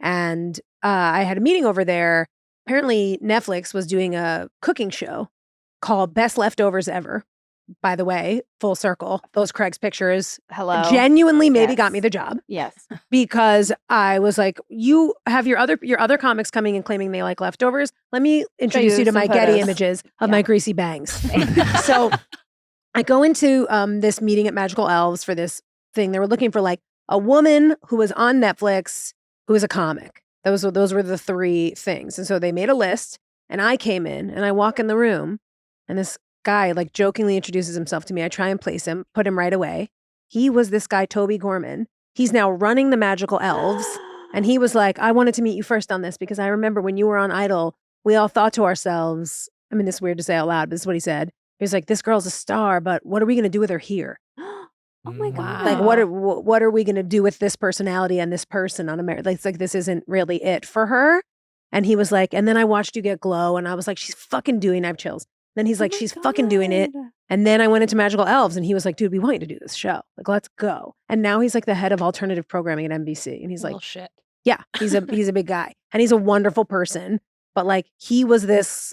And I had a meeting over there. Apparently, Netflix was doing a cooking show called Best Leftovers Ever. By the way, full circle, those Craig's pictures Hello. genuinely maybe got Yes. me the job Yes. because I was like, you have your other comics coming and claiming they like leftovers. Let me introduce you to some my Getty photos. images of Yeah. my greasy bangs. So I go into this meeting at Magical Elves for this thing. They were looking for like a woman who was on Netflix who was a comic. Those were the three things. And so they made a list, and I came in and I walk in the room, and this guy like jokingly introduces himself to me. I try and place him, put him right away. He was this guy, Toby Gorman. He's now running the Magical Elves. And he was like, I wanted to meet you first on this because I remember when you were on Idol, we all thought to ourselves, I mean, this is weird to say out loud, but this is what he said. He was like, this girl's a star, but what are we going to do with her here? Oh my God. Like, what are we going to do with this personality and this person on America? It's like, this isn't really it for her. And he was like, and then I watched you get glow. And I was like, she's fucking doing, I have chills. Then he's like, she's fucking doing it. And then I went into Magical Elves and he was like, dude, we want you to do this show. Like, let's go. And now he's like the head of alternative programming at NBC. And he's like, Bullshit. yeah, he's a big guy. And he's a wonderful person. But like, he was this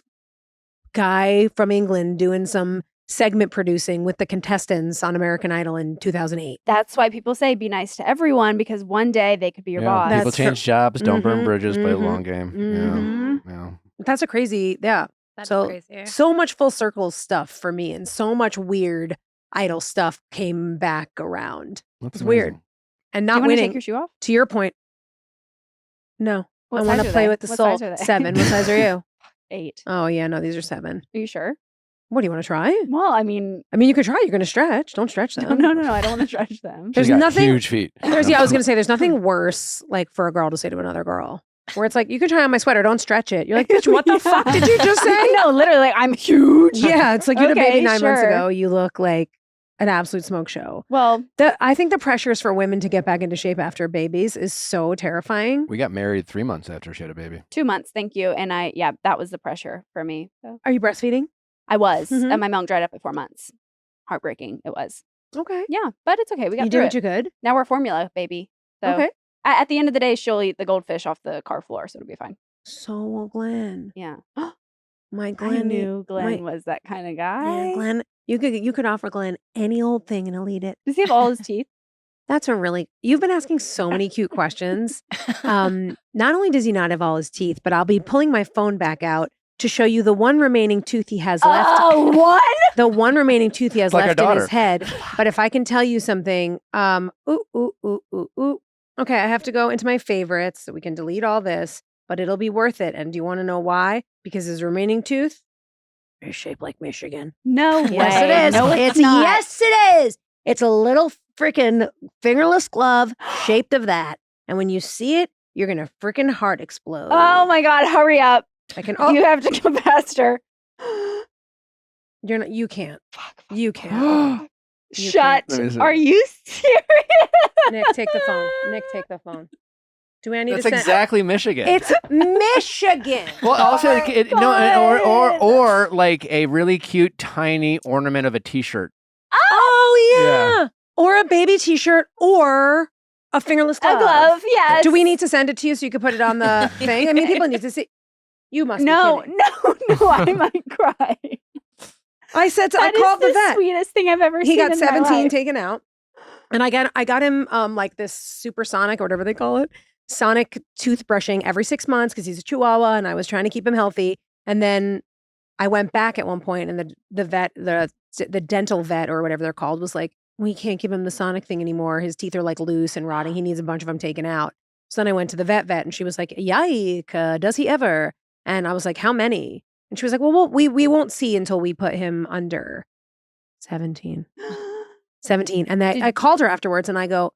guy from England doing some segment producing with the contestants on American Idol in 2008. That's why people say be nice to everyone because one day they could be your boss. People That's change jobs, don't burn Mhm, bridges, play the mhm, long game. mhm. Yeah. That's a crazy, yeah. That's So- crazy. So much full circle stuff for me, and so much weird Idol stuff came back around. That's It's weird. amazing. And Do you not want to take winning. your shoe off? To your point, no. What I want size to are play they? with the What soul. size are they? 7. What size are you? 8. Oh, yeah, no, these are 7. Are you sure? What do you want to try? Well, I mean, I mean, you could try. You're going to stretch. Don't stretch them. no. I don't want to stretch them. There's She's got nothing- huge feet. Yeah, I was going to say, there's nothing worse like for a girl to say to another girl where it's like, you can try on my sweater. Don't stretch it. You're like, bitch, what the Yeah. fuck did you just say? No, literally, like, I'm huge. Yeah, it's like you had a Okay, baby 9 months sure. ago. You look like an absolute smoke show. Well, I think the pressures for women to get back into shape after babies is so terrifying. We got married 3 months after she had a baby. 2 months, thank you. And that was the pressure for me. So Are you breastfeeding? I was, Mhm. and my milk dried up at 4 months. Heartbreaking, it was. Okay. Yeah, but it's okay. We got You did through what it. you could. Now we're formula, baby. So Okay. at the end of the day, she'll eat the goldfish off the car floor, so it'll be fine. So will Glenn. Yeah. My I Glenn. knew Glenn my- was that kind of Yeah, guy. Glenn. You could offer Glenn any old thing and he'll eat it. Does he have all his teeth? That's you've been asking so many cute questions. Not only does he not have all his teeth, but I'll be pulling my phone back out to show you the one remaining tooth he has left. Oh, what? The one remaining tooth he has Like our left in daughter. his head. But if I can tell you something, ooh. Okay, I have to go into my favorites so we can delete all this, but it'll be worth it. And do you want to know why? Because his remaining tooth is shaped like Michigan. No way. Yes, it is. No, it's not. Yes, it is. It's a little freaking fingerless glove shaped of that. And when you see it, you're gonna freaking heart explode. Oh my God, hurry up. I can. You have to go faster. You're not. You can't. You can't. You Shut. Let me see. Are you serious? Nick, take the phone. Nick, take the phone. Do I need That's to send? exactly Michigan. It's Michigan. well, also, my or God. like a really cute tiny ornament of a T-shirt. Oh Yeah. yeah. Or a baby T-shirt, or a fingerless A glove. glove, yes. Do we need to send it to you so you can put it on the thing? I mean, people need to see. You must. No, Be kidding. no, I might cry. I said. I That is called the vet. sweetest thing I've ever He seen got in my 17 life. taken out, and I got him like this supersonic or whatever they call it, sonic toothbrushing every 6 months because he's a Chihuahua, and I was trying to keep him healthy. And then I went back at one point, and the vet, the dental vet or whatever they're called, was like, we can't give him the sonic thing anymore. His teeth are like loose and rotting. He needs a bunch of them taken out. So then I went to the vet, and she was like, "Yike, does he ever?" And I was like, "How many?" And she was like, "Well, we won't see until we put him under 17." 17. And I called her afterwards and I go,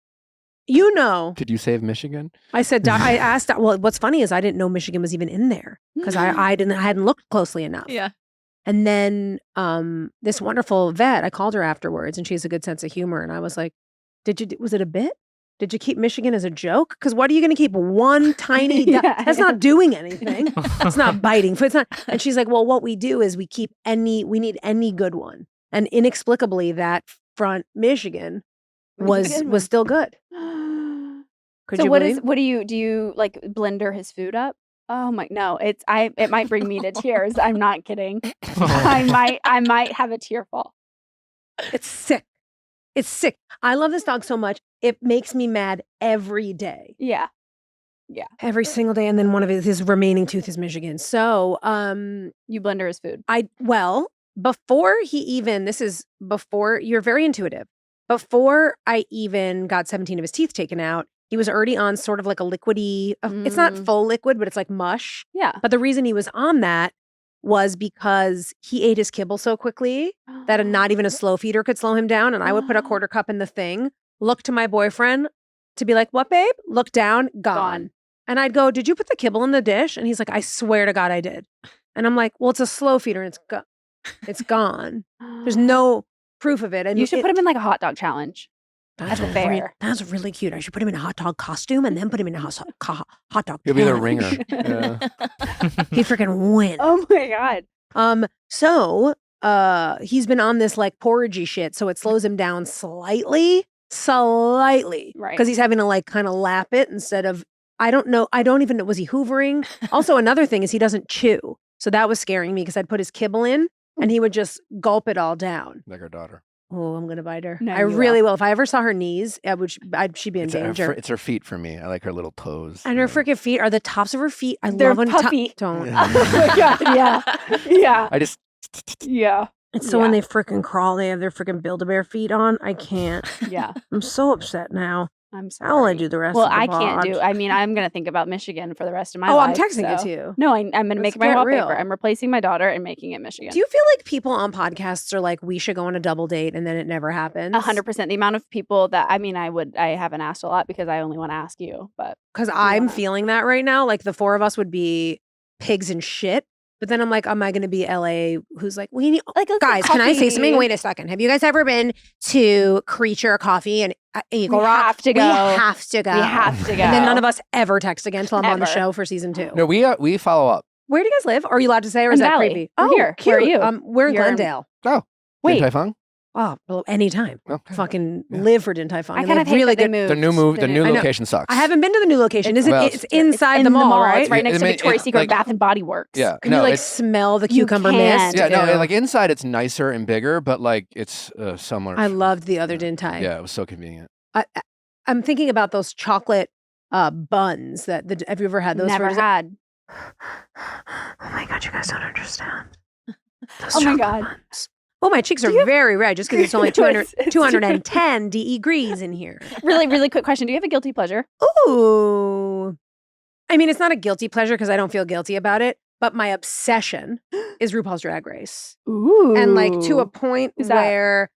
you know, Did you save Michigan? I said, I asked, well, what's funny is I didn't know Michigan was even in there because I hadn't looked closely enough. Yeah. And then this wonderful vet, I called her afterwards and she has a good sense of humor. And I was like, was it a bit? did you keep Michigan as a joke? Because what are you going to keep one tiny duck? That's not doing anything. It's not biting. It's not. And she's like, well, what we do is we need any good one. And inexplicably, that front Michigan was still good. Could so you what believe? do you like blender his food up? Oh my, no, it might bring me to tears. I'm not kidding. I might have a tear fall. It's sick. It's sick. I love this dog so much. It makes me mad every day. Yeah. Every single day. And then one of his remaining tooth is Michigan. So, you blender his food. before you're very intuitive. Before I even got 17 of his teeth taken out, he was already on sort of like a liquidy, it's not full liquid, but it's like mush. Yeah. But the reason he was on that was because he ate his kibble so quickly that not even a slow feeder could slow him down. And I would put a quarter cup in the thing, look to my boyfriend to be like, what, babe? Look down, gone. And I'd go, did you put the kibble in the dish? And he's like, I swear to God I did. And I'm like, well, it's a slow feeder and it's gone. There's no proof of it. And you should put him in like a hot dog challenge. That's fair. That's really cute. I should put him in a hot dog costume and then put him in a hot dog. He'll be the challenge. ringer. Yeah. He'd freaking win. Oh my God. So he's been on this like porridgey shit, so it slows him down slightly. Right. Because he's having to like kind of lap it instead of, I don't even know, was he hoovering? Also, another thing is he doesn't chew. So that was scaring me because I'd put his kibble in and he would just gulp it all down. Like our daughter. Oh, I'm gonna bite her. No, I you really will. If I ever saw her knees, she'd be in danger. It's her feet for me. I like her little toes. And her freaking feet are the tops of her feet. They're love when puffy. don't. Oh my God. Yeah. Yeah. I just Yeah. It's so when they freaking crawl, they have their freaking Build-A-Bear feet on. I can't. Yeah. I'm so upset now. I'm sorry. How will I do the rest Well, of the I can't pod? do. I mean, I'm gonna think about Michigan for the rest of my Oh, life. I'm texting it so- to you. No, I'm gonna Let's make it my get wallpaper. real. I'm replacing my daughter and making it Michigan. Do you feel like people on podcasts are like, we should go on a double date and then it never happens? 100%. The amount of people that I haven't asked a lot because I only want to ask you, but Because I'm Yeah. feeling that right now. Like the four of us would be pigs and shit. But then I'm like, am I going to be LA? Who's like, we need, like guys, can I say something? Wait a second. Have you guys ever been to Creature Coffee and Eagle We Rock? have to go. We have to go. We have to go. And then none of us ever text again until I'm on the Ever. show for season 2. no, we follow up. Where do you guys live? Are you allowed to say, or In is that Valley. creepy? We're here. Cute. Where are you? We're in You're in- Glendale. Oh, Wait. Din Tai Fung? Oh, well, anytime. Oh. Fucking Yeah. live for Din Tai Fung. I And kind they of have hate really that they good. moved. The new I know. location sucks. I haven't been to the new location. Is it? Well, It's inside in the mall, right? It's right next to It- Victoria's it- Secret like- Bath and Body Works. Yeah. Can no, you like it's- smell the You cucumber can. mist? yeah, no, Ew. like inside it's nicer and bigger, but like it's similar. I loved the other Din Tai. Yeah, it was so convenient. I'm thinking about those chocolate buns have you ever had those? Never had. Oh my God, you guys don't understand. Those Oh my chocolate God. buns. Oh, my cheeks are very red just because it's only 210 degrees in here. Really, really quick question. Do you have a guilty pleasure? Ooh. I mean, it's not a guilty pleasure because I don't feel guilty about it, but my obsession is RuPaul's Drag Race. Ooh. And like to a point Who's that? where,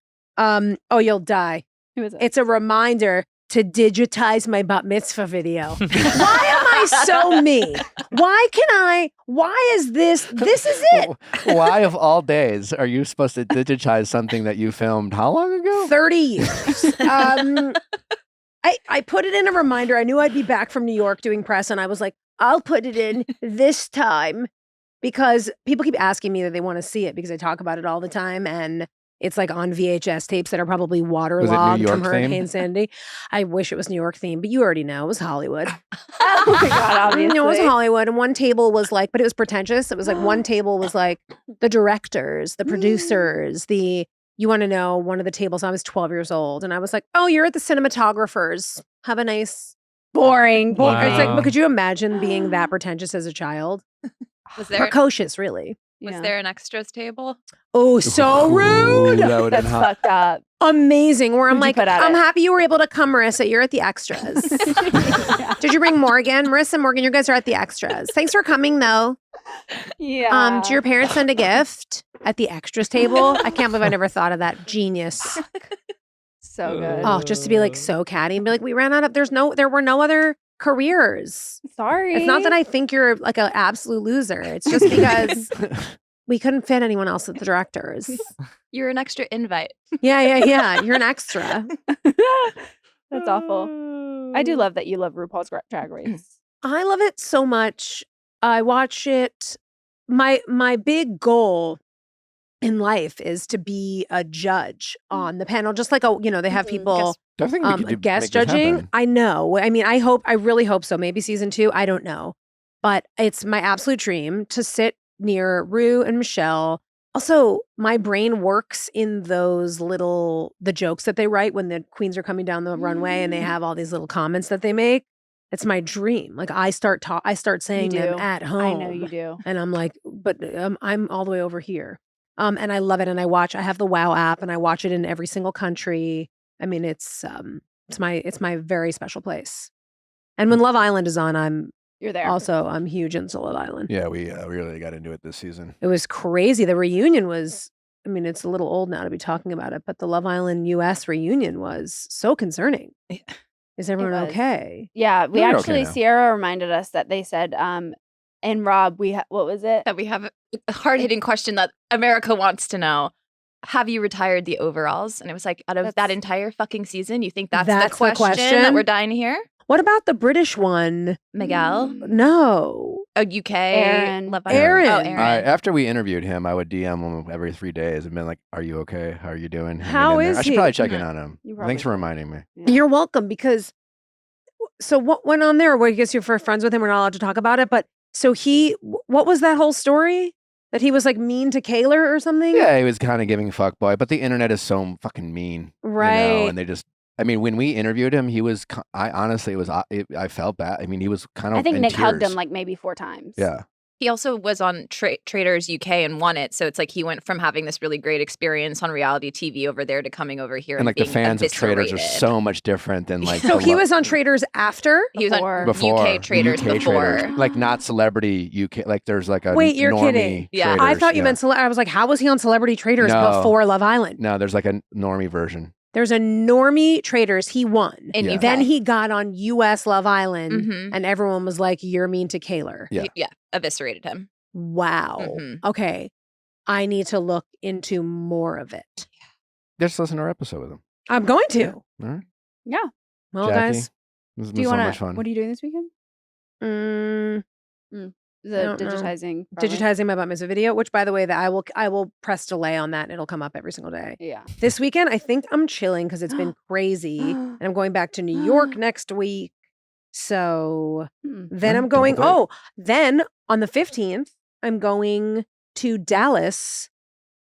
you'll die. Who is it? It's a reminder to digitize my bat mitzvah video. Why am I so me? Why is this is it. Why of all days are you supposed to digitize something that you filmed how long ago? 30 years. I put it in a reminder. I knew I'd be back from New York doing press, and I was like, I'll put it in this time because people keep asking me that they want to see it because I talk about it all the time, and it's like on VHS tapes that are probably waterlogged York from Hurricane theme? Sandy. I wish it was New York themed, but you already know it was Hollywood. Oh my God, obviously. No, it was Hollywood, and one table was like, but it was pretentious. It was like one table was like the directors, the producers, you want to know, one of the tables, I was 12 years old, and I was like, oh, you're at the cinematographers. Have a nice... Boring. Wow. It's like, but could you imagine being that pretentious as a child? Was there Precocious, really. was Yeah. there an extras table? Oh, so Ooh, rude. that would've That's been hot. fucked up. Amazing. Where I'm Who'd you like, put at I'm it? happy you were able to come, Marissa. You're at the extras. Did you bring Morgan? Marissa, Morgan, you guys are at the extras. Thanks for coming, though. Yeah. Did your parents send a gift at the extras table? I can't believe I never thought of that. Genius. So good. Oh, just to be like so catty and be like, we ran out of, there were no other careers. Sorry. It's not that I think you're like an absolute loser. It's just because we couldn't fit anyone else at the directors. You're an extra invite. Yeah. You're an extra. That's awful. I do love that you love RuPaul's Drag Race. I love it so much. I watch it. My big goal in life is to be a judge on the panel, just like they have people I think we could guest make this judging. happen. I know. I mean, I really hope so. Maybe season 2. I don't know, but it's my absolute dream to sit near Rue and Michelle. Also, my brain works in the jokes that they write when the queens are coming down the runway and they have all these little comments that they make. It's my dream. Like I start saying them at home. I know you do. And I'm like, but I'm all the way over here. And I love it. And I have the WoW app and I watch it in every single country. I mean, it's my very special place. And when Love Island is on, You're there. I'm huge into Love Island. Yeah, we really got into it this season. It was crazy. The reunion was, I mean, it's a little old now to be talking about it, but the Love Island US reunion was so concerning. Is everyone was. Okay? Yeah, we They're actually okay now. Sierra reminded us that they said, and Rob, what was it? That we have a hard-hitting question that America wants to know. Have you retired the overalls? And it was like, out of that entire fucking season, you think that's the question that we're dying to hear? What about the British one? Miguel? No. Oh, UK? Aaron. Love Island. Aaron. Oh, Aaron. After we interviewed him, I would DM him every 3 days and been like, "Are you okay? How are you doing? Hanging How in there?" is I should he? probably check in on him. You Thanks probably for should. reminding me. You're welcome, because so what went on there? Well, I guess you're friends with him. We're not allowed to talk about it, but so what was that whole story? That he was like mean to Kaylor or something? Yeah, he was kind of giving fuckboy, but the internet is so fucking mean, Right. and they just. I mean, when we interviewed him, he was. I honestly I felt bad. I mean, he was kind of. I think in Nick hugged tears. him like maybe 4 times. Yeah. He also was on Traders UK and won it. So it's like he went from having this really great experience on reality TV over there to coming over here And like the being fans of Traders are eviscerated. so much different than like. So the he lo- was on Traders after? He was on before UK Traders UK before. Traders. Like not celebrity UK. Like there's like a Wait, you're normie kidding. Yeah. Traders, I thought you meant I was like, how was he on Celebrity Traders No. before Love Island? No, there's like a normie version. There's a normie Traders. He won. In Yeah. UK. Then he got on US Love Island Mhm. and everyone was like, you're mean to Kaylor. Yeah. Yeah, eviscerated him. Wow. Mhm. Okay. I need to look into more of it. Just listen to our episode with him. I'm going to. Yeah. All right. Yeah. Well, Jackie, guys. this has Do been you so want much fun. What are you doing this weekend? The don't know. digitizing. probably. Digitizing my butt mitzvah video, which by the way, that I will press delay on that and it'll come up every single day. Yeah. This weekend, I think I'm chilling because it's been crazy. And I'm going back to New York next week. So then I'm going, then on the 15th, I'm going to Dallas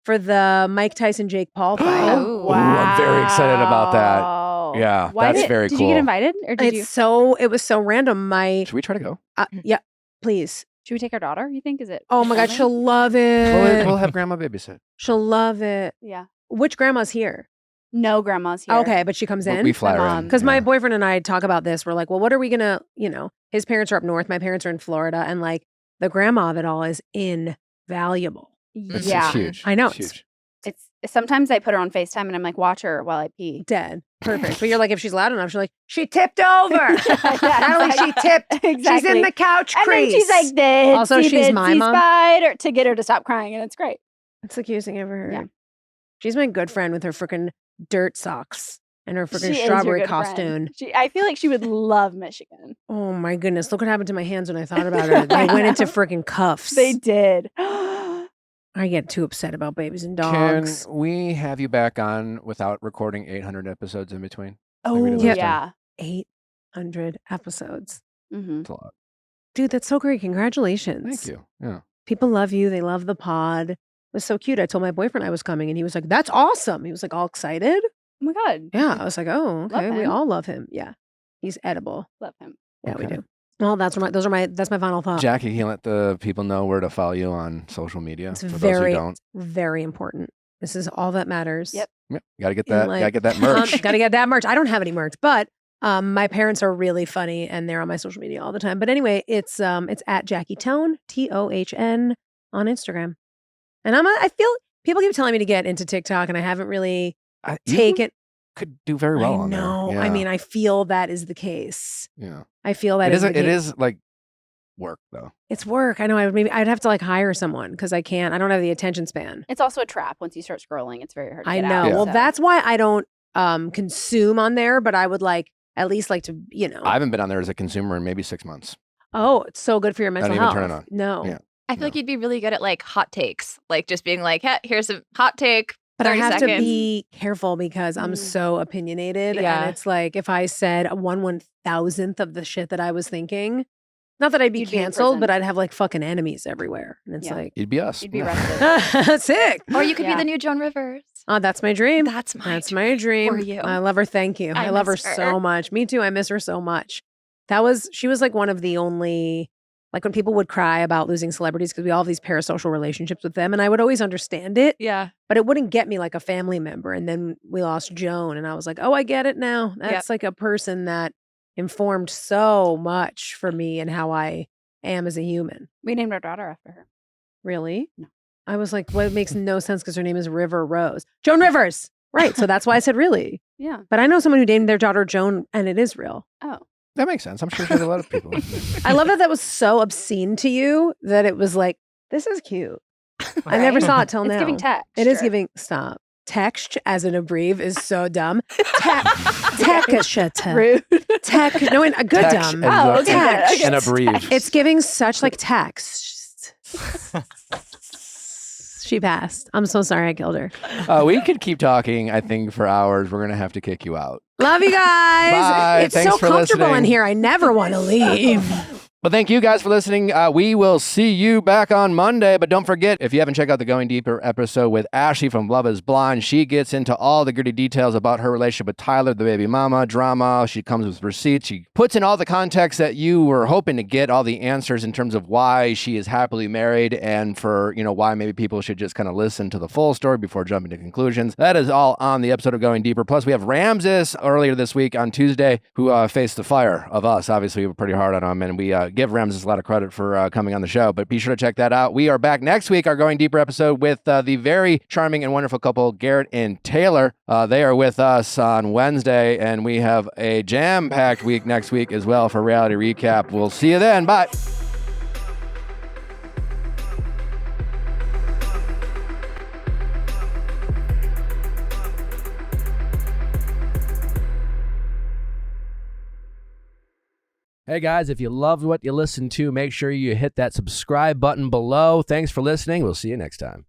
for the Mike Tyson Jake Paul fight. Oh, I'm very excited about that. Wow. Yeah, Why that's very Did cool. you get invited, or did you? It was so random. Should we try to go? Yeah, please. Should we take our daughter? You think? Is it? Oh my God, fun? she'll love it. We'll have grandma babysit. She'll love it. Yeah. Which grandma's here? No, grandma's here. Okay, but she comes in. We fly her in. Because my yeah. boyfriend and I talk about this. We're like, well, what are we gonna, his parents are up north, my parents are in Florida, and like the grandma of it all is invaluable. It's Yeah. huge. I know, It's it's- huge. It's sometimes I put her on FaceTime and I'm like, watch her while I pee. Dead. Perfect. But you're like, if she's loud enough, she's like, she tipped over. Yeah, Not only she tipped, she's Exactly. in the couch And crease. then she's like this. Also, she's my mom. Spider, to get her to stop crying, and it's great. That's the cutest thing I ever heard. Yeah. She's my good friend with her freaking dirt socks and her freaking She is your strawberry good friend. costume. I feel like she would love Michigan. Oh my goodness. Look what happened to my hands when I thought about her. They went into freaking cuffs. They did. I get too upset about babies and Can dogs. we have you back on without recording 800 episodes in between? Oh, we did last yeah. 800 episodes. Mm-hmm. It's a lot. Dude, that's so great. Congratulations. Thank you. Yeah. People love you. They love the pod. It was so cute. I told my boyfriend I was coming and he was like, that's awesome. He was like all excited. Oh my God. Yeah. I was like, oh, okay. We him. all love him. Yeah. He's edible. Love him. Yeah, we Okay. do. Well, that's my final thought. Jackie, can you let the people know where to follow you on social media? It's for those very, who don't. very important. This is all that matters. Yep. Yep. Gotta get And, that. like, Gotta get that merch. Gotta get that merch. I don't have any merch, but my parents are really funny and they're on my social media all the time. But anyway, it's at Jackie Tohn, TOHN on Instagram. And I feel people keep telling me to get into TikTok and I haven't really You taken. could do very well I on there. know. Yeah. I mean, I feel that is the case. yeah. I feel that It is is. the case. It is like work though. It's work. I know. I'd have to like hire someone because I can't. I don't have the attention span. It's also a trap. Once you start scrolling, it's very hard to I get know. out. Well, so. that's why I don't consume on there, but I would like at least like to, I haven't been on there as a consumer in maybe 6 months. Oh, it's so good for your mental I don't health. even turn it on. No. Yeah. I feel like you'd be really good at like hot takes, like just being like, hey, here's a hot take. But I 30 have seconds. to be careful because I'm so opinionated. Yeah. And it's like if I said a 1/1000th of the shit that I was thinking, not that I'd be You'd be in canceled, prison. but I'd have like fucking enemies everywhere. And it's Yeah. like, You'd be us. You'd be Yeah. arrested. sick. Or you could Yeah. be the new Joan Rivers. Oh, that's my dream. That's my my dream. for you. I love her. Thank you. I I love her miss her. so much. Me too. I miss her so much. She was like one of the only, like when people would cry about losing celebrities because we all have these parasocial relationships with them. And I would always understand it, Yeah. but it wouldn't get me like a family member. And then we lost Joan and I was like, oh, I get it now. That's like a person that informed so much for me and how I am as a human. We named our daughter after her. Really? No. I was like, well, it makes no sense because her name is River Rose. Joan Rivers. Right. So that's why I said really. Yeah. But I know someone who named their daughter Joan and it is real. Oh. That makes sense. I'm sure she has a lot of people. I love that was so obscene to you that it was like, this is cute. I never Right? saw it till It's now. giving text. It is giving, stop. Text as an abbrev is so dumb. Rude. Tech, no, a good Text dumb. and Oh, the- okay, Text. good. And a brief. It's giving such like text. She passed. I'm so sorry I killed her. We could keep talking, I think, for hours. We're going to have to kick you out. Love you guys. Bye. It's Thanks so for comfortable listening. in here. I never want to leave. But thank you guys for listening. We will see you back on Monday. But don't forget, if you haven't checked out the Going Deeper episode with Ashley from Love is Blind, she gets into all the gritty details about her relationship with Tyler, the baby mama, drama. She comes with receipts. She puts in all the context that you were hoping to get, all the answers in terms of why she is happily married and for, why maybe people should just kind of listen to the full story before jumping to conclusions. That is all on the episode of Going Deeper. Plus, we have Ramses earlier this week on Tuesday who faced the fire of us. Obviously, we were pretty hard on him, and we give Ramses a lot of credit for coming on the show, but be sure to check that out. We are back next week, our Going Deeper episode with the very charming and wonderful couple, Garrett and Taylor. They are with us on Wednesday, and we have a jam-packed week next week as well for Reality Recap. We'll see you then. Bye. Hey guys, if you loved what you listened to, make sure you hit that subscribe button below. Thanks for listening. We'll see you next time.